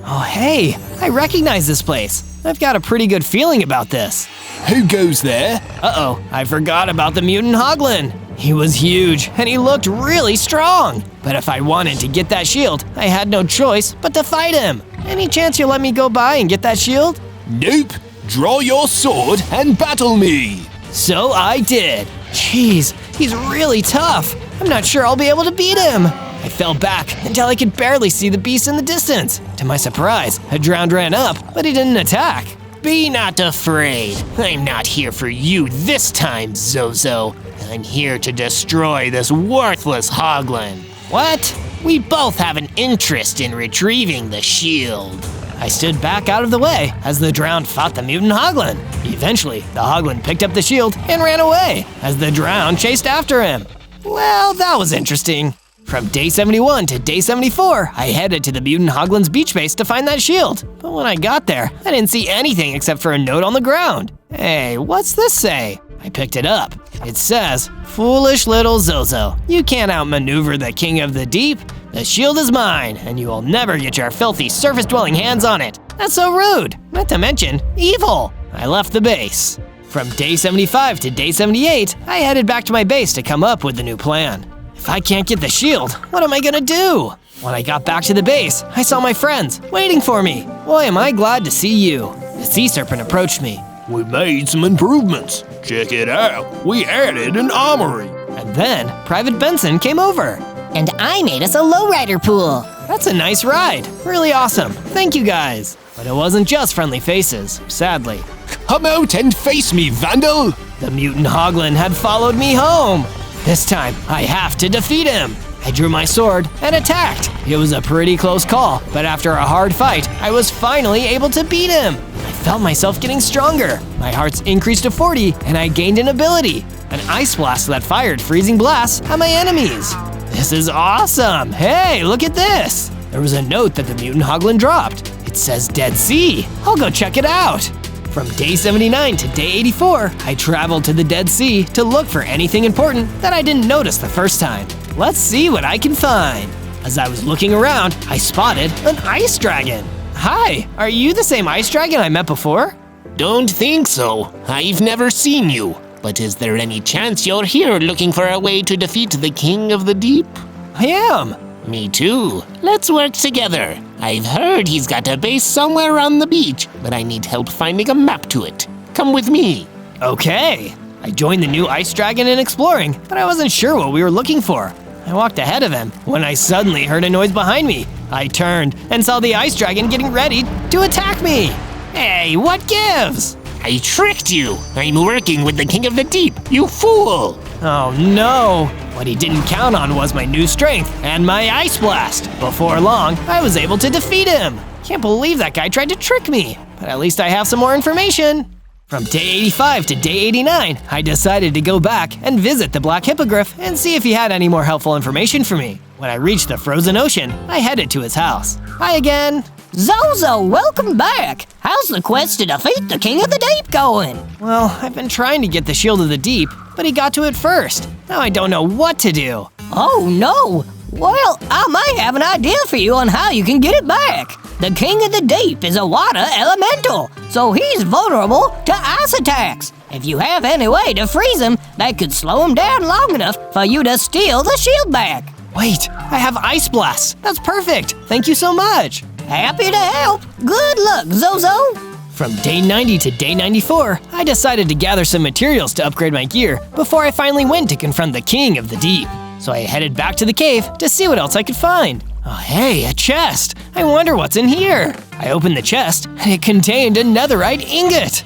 Oh hey, I recognize this place. I've got a pretty good feeling about this. Who goes there? Uh-oh, I forgot about the mutant hoglin. He was huge, and he looked really strong. But if I wanted to get that shield, I had no choice but to fight him. Any chance you'll let me go by and get that shield? Nope. Draw your sword and battle me. So I did. Jeez, he's really tough. I'm not sure I'll be able to beat him. I fell back until I could barely see the beast in the distance. To my surprise, a drowned ran up, but he didn't attack. Be not afraid. I'm not here for you this time, Zozo. I'm here to destroy this worthless hoglin. What? We both have an interest in retrieving the shield. I stood back out of the way as the drowned fought the mutant hoglin. Eventually, the hoglin picked up the shield and ran away as the drowned chased after him. Well, that was interesting. From day 71 to day 74, I headed to the mutant hoglin's beach base to find that shield. But when I got there, I didn't see anything except for a note on the ground. Hey, what's this say? I picked it up. It says, "Foolish little Zozo, you can't outmaneuver the king of the deep. The shield is mine, and you will never get your filthy surface-dwelling hands on it. That's so rude, not to mention evil." I left the base. From day 75 to day 78, I headed back to my base to come up with the new plan. If I can't get the shield, what am I gonna do? When I got back to the base, I saw my friends waiting for me. Boy, am I glad to see you. The sea serpent approached me. We made some improvements. Check it out. We added an armory. And then Private Benson came over. And I made us a lowrider pool. That's a nice ride. Really awesome. Thank you guys. But it wasn't just friendly faces, sadly. Come out and face me, Vandal! The mutant hoglin had followed me home. This time, I have to defeat him. I drew my sword and attacked. It was a pretty close call, but after a hard fight, I was finally able to beat him. I felt myself getting stronger. My hearts increased to 40, and I gained an ability, an ice blast that fired freezing blasts at my enemies. This is awesome. Hey, look at this. There was a note that the mutant hoglin dropped. It says Dead Sea. I'll go check it out. From day 79 to day 84, I traveled to the Dead Sea to look for anything important that I didn't notice the first time. Let's see what I can find. As I was looking around, I spotted an ice dragon. Hi, are you the same ice dragon I met before? Don't think so. I've never seen you. But is there any chance you're here looking for a way to defeat the King of the Deep? I am. Me too. Let's work together. I've heard he's got a base somewhere on the beach, but I need help finding a map to it. Come with me. Okay. I joined the new ice dragon in exploring, but I wasn't sure what we were looking for. I walked ahead of him when I suddenly heard a noise behind me. I turned and saw the ice dragon getting ready to attack me. Hey, what gives? I tricked you. I'm working with the King of the Deep, you fool. Oh no. What he didn't count on was my new strength and my ice blast. Before long, I was able to defeat him. Can't believe that guy tried to trick me, but at least I have some more information. From day 85 to day 89, I decided to go back and visit the Black Hippogriff and see if he had any more helpful information for me. When I reached the frozen ocean, I headed to his house. Hi again. Zozo, welcome back! How's the quest to defeat the King of the Deep going? Well, I've been trying to get the Shield of the Deep, but he got to it first. Now I don't know what to do. Oh no! Well, I might have an idea for you on how you can get it back. The King of the Deep is a water elemental, so he's vulnerable to ice attacks. If you have any way to freeze him, that could slow him down long enough for you to steal the shield back. Wait, I have Ice Blast. That's perfect. Thank you so much. Happy to help. Good luck, Zozo. From day 90 to day 94, I decided to gather some materials to upgrade my gear before I finally went to confront the King of the Deep. So I headed back to the cave to see what else I could find. Oh hey, a chest! I wonder what's in here. I opened the chest and it contained a netherite ingot.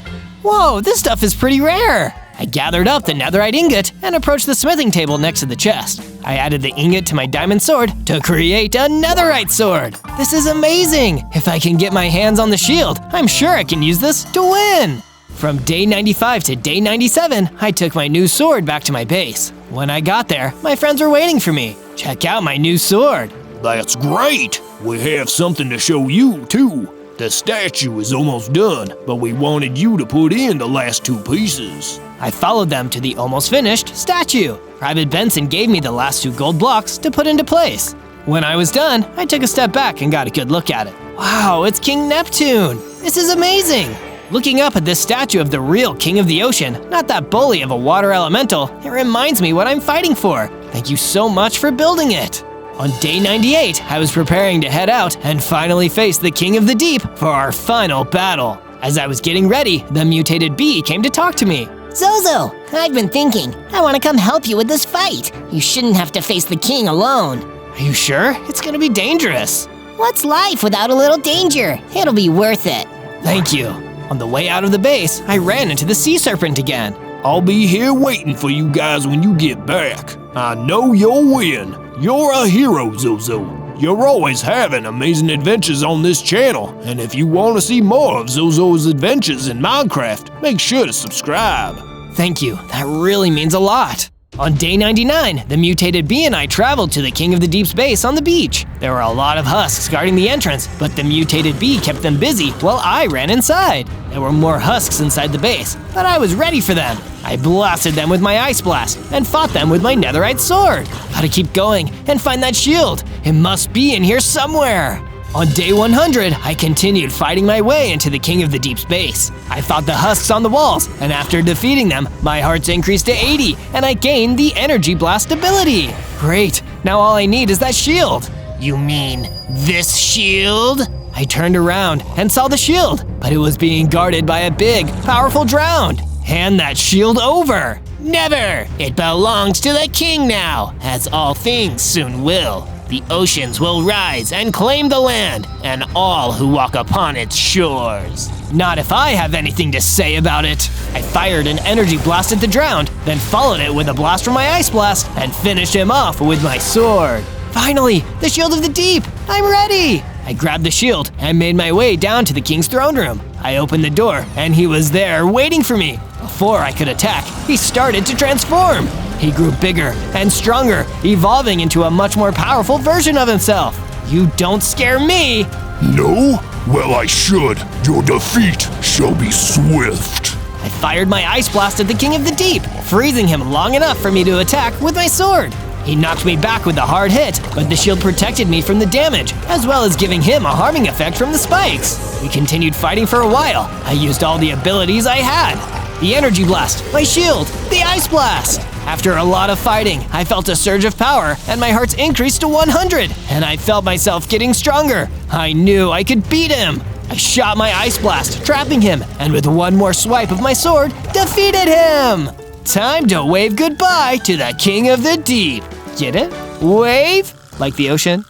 Whoa, this stuff is pretty rare. I gathered up the netherite ingot and approached the smithing table next to the chest. I added the ingot to my diamond sword to create a netherite sword. This is amazing! If I can get my hands on the shield, I'm sure I can use this to win! From day 95 to day 97, I took my new sword back to my base. When I got there, my friends were waiting for me. Check out my new sword. That's great! We have something to show you, too. The statue is almost done, but we wanted you to put in the last 2 pieces. I followed them to the almost finished statue. Private Benson gave me the last 2 gold blocks to put into place. When I was done, I took a step back and got a good look at it. Wow, it's King Neptune! This is amazing! Looking up at this statue of the real King of the Ocean, not that bully of a water elemental, it reminds me what I'm fighting for. Thank you so much for building it. On day 98, I was preparing to head out and finally face the King of the Deep for our final battle. As I was getting ready, the mutated bee came to talk to me. Zozo, I've been thinking. I want to come help you with this fight. You shouldn't have to face the king alone. Are you sure? It's gonna be dangerous. What's life without a little danger? It'll be worth it. Thank you. On the way out of the base, I ran into the sea serpent again. I'll be here waiting for you guys when you get back. I know you'll win. You're a hero, Zozo. You're always having amazing adventures on this channel, and if you want to see more of Zozo's adventures in Minecraft, make sure to subscribe. Thank you, that really means a lot. On day 99, the mutated bee and I traveled to the King of the Deep's base on the beach. There were a lot of husks guarding the entrance, but the mutated bee kept them busy while I ran inside. There were more husks inside the base, but I was ready for them. I blasted them with my ice blast and fought them with my netherite sword. Gotta keep going and find that shield. It must be in here somewhere. On day 100, I continued fighting my way into the King of the Deep's base. I fought the husks on the walls, and after defeating them, my hearts increased to 80, and I gained the energy blast ability. Great, now all I need is that shield. You mean this shield? I turned around and saw the shield, but it was being guarded by a big, powerful drowned. Hand that shield over. Never! It belongs to the king now, as all things soon will. The oceans will rise and claim the land, and all who walk upon its shores. Not if I have anything to say about it. I fired an energy blast at the drowned, then followed it with a blast from my ice blast, and finished him off with my sword. Finally, the Shield of the Deep! I'm ready! I grabbed the shield and made my way down to the king's throne room. I opened the door, and he was there waiting for me. Before I could attack, he started to transform. He grew bigger and stronger, evolving into a much more powerful version of himself. You don't scare me! No? Well, I should. Your defeat shall be swift. I fired my ice blast at the King of the Deep, freezing him long enough for me to attack with my sword. He knocked me back with a hard hit, but the shield protected me from the damage, as well as giving him a harming effect from the spikes. We continued fighting for a while. I used all the abilities I had. The energy blast, my shield, the ice blast. After a lot of fighting, I felt a surge of power, and my hearts increased to 100, and I felt myself getting stronger. I knew I could beat him. I shot my ice blast, trapping him, and with one more swipe of my sword, defeated him! Time to wave goodbye to the King of the Deep. Get it? Wave? Like the ocean?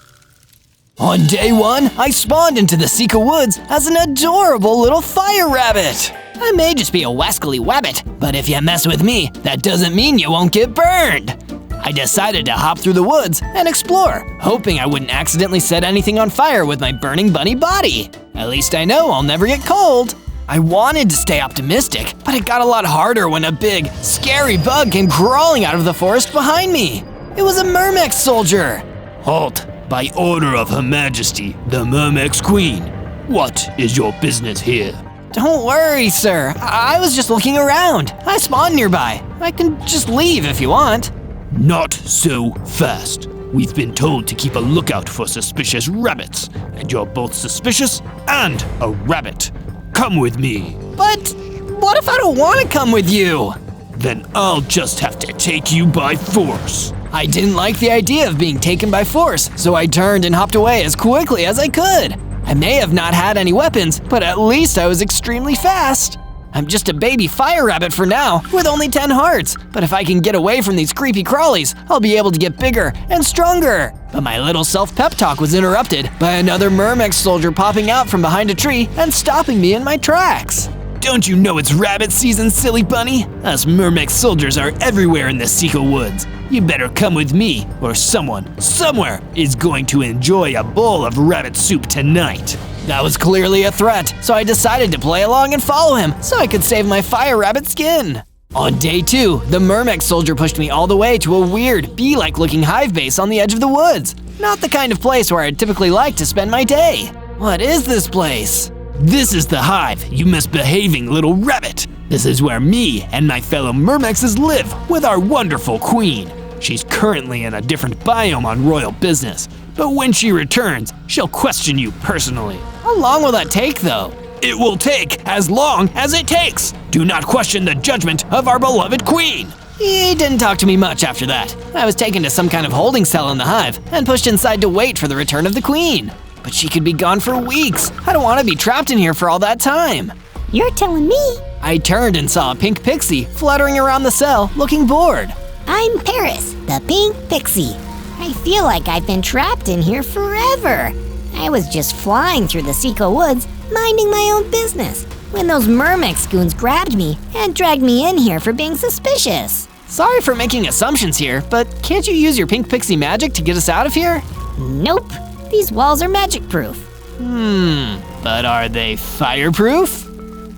On day 1, I spawned into the Sika Woods as an adorable little fire rabbit. I may just be a wascally wabbit, but if you mess with me, that doesn't mean you won't get burned. I decided to hop through the woods and explore, hoping I wouldn't accidentally set anything on fire with my burning bunny body. At least I know I'll never get cold. I wanted to stay optimistic, but it got a lot harder when a big, scary bug came crawling out of the forest behind me. It was a Myrmex soldier. Halt, by order of Her Majesty, the Myrmex Queen. What is your business here? Don't worry, sir. I was just looking around. I spawned nearby. I can just leave if you want. Not so fast. We've been told to keep a lookout for suspicious rabbits, and you're both suspicious and a rabbit. Come with me. But what if I don't want to come with you? Then I'll just have to take you by force. I didn't like the idea of being taken by force, so I turned and hopped away as quickly as I could. I may have not had any weapons, but at least I was extremely fast. I'm just a baby fire rabbit for now, with only 10 hearts, but if I can get away from these creepy crawlies, I'll be able to get bigger and stronger. But my little self-pep talk was interrupted by another Myrmex soldier popping out from behind a tree and stopping me in my tracks. Don't you know it's rabbit season, silly bunny? Us Myrmex soldiers are everywhere in the Sika Woods. You better come with me, or someone, somewhere, is going to enjoy a bowl of rabbit soup tonight. That was clearly a threat, so I decided to play along and follow him so I could save my fire rabbit skin. On day 2, the Myrmex soldier pushed me all the way to a weird, bee-like looking hive base on the edge of the woods. Not the kind of place where I'd typically like to spend my day. What is this place? This is the hive, you misbehaving little rabbit. This is where me and my fellow Myrmexes live with our wonderful queen. She's currently in a different biome on royal business, but when she returns, she'll question you personally. How long will that take, though? It will take as long as it takes. Do not question the judgment of our beloved queen. He didn't talk to me much after that. I was taken to some kind of holding cell in the hive and pushed inside to wait for the return of the queen. But she could be gone for weeks. I don't want to be trapped in here for all that time. You're telling me? I turned and saw a pink pixie fluttering around the cell, looking bored. I'm Paris, the pink pixie. I feel like I've been trapped in here forever. I was just flying through the Sika Woods, minding my own business, when those Myrmex goons grabbed me and dragged me in here for being suspicious. Sorry for making assumptions here, but can't you use your pink pixie magic to get us out of here? Nope. These walls are magic-proof. But are they fireproof?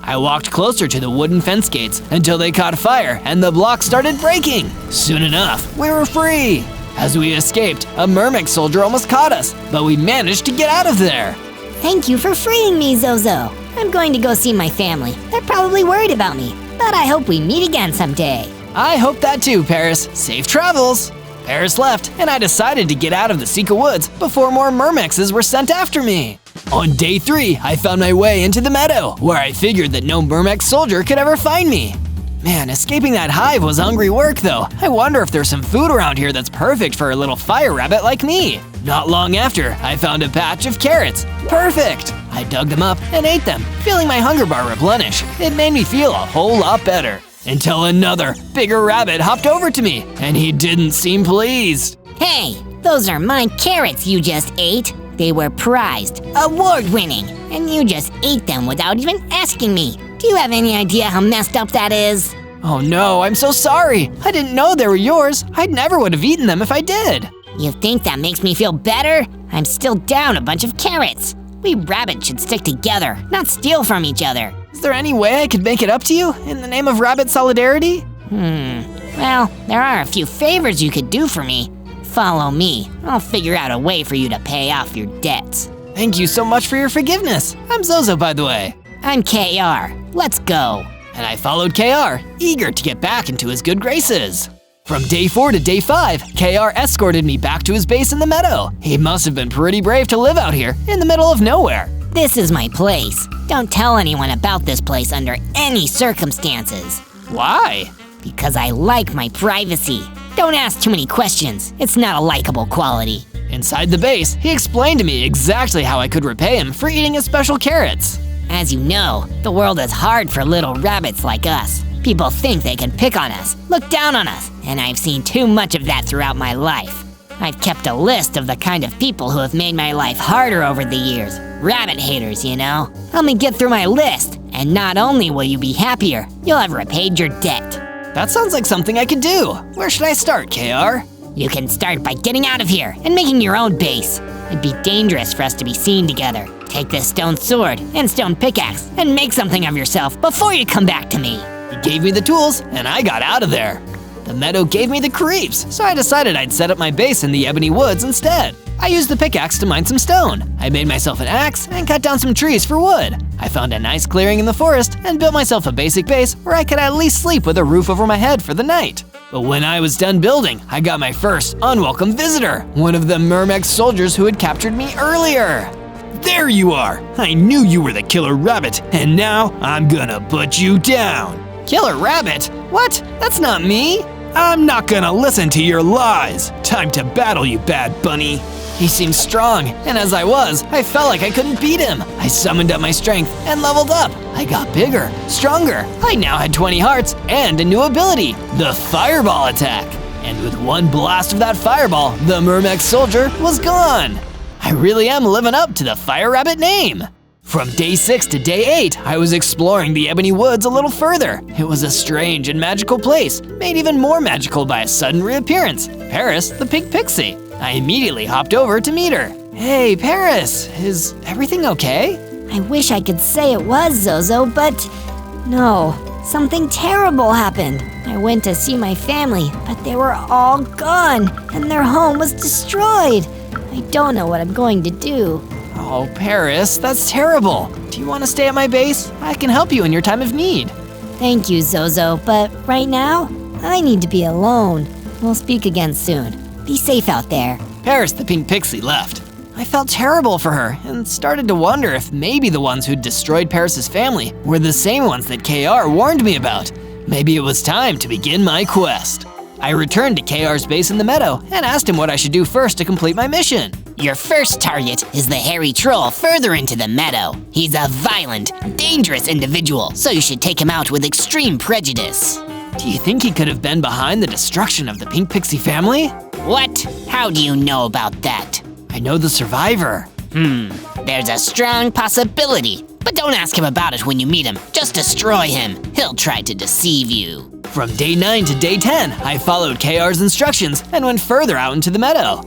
I walked closer to the wooden fence gates until they caught fire and the blocks started breaking. Soon enough, we were free. As we escaped, a Myrmex soldier almost caught us, but we managed to get out of there. Thank you for freeing me, Zozo. I'm going to go see my family. They're probably worried about me, but I hope we meet again someday. I hope that too, Paris. Safe travels. Paris left, and I decided to get out of the Sika Woods before more Myrmexes were sent after me. On day 3, I found my way into the meadow, where I figured that no Myrmex soldier could ever find me. Man, escaping that hive was hungry work though. I wonder if there's some food around here that's perfect for a little fire rabbit like me. Not long after, I found a patch of carrots. Perfect! I dug them up and ate them, feeling my hunger bar replenish. It made me feel a whole lot better. Until another, bigger rabbit hopped over to me, and he didn't seem pleased. Hey, those are my carrots you just ate. They were prized, award-winning, and you just ate them without even asking me. Do you have any idea how messed up that is? Oh no, I'm so sorry. I didn't know they were yours. I never would have eaten them if I did. You think that makes me feel better? I'm still down a bunch of carrots. We rabbits should stick together, not steal from each other. Is there any way I could make it up to you in the name of rabbit solidarity? Well, there are a few favors you could do for me. Follow me. I'll figure out a way for you to pay off your debts. Thank you so much for your forgiveness. I'm Zozo, by the way. I'm KR. Let's go. And I followed KR, eager to get back into his good graces. From day 4 to day 5, KR escorted me back to his base in the meadow. He must have been pretty brave to live out here in the middle of nowhere. This is my place. Don't tell anyone about this place under any circumstances. Why? Because I like my privacy. Don't ask too many questions. It's not a likable quality. Inside the base, he explained to me exactly how I could repay him for eating his special carrots. As you know, the world is hard for little rabbits like us. People think they can pick on us, look down on us, and I've seen too much of that throughout my life. I've kept a list of the kind of people who have made my life harder over the years. Rabbit haters, you know? Help me get through my list, and not only will you be happier, you'll have repaid your debt. That sounds like something I could do. Where should I start, KR? You can start by getting out of here and making your own base. It'd be dangerous for us to be seen together. Take this stone sword and stone pickaxe and make something of yourself before you come back to me. He gave me the tools, and I got out of there. The meadow gave me the creeps, so I decided I'd set up my base in the ebony woods instead. I used the pickaxe to mine some stone. I made myself an axe and cut down some trees for wood. I found a nice clearing in the forest and built myself a basic base where I could at least sleep with a roof over my head for the night. But when I was done building, I got my first unwelcome visitor, one of the Mermex soldiers who had captured me earlier. There you are! I knew you were the killer rabbit, and now I'm gonna put you down. Killer rabbit? What? That's not me. I'm not gonna listen to your lies. Time to battle, you bad bunny. He seemed strong, and as I was, I felt like I couldn't beat him. I summoned up my strength and leveled up. I got bigger, stronger. I now had 20 hearts and a new ability, the fireball attack. And with one blast of that fireball, the Mermex soldier was gone. I really am living up to the Fire Rabbit name. From day 6 to day 8, I was exploring the Ebony Woods a little further. It was a strange and magical place, made even more magical by a sudden reappearance, Paris, the pink pixie. I immediately hopped over to meet her. Hey, Paris, is everything okay? I wish I could say it was, Zozo, but no. Something terrible happened. I went to see my family, but they were all gone, and their home was destroyed. I don't know what I'm going to do. Oh, Paris, that's terrible. Do you want to stay at my base? I can help you in your time of need. Thank you, Zozo, but right now, I need to be alone. We'll speak again soon. Be safe out there. Paris the pink pixie left. I felt terrible for her and started to wonder if maybe the ones who'd destroyed Paris's family were the same ones that KR warned me about. Maybe it was time to begin my quest. I returned to KR's base in the meadow and asked him what I should do first to complete my mission. Your first target is the hairy troll further into the meadow. He's a violent, dangerous individual, so you should take him out with extreme prejudice. Do you think he could have been behind the destruction of the pink pixie family? What? How do you know about that? I know the survivor. There's a strong possibility. But don't ask him about it when you meet him. Just destroy him. He'll try to deceive you. From day 9 to day 10, I followed KR's instructions and went further out into the meadow.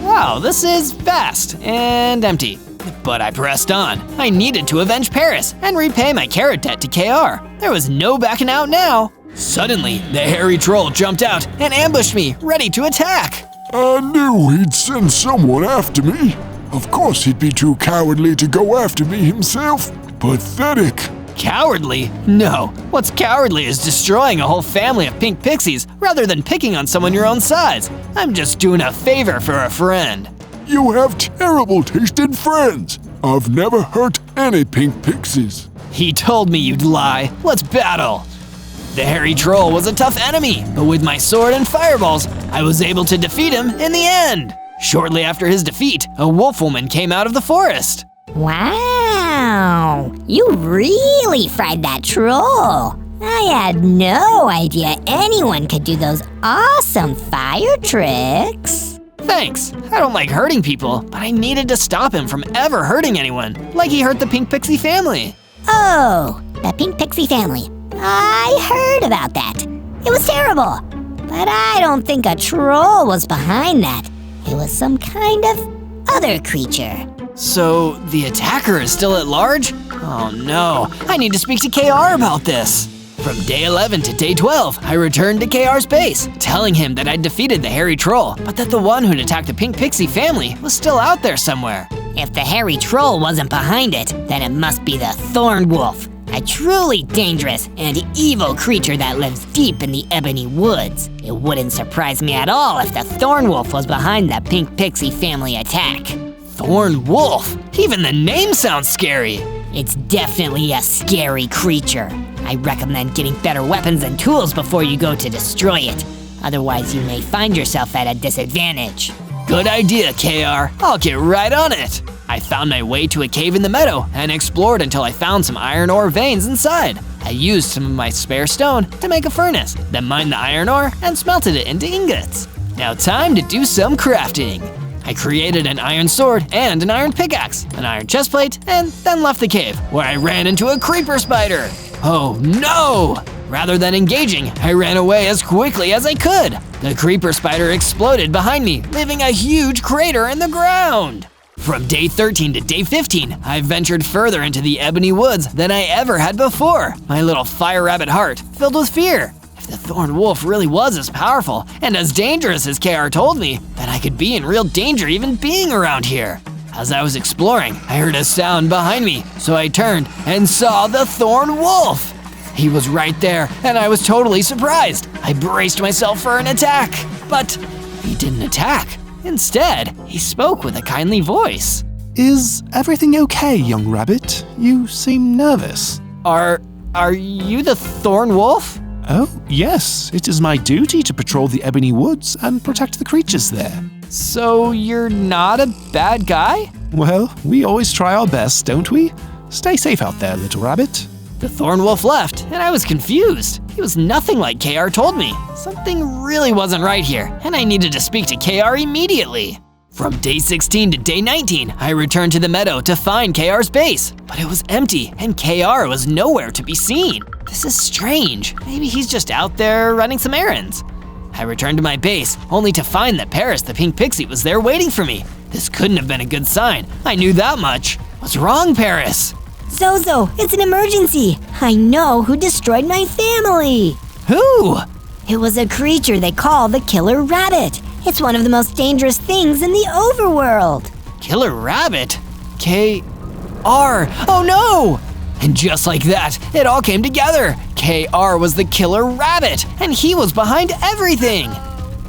Wow, this is vast and empty. But I pressed on. I needed to avenge Paris and repay my carrot debt to KR. There was no backing out now. Suddenly, the hairy troll jumped out and ambushed me, ready to attack. I knew he'd send someone after me. Of course he'd be too cowardly to go after me himself. Pathetic. Cowardly? No. What's cowardly is destroying a whole family of pink pixies rather than picking on someone your own size. I'm just doing a favor for a friend. You have terrible tasting friends. I've never hurt any pink pixies. He told me you'd lie. Let's battle. The hairy troll was a tough enemy, but with my sword and fireballs, I was able to defeat him in the end. Shortly after his defeat, a wolf woman came out of the forest. Wow, you really fried that troll. I had no idea anyone could do those awesome fire tricks. Thanks. I don't like hurting people, but I needed to stop him from ever hurting anyone, like he hurt the pink pixie family. Oh, the pink pixie family. I heard about that. It was terrible. But I don't think a troll was behind that. It was some kind of other creature. So the attacker is still at large? Oh no, I need to speak to KR about this. From day 11 to day 12, I returned to KR's base, telling him that I'd defeated the hairy troll, but that the one who'd attacked the pink pixie family was still out there somewhere. If the hairy troll wasn't behind it, then it must be the thorn wolf, a truly dangerous and evil creature that lives deep in the ebony woods. It wouldn't surprise me at all if the thorn wolf was behind the pink pixie family attack. Thorn wolf? Even the name sounds scary. It's definitely a scary creature. I recommend getting better weapons and tools before you go to destroy it. Otherwise, you may find yourself at a disadvantage. Good idea, KR. I'll get right on it. I found my way to a cave in the meadow and explored until I found some iron ore veins inside. I used some of my spare stone to make a furnace, then mined the iron ore and smelted it into ingots. Now time to do some crafting. I created an iron sword and an iron pickaxe, an iron chestplate, and then left the cave, where I ran into a creeper spider. Oh no! Rather than engaging, I ran away as quickly as I could. The creeper spider exploded behind me, leaving a huge crater in the ground. From day 13 to day 15, I ventured further into the ebony woods than I ever had before, my little fire rabbit heart filled with fear. If the thorn wolf really was as powerful and as dangerous as KR told me, then I could be in real danger even being around here. As I was exploring, I heard a sound behind me, so I turned and saw the thorn wolf. He was right there, and I was totally surprised. I braced myself for an attack, but he didn't attack. Instead, he spoke with a kindly voice. Is everything okay, young rabbit? You seem nervous. Are you the thorn wolf? Oh, yes. It is my duty to patrol the ebony woods and protect the creatures there. So you're not a bad guy? Well, we always try our best, don't we? Stay safe out there, little rabbit. The thorn wolf left, and I was confused. He was nothing like KR told me. Something really wasn't right here, and I needed to speak to KR immediately. From day 16 to day 19, I returned to the meadow to find KR's base, but it was empty, and KR was nowhere to be seen. This is strange. Maybe he's just out there running some errands. I returned to my base, only to find that Paris the pink pixie was there waiting for me. This couldn't have been a good sign. I knew that much. What's wrong, Paris? Zozo, it's an emergency. I know who destroyed my family. Who? It was a creature they call the killer rabbit. It's one of the most dangerous things in the overworld. Killer rabbit? KR. Oh no! And just like that, it all came together. KR was the killer rabbit, and he was behind everything.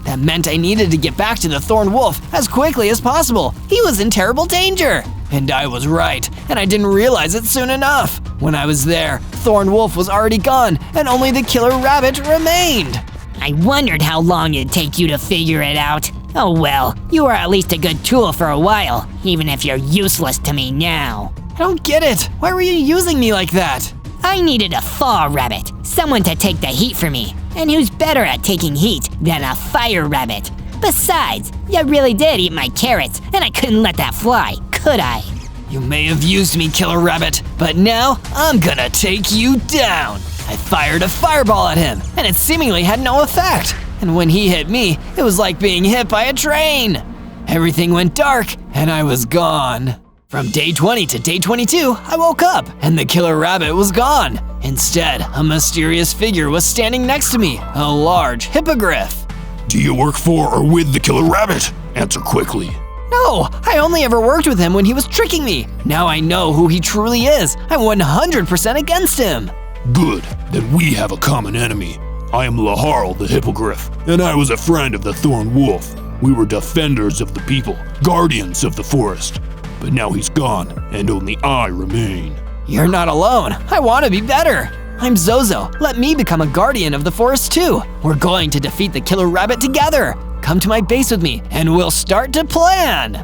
That meant I needed to get back to the thorn wolf as quickly as possible. He was in terrible danger. And I was right, and I didn't realize it soon enough. When I was there, thorn wolf was already gone, and only the killer rabbit remained. I wondered how long it'd take you to figure it out. Oh well, you were at least a good tool for a while, even if you're useless to me now. I don't get it. Why were you using me like that? I needed a fall rabbit, someone to take the heat for me. And who's better at taking heat than a fire rabbit? Besides, you really did eat my carrots, and I couldn't let that fly, could I? You may have used me, killer rabbit, but now I'm gonna take you down. I fired a fireball at him, and it seemingly had no effect. And when he hit me, it was like being hit by a train. Everything went dark, and I was gone. From day 20 to day 22, I woke up, and the killer rabbit was gone. Instead, a mysterious figure was standing next to me, a large hippogriff. Do you work for or with the killer rabbit? Answer quickly. No, I only ever worked with him when he was tricking me. Now I know who he truly is. I'm 100% against him. Good, then we have a common enemy. I am Laharl the hippogriff, and I was a friend of the thorn wolf. We were defenders of the people, guardians of the forest. But now he's gone, and only I remain. You're not alone. I want to be better. I'm Zozo. Let me become a guardian of the forest too. We're going to defeat the killer rabbit together. Come to my base with me, and we'll start to plan.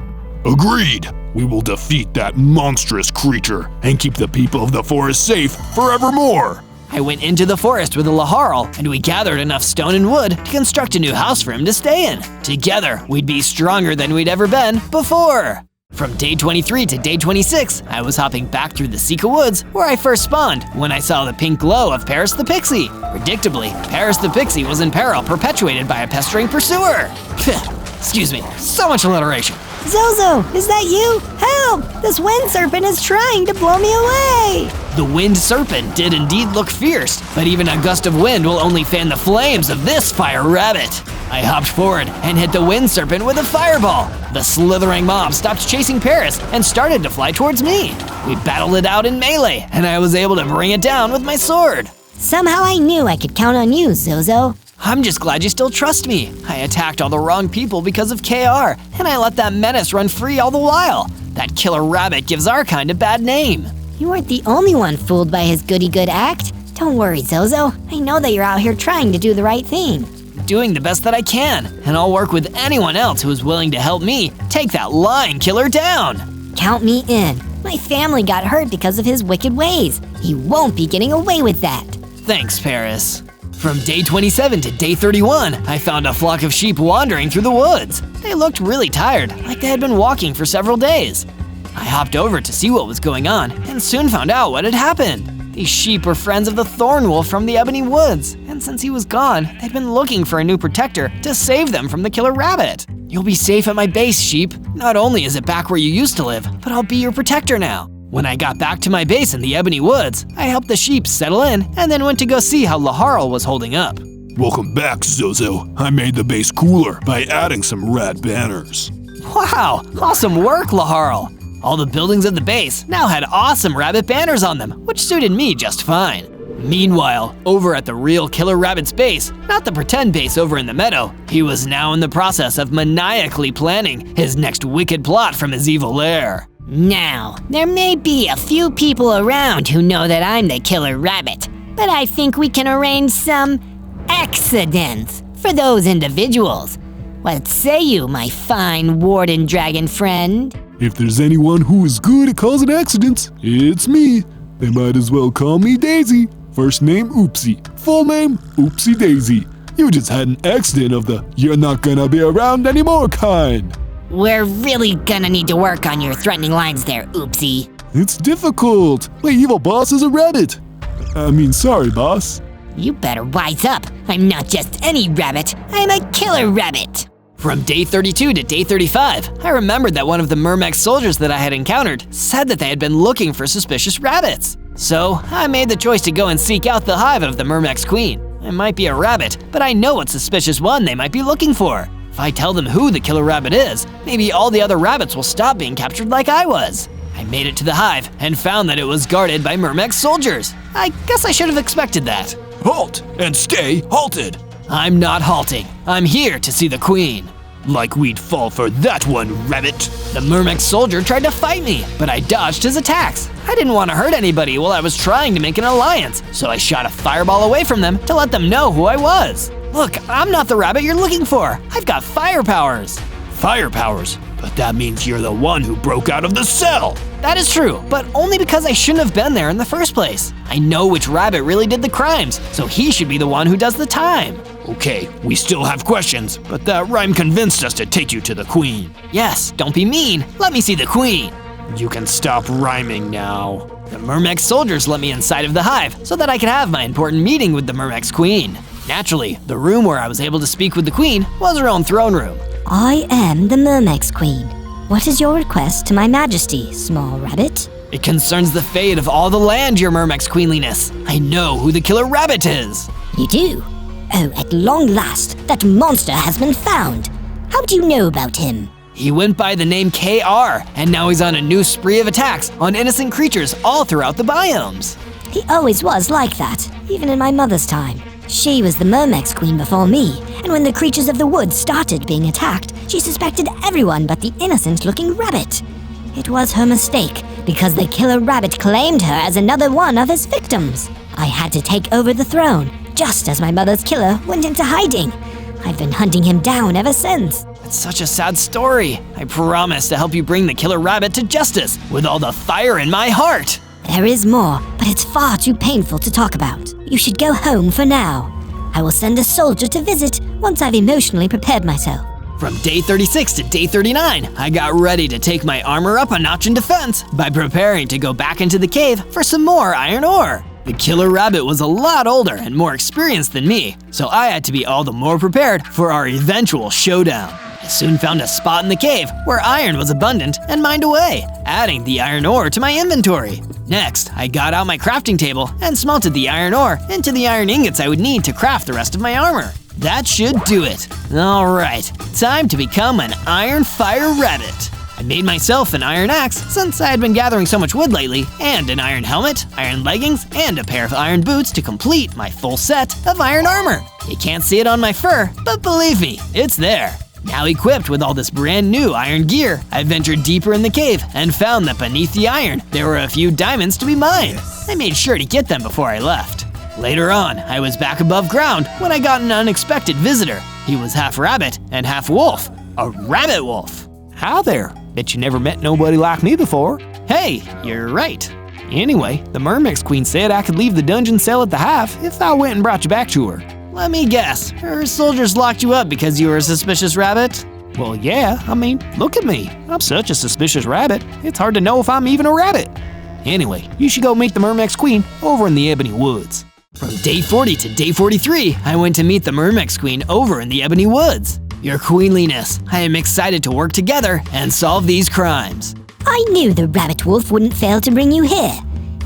Agreed. We will defeat that monstrous creature and keep the people of the forest safe forevermore. I went into the forest with a Laharl, and we gathered enough stone and wood to construct a new house for him to stay in. Together, we'd be stronger than we'd ever been before. From day 23 to day 26, I was hopping back through the Sika woods where I first spawned when I saw the pink glow of Paris the Pixie. Predictably, Paris the Pixie was in peril, perpetuated by a pestering pursuer. Excuse me, so much alliteration. Zozo, is that you? Help! This wind serpent is trying to blow me away! The wind serpent did indeed look fierce, but even a gust of wind will only fan the flames of this fire rabbit. I hopped forward and hit the wind serpent with a fireball. The slithering mob stopped chasing Paris and started to fly towards me. We battled it out in melee, and I was able to bring it down with my sword. Somehow I knew I could count on you, Zozo. I'm just glad you still trust me. I attacked all the wrong people because of KR, and I let that menace run free all the while. That killer rabbit gives our kind a bad name. You weren't the only one fooled by his goody-good act. Don't worry, Zozo. I know that you're out here trying to do the right thing. Doing the best that I can, and I'll work with anyone else who is willing to help me take that lying killer down. Count me in. My family got hurt because of his wicked ways. He won't be getting away with that. Thanks, Paris. From day 27 to day 31, I found a flock of sheep wandering through the woods. They looked really tired, like they had been walking for several days. I hopped over to see what was going on and soon found out what had happened. These sheep were friends of the thorn wolf from the Ebony Woods, and since he was gone, they'd been looking for a new protector to save them from the killer rabbit. You'll be safe at my base, sheep. Not only is it back where you used to live, but I'll be your protector now. When I got back to my base in the Ebony Woods, I helped the sheep settle in and then went to go see how Laharl was holding up. Welcome back, Zozo. I made the base cooler by adding some red banners. Wow, awesome work, Laharl. All the buildings of the base now had awesome rabbit banners on them, which suited me just fine. Meanwhile, over at the real Killer Rabbit's base, not the pretend base over in the meadow, he was now in the process of maniacally planning his next wicked plot from his evil lair. Now, there may be a few people around who know that I'm the Killer Rabbit, but I think we can arrange some accidents for those individuals. What say you, my fine warden dragon friend? If there's anyone who is good at causing accidents, it's me. They might as well call me Daisy. First name Oopsie, full name Oopsie Daisy. You just had an accident of the you're not gonna be around anymore kind. We're really gonna need to work on your threatening lines there, Oopsie. It's difficult. My evil boss is a rabbit. Sorry, boss. You better wise up. I'm not just any rabbit. I'm a killer rabbit. From day 32 to day 35, I remembered that one of the Myrmex soldiers that I had encountered said that they had been looking for suspicious rabbits. So I made the choice to go and seek out the hive of the Myrmex queen. I might be a rabbit, but I know what suspicious one they might be looking for. If I tell them who the killer rabbit is, maybe all the other rabbits will stop being captured like I was. I made it to the hive and found that it was guarded by Myrmex soldiers. I guess I should have expected that. Halt and stay halted. I'm not halting. I'm here to see the queen. Like we'd fall for that one, rabbit. The Myrmex soldier tried to fight me, but I dodged his attacks. I didn't want to hurt anybody while I was trying to make an alliance, so I shot a fireball away from them to let them know who I was. Look, I'm not the rabbit you're looking for. I've got fire powers. Fire powers? But that means you're the one who broke out of the cell. That is true, but only because I shouldn't have been there in the first place. I know which rabbit really did the crimes, so he should be the one who does the time. Okay, we still have questions, but that rhyme convinced us to take you to the queen. Yes, don't be mean. Let me see the queen. You can stop rhyming now. The Myrmex soldiers let me inside of the hive so that I could have my important meeting with the Myrmex queen. Naturally, the room where I was able to speak with the queen was her own throne room. I am the Myrmex queen. What is your request to my majesty, small rabbit? It concerns the fate of all the land, your Myrmex queenliness. I know who the killer rabbit is. You do? Oh, at long last, that monster has been found. How do you know about him? He went by the name KR, and now he's on a new spree of attacks on innocent creatures all throughout the biomes. He always was like that, even in my mother's time. She was the Myrmex queen before me, and when the creatures of the woods started being attacked, she suspected everyone but the innocent-looking rabbit. It was her mistake, because the killer rabbit claimed her as another one of his victims. I had to take over the throne, just as my mother's killer went into hiding. I've been hunting him down ever since. It's such a sad story. I promise to help you bring the killer rabbit to justice with all the fire in my heart. There is more, but it's far too painful to talk about. You should go home for now. I will send a soldier to visit once I've emotionally prepared myself. From day 36 to day 39, I got ready to take my armor up a notch in defense by preparing to go back into the cave for some more iron ore. The killer rabbit was a lot older and more experienced than me, so I had to be all the more prepared for our eventual showdown. I soon found a spot in the cave where iron was abundant and mined away, adding the iron ore to my inventory. Next, I got out my crafting table and smelted the iron ore into the iron ingots I would need to craft the rest of my armor. That should do it. Alright, time to become an iron fire rabbit. I made myself an iron axe since I had been gathering so much wood lately, and an iron helmet, iron leggings, and a pair of iron boots to complete my full set of iron armor. You can't see it on my fur, but believe me, it's there. Now equipped with all this brand new iron gear, I ventured deeper in the cave and found that beneath the iron, there were a few diamonds to be mined. I made sure to get them before I left. Later on, I was back above ground when I got an unexpected visitor. He was half rabbit and half wolf. A rabbit wolf. Hi there. Bet you never met nobody like me before. Hey, you're right. Anyway, the Mermix Queen said I could leave the dungeon cell at the Hive if I went and brought you back to her. Let me guess, her soldiers locked you up because you were a suspicious rabbit? Well, yeah, I mean, look at me. I'm such a suspicious rabbit, it's hard to know if I'm even a rabbit. Anyway, you should go meet the Mermix Queen over in the Ebony Woods. From day 40 to day 43, I went to meet the Mermix Queen over in the Ebony Woods. Your queenliness, I am excited to work together and solve these crimes. I knew the rabbit wolf wouldn't fail to bring you here.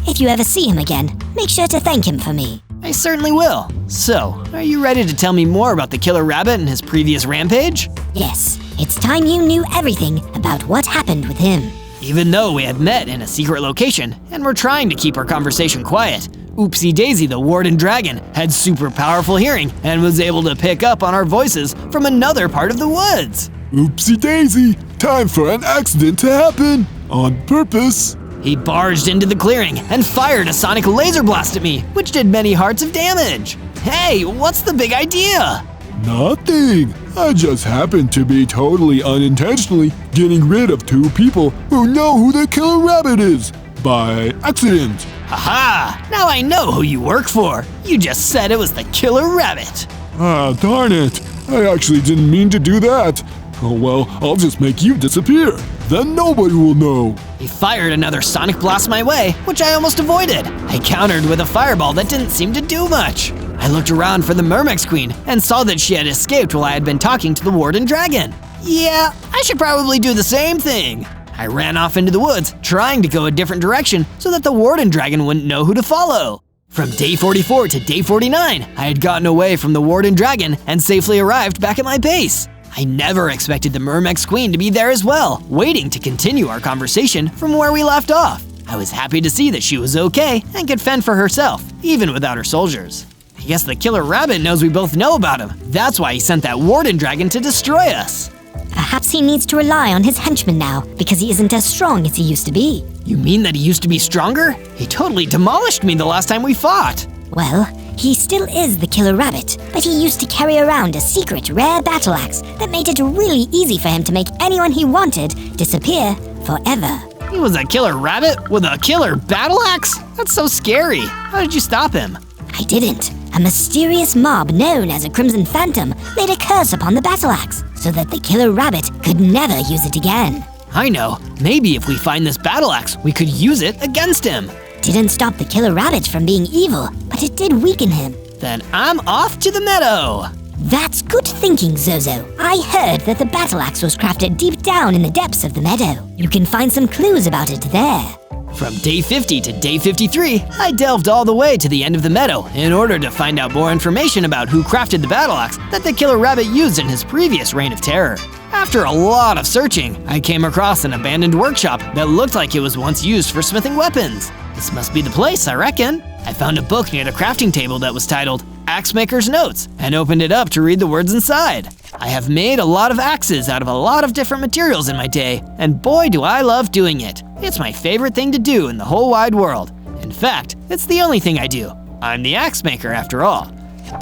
If you ever see him again, make sure to thank him for me. I certainly will. So, are you ready to tell me more about the killer rabbit and his previous rampage? Yes, it's time you knew everything about what happened with him. Even though we had met in a secret location and were trying to keep our conversation quiet, Oopsie Daisy the Warden Dragon had super powerful hearing and was able to pick up on our voices from another part of the woods. Oopsie Daisy, time for an accident to happen. On purpose. He barged into the clearing and fired a sonic laser blast at me, which did many hearts of damage. Hey, what's the big idea? Nothing. I just happened to be totally unintentionally getting rid of two people who know who the killer rabbit is. By accident. Haha! Now I know who you work for. You just said it was the killer rabbit. Ah, darn it. I actually didn't mean to do that. Oh well, I'll just make you disappear. Then nobody will know. He fired another sonic blast my way, which I almost avoided. I countered with a fireball that didn't seem to do much. I looked around for the Mermix Queen and saw that she had escaped while I had been talking to the Warden Dragon. Yeah, I should probably do the same thing. I ran off into the woods, trying to go a different direction so that the Warden Dragon wouldn't know who to follow. From day 44 to day 49, I had gotten away from the Warden Dragon and safely arrived back at my base. I never expected the Mermix Queen to be there as well, waiting to continue our conversation from where we left off. I was happy to see that she was okay and could fend for herself, even without her soldiers. I guess the killer rabbit knows we both know about him. That's why he sent that Warden Dragon to destroy us. Perhaps he needs to rely on his henchmen now, because he isn't as strong as he used to be. You mean that he used to be stronger? He totally demolished me the last time we fought. Well, he still is the killer rabbit, but he used to carry around a secret rare battle axe that made it really easy for him to make anyone he wanted disappear forever. He was a killer rabbit with a killer battle axe? That's so scary. How did you stop him? I didn't. A mysterious mob known as a Crimson Phantom laid a curse upon the battle axe so that the killer rabbit could never use it again. I know. Maybe if we find this battle axe, we could use it against him. Didn't stop the killer rabbit from being evil, but it did weaken him. Then I'm off to the meadow. That's good thinking, Zozo. I heard that the battle axe was crafted deep down in the depths of the meadow. You can find some clues about it there. From day 50 to day 53, I delved all the way to the end of the meadow in order to find out more information about who crafted the battle axe that the killer rabbit used in his previous reign of terror. After a lot of searching, I came across an abandoned workshop that looked like it was once used for smithing weapons. This must be the place, I reckon. I found a book near the crafting table that was titled Axemaker's Notes and opened it up to read the words inside. I have made a lot of axes out of a lot of different materials in my day, and boy do I love doing it. It's my favorite thing to do in the whole wide world. In fact, it's the only thing I do. I'm the axe maker after all.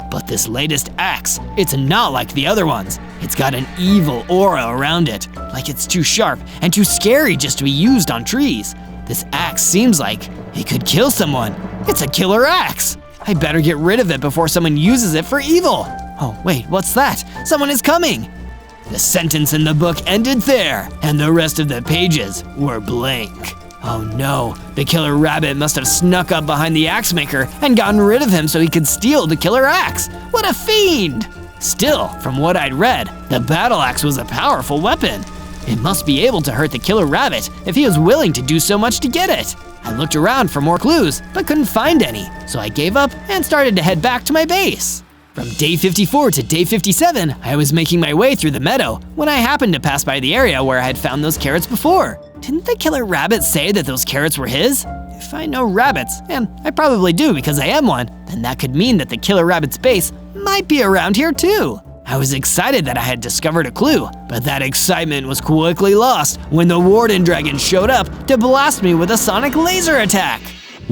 But this latest axe, it's not like the other ones. It's got an evil aura around it, like it's too sharp and too scary just to be used on trees. This axe seems like it could kill someone. It's a killer axe. I better get rid of it before someone uses it for evil. Oh wait, what's that? Someone is coming. The sentence in the book ended there, and the rest of the pages were blank. Oh no, the killer rabbit must have snuck up behind the axe maker and gotten rid of him so he could steal the killer axe. What a fiend! Still, from what I'd read, the battle axe was a powerful weapon. It must be able to hurt the killer rabbit if he was willing to do so much to get it. I looked around for more clues, but couldn't find any, so I gave up and started to head back to my base. From day 54 to day 57, I was making my way through the meadow when I happened to pass by the area where I had found those carrots before. Didn't the killer rabbit say that those carrots were his? If I know rabbits, and I probably do because I am one, then that could mean that the killer rabbit's base might be around here too. I was excited that I had discovered a clue, but that excitement was quickly lost when the warden dragon showed up to blast me with a sonic laser attack.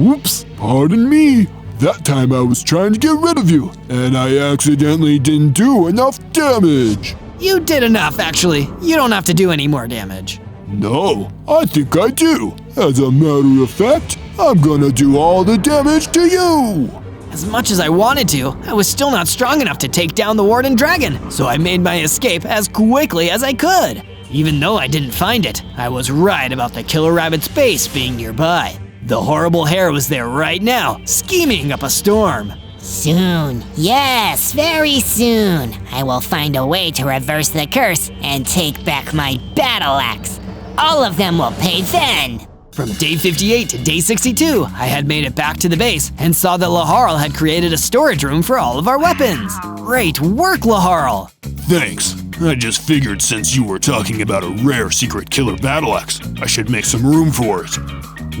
Oops, pardon me. That time I was trying to get rid of you, and I accidentally didn't do enough damage. You did enough, actually. You don't have to do any more damage. No, I think I do. As a matter of fact, I'm gonna do all the damage to you. As much as I wanted to, I was still not strong enough to take down the warden dragon, so I made my escape as quickly as I could. Even though I didn't find it, I was right about the killer rabbit's base being nearby. The horrible hare was there right now, scheming up a storm. Soon, yes, very soon, I will find a way to reverse the curse and take back my battle axe. All of them will pay then. From day 58 to day 62, I had made it back to the base and saw that Laharl had created a storage room for all of our weapons. Great work, Laharl! Thanks. I just figured since you were talking about a rare secret killer battle axe, I should make some room for it.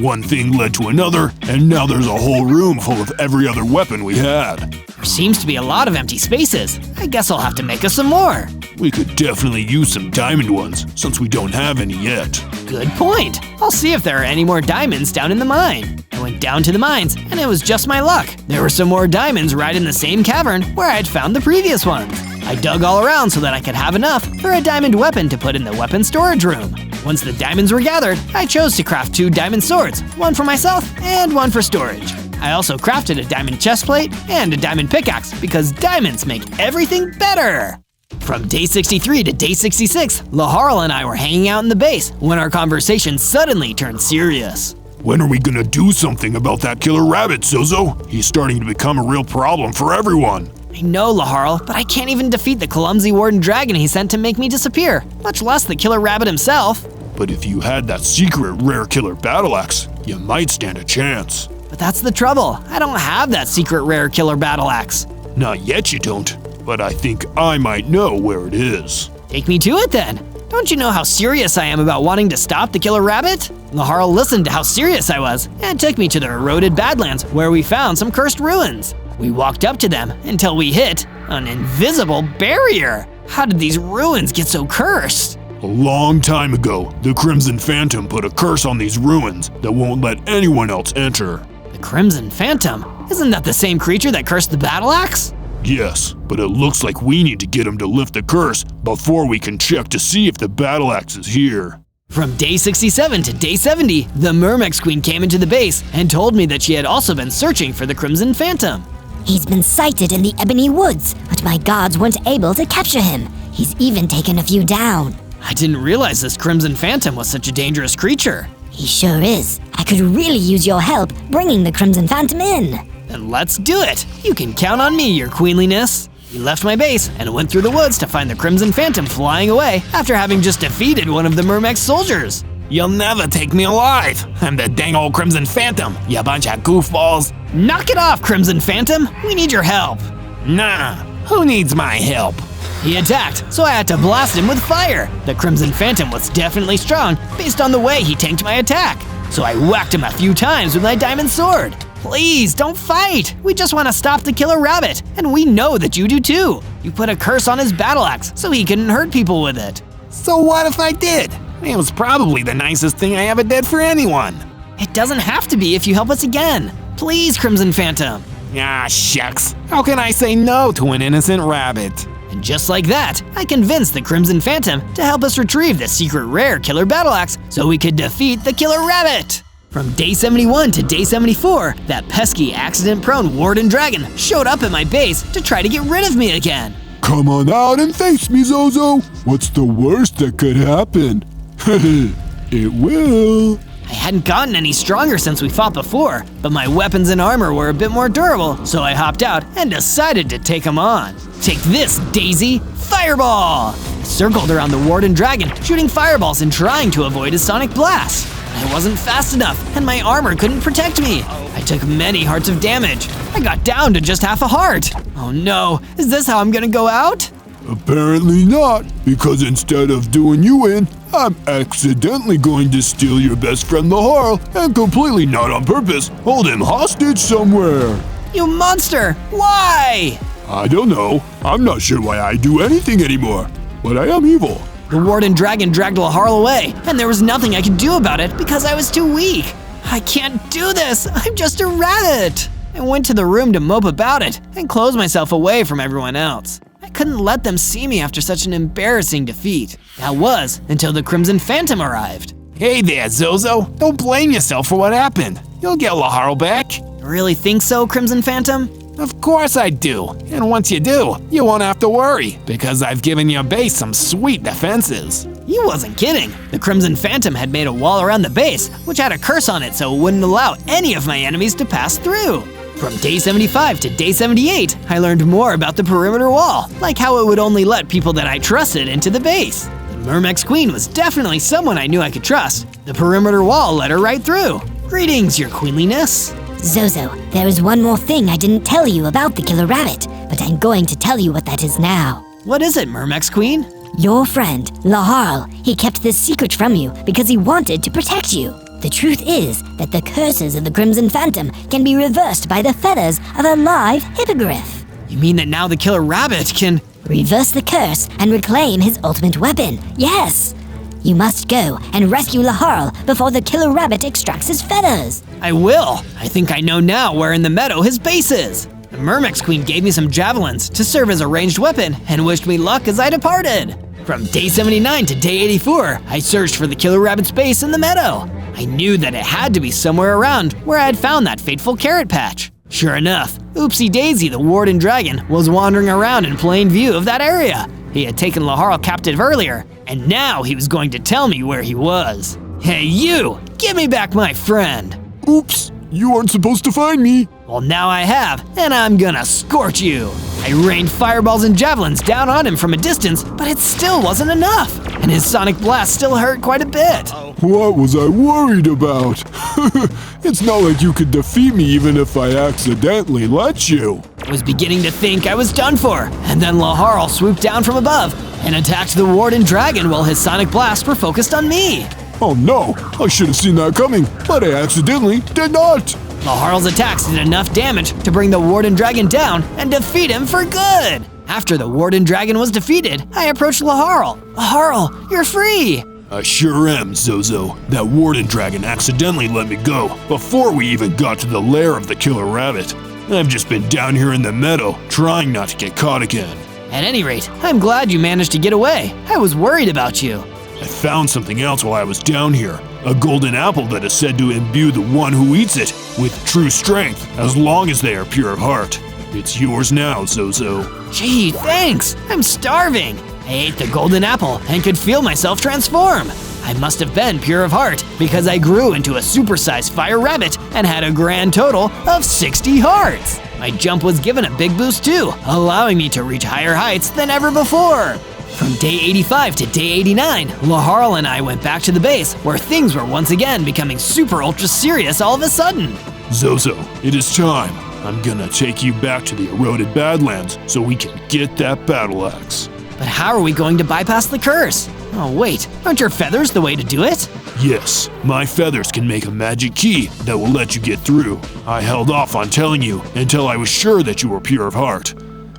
One thing led to another, and now there's a whole room full of every other weapon we had. There seems to be a lot of empty spaces. I guess I'll have to make us some more. We could definitely use some diamond ones, since we don't have any yet. Good point. I'll see if there are any more diamonds down in the mine. I went down to the mines, and it was just my luck. There were some more diamonds right in the same cavern where I had found the previous ones. I dug all around so that I could have enough for a diamond weapon to put in the weapon storage room. Once the diamonds were gathered, I chose to craft 2 diamond swords, one for myself and one for storage. I also crafted a diamond chestplate and a diamond pickaxe because diamonds make everything better. From day 63 to day 66, Laharl and I were hanging out in the base when our conversation suddenly turned serious. When are we gonna do something about that killer rabbit, Zozo? He's starting to become a real problem for everyone. I know, Laharl, but I can't even defeat the clumsy warden dragon he sent to make me disappear, much less the killer rabbit himself. But if you had that secret rare killer battle axe, you might stand a chance. But that's the trouble. I don't have that secret rare killer battle axe. Not yet you don't, but I think I might know where it is. Take me to it then. Don't you know how serious I am about wanting to stop the killer rabbit? Laharl listened to how serious I was and took me to the eroded Badlands where we found some cursed ruins. We walked up to them until we hit an invisible barrier. How did these ruins get so cursed? A long time ago, the Crimson Phantom put a curse on these ruins that won't let anyone else enter. The Crimson Phantom? Isn't that the same creature that cursed the battle axe? Yes, but it looks like we need to get him to lift the curse before we can check to see if the battle axe is here. From day 67 to day 70, the Mermex Queen came into the base and told me that she had also been searching for the Crimson Phantom. He's been sighted in the Ebony Woods, but my gods weren't able to capture him. He's even taken a few down. I didn't realize this Crimson Phantom was such a dangerous creature. He sure is. I could really use your help bringing the Crimson Phantom in. Then let's do it. You can count on me, your queenliness. We left my base and went through the woods to find the Crimson Phantom flying away after having just defeated one of the Mermex soldiers. You'll never take me alive. I'm the dang old Crimson Phantom, you bunch of goofballs. Knock it off, Crimson Phantom. We need your help. Nah, who needs my help? He attacked, so I had to blast him with fire. The Crimson Phantom was definitely strong based on the way he tanked my attack. So I whacked him a few times with my diamond sword. Please, don't fight. We just want to stop the killer rabbit, and we know that you do too. You put a curse on his battle axe so he couldn't hurt people with it. So what if I did? It was probably the nicest thing I ever did for anyone. It doesn't have to be if you help us again. Please, Crimson Phantom. Ah, shucks. How can I say no to an innocent rabbit? And just like that, I convinced the Crimson Phantom to help us retrieve the secret rare killer battle axe so we could defeat the killer rabbit. From day 71 to day 74, that pesky accident-prone warden dragon showed up at my base to try to get rid of me again. Come on out and face me, Zozo. What's the worst that could happen? It will. I hadn't gotten any stronger since we fought before, but my weapons and armor were a bit more durable, so I hopped out and decided to take him on. Take this, Daisy! Fireball! I circled around the warden dragon, shooting fireballs and trying to avoid his sonic blast. I wasn't fast enough, and my armor couldn't protect me. I took many hearts of damage. I got down to just half a heart. Oh no, is this how I'm gonna go out? Apparently not, because instead of doing you in, I'm accidentally going to steal your best friend Laharl and completely not on purpose hold him hostage somewhere. You monster! Why? I don't know. I'm not sure why I do anything anymore, but I am evil. The warden dragon dragged Laharl away, and there was nothing I could do about it because I was too weak. I can't do this! I'm just a rabbit! I went to the room to mope about it and close myself away from everyone else. I couldn't let them see me after such an embarrassing defeat. That was until the Crimson Phantom arrived. Hey there, Zozo. Don't blame yourself for what happened. You'll get Laharl back. You really think so, Crimson Phantom? Of course I do. And once you do, you won't have to worry, because I've given your base some sweet defenses. He wasn't kidding. The Crimson Phantom had made a wall around the base, which had a curse on it so it wouldn't allow any of my enemies to pass through. From day 75 to day 78, I learned more about the perimeter wall, like how it would only let people that I trusted into the base. The Myrmex Queen was definitely someone I knew I could trust. The perimeter wall let her right through. Greetings, your queenliness. Zozo, there is one more thing I didn't tell you about the killer rabbit, but I'm going to tell you what that is now. What is it, Myrmex Queen? Your friend, Laharl, he kept this secret from you because he wanted to protect you. The truth is that the curses of the Crimson Phantom can be reversed by the feathers of a live hippogriff. You mean that now the killer rabbit can reverse the curse and reclaim his ultimate weapon? Yes! You must go and rescue Laharl before the killer rabbit extracts his feathers. I will! I think I know now where in the meadow his base is. The Myrmex Queen gave me some javelins to serve as a ranged weapon and wished me luck as I departed. From day 79 to day 84, I searched for the killer rabbit's base in the meadow. I knew that it had to be somewhere around where I had found that fateful carrot patch. Sure enough, Oopsie Daisy the warden dragon was wandering around in plain view of that area. He had taken Laharl captive earlier, and now he was going to tell me where he was. Hey you, give me back my friend. Oops, you aren't supposed to find me. Well, now I have, and I'm gonna scorch you. I rained fireballs and javelins down on him from a distance, but it still wasn't enough, and his sonic blast still hurt quite a bit. What was I worried about? It's not like you could defeat me even if I accidentally let you. I was beginning to think I was done for, and then Laharl swooped down from above and attacked the warden dragon while his sonic blasts were focused on me. Oh no, I should have seen that coming, but I accidentally did not. Laharl's attacks did enough damage to bring the warden dragon down and defeat him for good. After the warden dragon was defeated, I approached Laharl. Laharl, you're free. I sure am, Zozo. That warden dragon accidentally let me go before we even got to the lair of the killer rabbit. I've just been down here in the meadow, trying not to get caught again. At any rate, I'm glad you managed to get away. I was worried about you. I found something else while I was down here. A golden apple that is said to imbue the one who eats it with true strength, as long as they are pure of heart. It's yours now, Zozo. Gee, thanks! I'm starving! I ate the golden apple and could feel myself transform. I must have been pure of heart because I grew into a supersized fire rabbit and had a grand total of 60 hearts. My jump was given a big boost too, allowing me to reach higher heights than ever before. From day 85 to day 89, Laharl and I went back to the base where things were once again becoming super ultra serious all of a sudden. Zozo, it is time. I'm gonna take you back to the eroded Badlands so we can get that battle axe. But how are we going to bypass the curse? Oh wait, aren't your feathers the way to do it? Yes, my feathers can make a magic key that will let you get through. I held off on telling you until I was sure that you were pure of heart.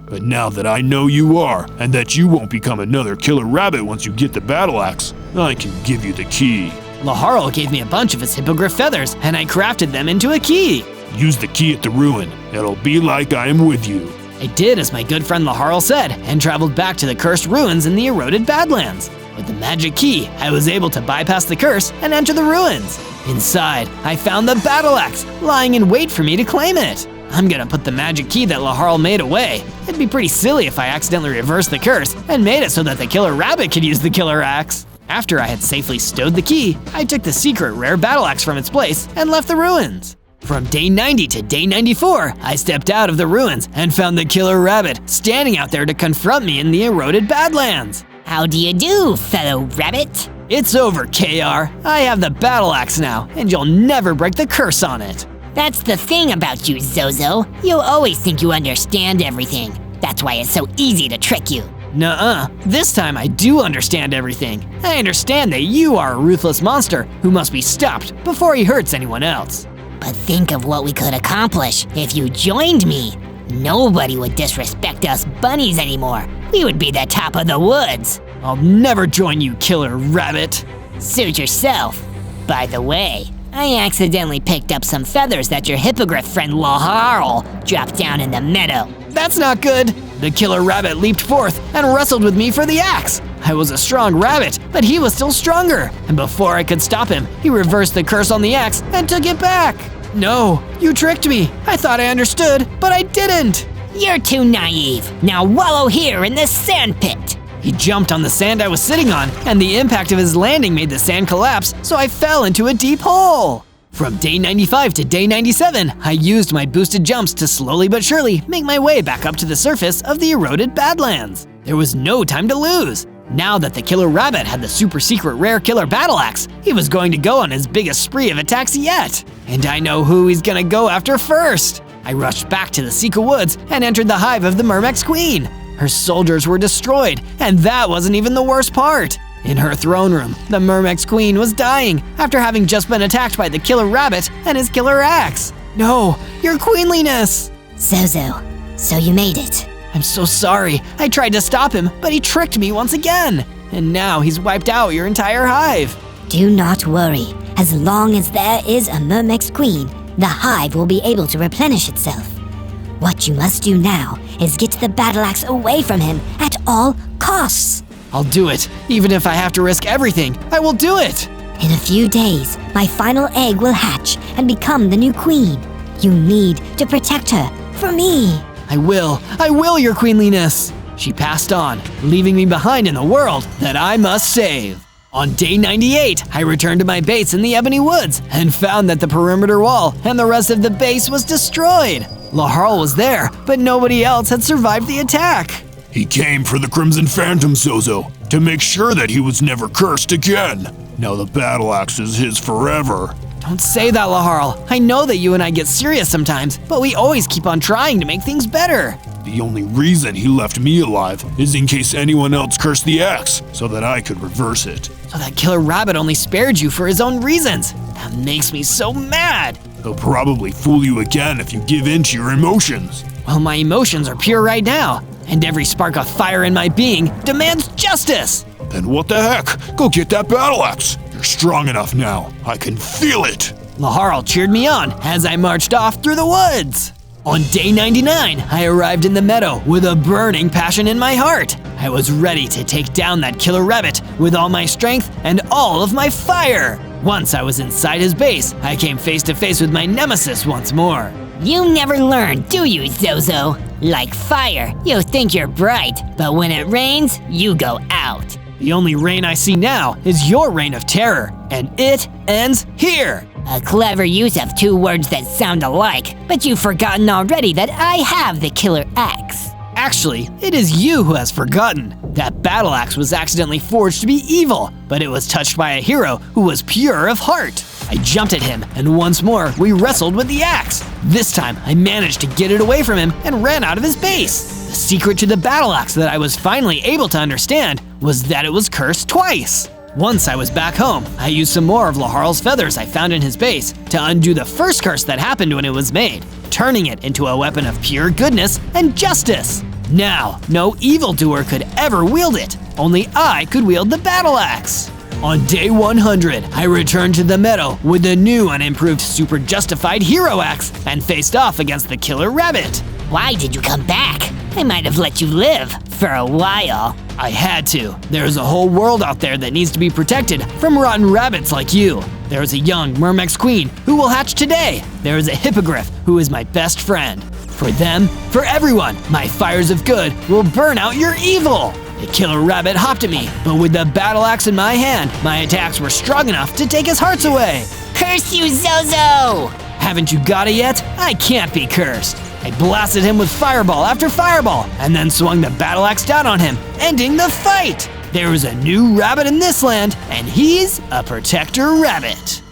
But now that I know you are, and that you won't become another killer rabbit once you get the battle axe, I can give you the key. Laharl gave me a bunch of his hippogriff feathers, and I crafted them into a key. Use the key at the ruin. It'll be like I am with you. I did as my good friend Laharl said, and traveled back to the cursed ruins in the eroded Badlands. With the magic key, I was able to bypass the curse and enter the ruins. Inside, I found the battle axe, lying in wait for me to claim it. I'm gonna put the magic key that Laharl made away. It'd be pretty silly if I accidentally reversed the curse and made it so that the killer rabbit could use the killer axe. After I had safely stowed the key, I took the secret rare battle axe from its place and left the ruins. From day 90 to day 94, I stepped out of the ruins and found the killer rabbit standing out there to confront me in the eroded Badlands. How do you do, fellow rabbit? It's over, KR. I have the battle axe now, and you'll never break the curse on it. That's the thing about you, Zozo. You always think you understand everything. That's why it's so easy to trick you. Nuh-uh. This time I do understand everything. I understand that you are a ruthless monster who must be stopped before he hurts anyone else. But think of what we could accomplish if you joined me. Nobody would disrespect us bunnies anymore. We would be the top of the woods. I'll never join you, Killer Rabbit. Suit yourself. By the way, I accidentally picked up some feathers that your hippogriff friend Laharl dropped down in the meadow. That's not good. The Killer Rabbit leaped forth and wrestled with me for the axe. I was a strong rabbit, but he was still stronger. And before I could stop him, he reversed the curse on the axe and took it back. No, you tricked me. I thought I understood, but I didn't. You're too naive. Now wallow here in this sand pit. He jumped on the sand I was sitting on, and the impact of his landing made the sand collapse, so I fell into a deep hole. From day 95 to day 97, I used my boosted jumps to slowly but surely make my way back up to the surface of the eroded Badlands. There was no time to lose. Now that the Killer Rabbit had the super secret rare killer battle axe, he was going to go on his biggest spree of attacks yet. And I know who he's gonna go after first. I rushed back to the Sika Woods and entered the hive of the Mermex Queen. Her soldiers were destroyed, and that wasn't even the worst part. In her throne room, the Mermex Queen was dying after having just been attacked by the Killer Rabbit and his killer axe. No, your queenliness! Zozo, so you made it. I'm so sorry. I tried to stop him, but he tricked me once again. And now he's wiped out your entire hive. Do not worry. As long as there is a Mermex Queen, the hive will be able to replenish itself. What you must do now is get the battle axe away from him at all costs. I'll do it. Even if I have to risk everything, I will do it. In a few days, my final egg will hatch and become the new queen. You need to protect her for me. I will, your queenliness. She passed on, leaving me behind in the world that I must save. On day 98, I returned to my base in the Ebony Woods and found that the perimeter wall and the rest of the base was destroyed. Laharl was there, but nobody else had survived the attack. He came for the Crimson Phantom, Zozo, to make sure that he was never cursed again. Now the battle axe is his forever. Don't say that, Laharl. I know that you and I get serious sometimes, but we always keep on trying to make things better. The only reason he left me alive is in case anyone else cursed the axe, so that I could reverse it. So that Killer Rabbit only spared you for his own reasons. That makes me so mad. He'll probably fool you again if you give in to your emotions. Well, my emotions are pure right now, and every spark of fire in my being demands justice. Then what the heck? Go get that battle axe. You're strong enough now. I can feel it. Laharl cheered me on as I marched off through the woods. On day 99, I arrived in the meadow with a burning passion in my heart. I was ready to take down that Killer Rabbit with all my strength and all of my fire. Once I was inside his base, I came face to face with my nemesis once more. You never learn, do you, Zozo? Like fire, you think you're bright, but when it rains, you go out. The only reign I see now is your reign of terror, and it ends here. A clever use of two words that sound alike, but you've forgotten already that I have the killer axe. Actually, it is you who has forgotten. That battle axe was accidentally forged to be evil, but it was touched by a hero who was pure of heart. I jumped at him, and once more we wrestled with the axe. This time, I managed to get it away from him and ran out of his base. The secret to the battle axe that I was finally able to understand was that it was cursed twice. Once I was back home, I used some more of Laharl's feathers I found in his base to undo the first curse that happened when it was made, turning it into a weapon of pure goodness and justice. Now, no evildoer could ever wield it. Only I could wield the battle axe. On day 100, I returned to the meadow with the new and improved super justified hero axe and faced off against the Killer Rabbit. Why did you come back? I might have let you live for a while. I had to. There's a whole world out there that needs to be protected from rotten rabbits like you. There is a young Mermex Queen who will hatch today. There is a hippogriff who is my best friend. For them, for everyone, my fires of good will burn out your evil. The Killer Rabbit hopped at me, but with the battle axe in my hand, my attacks were strong enough to take his hearts away. Curse you, Zozo! Haven't you got it yet? I can't be cursed. I blasted him with fireball after fireball, and then swung the battle axe down on him, ending the fight. There's a new rabbit in this land, and he's a protector rabbit.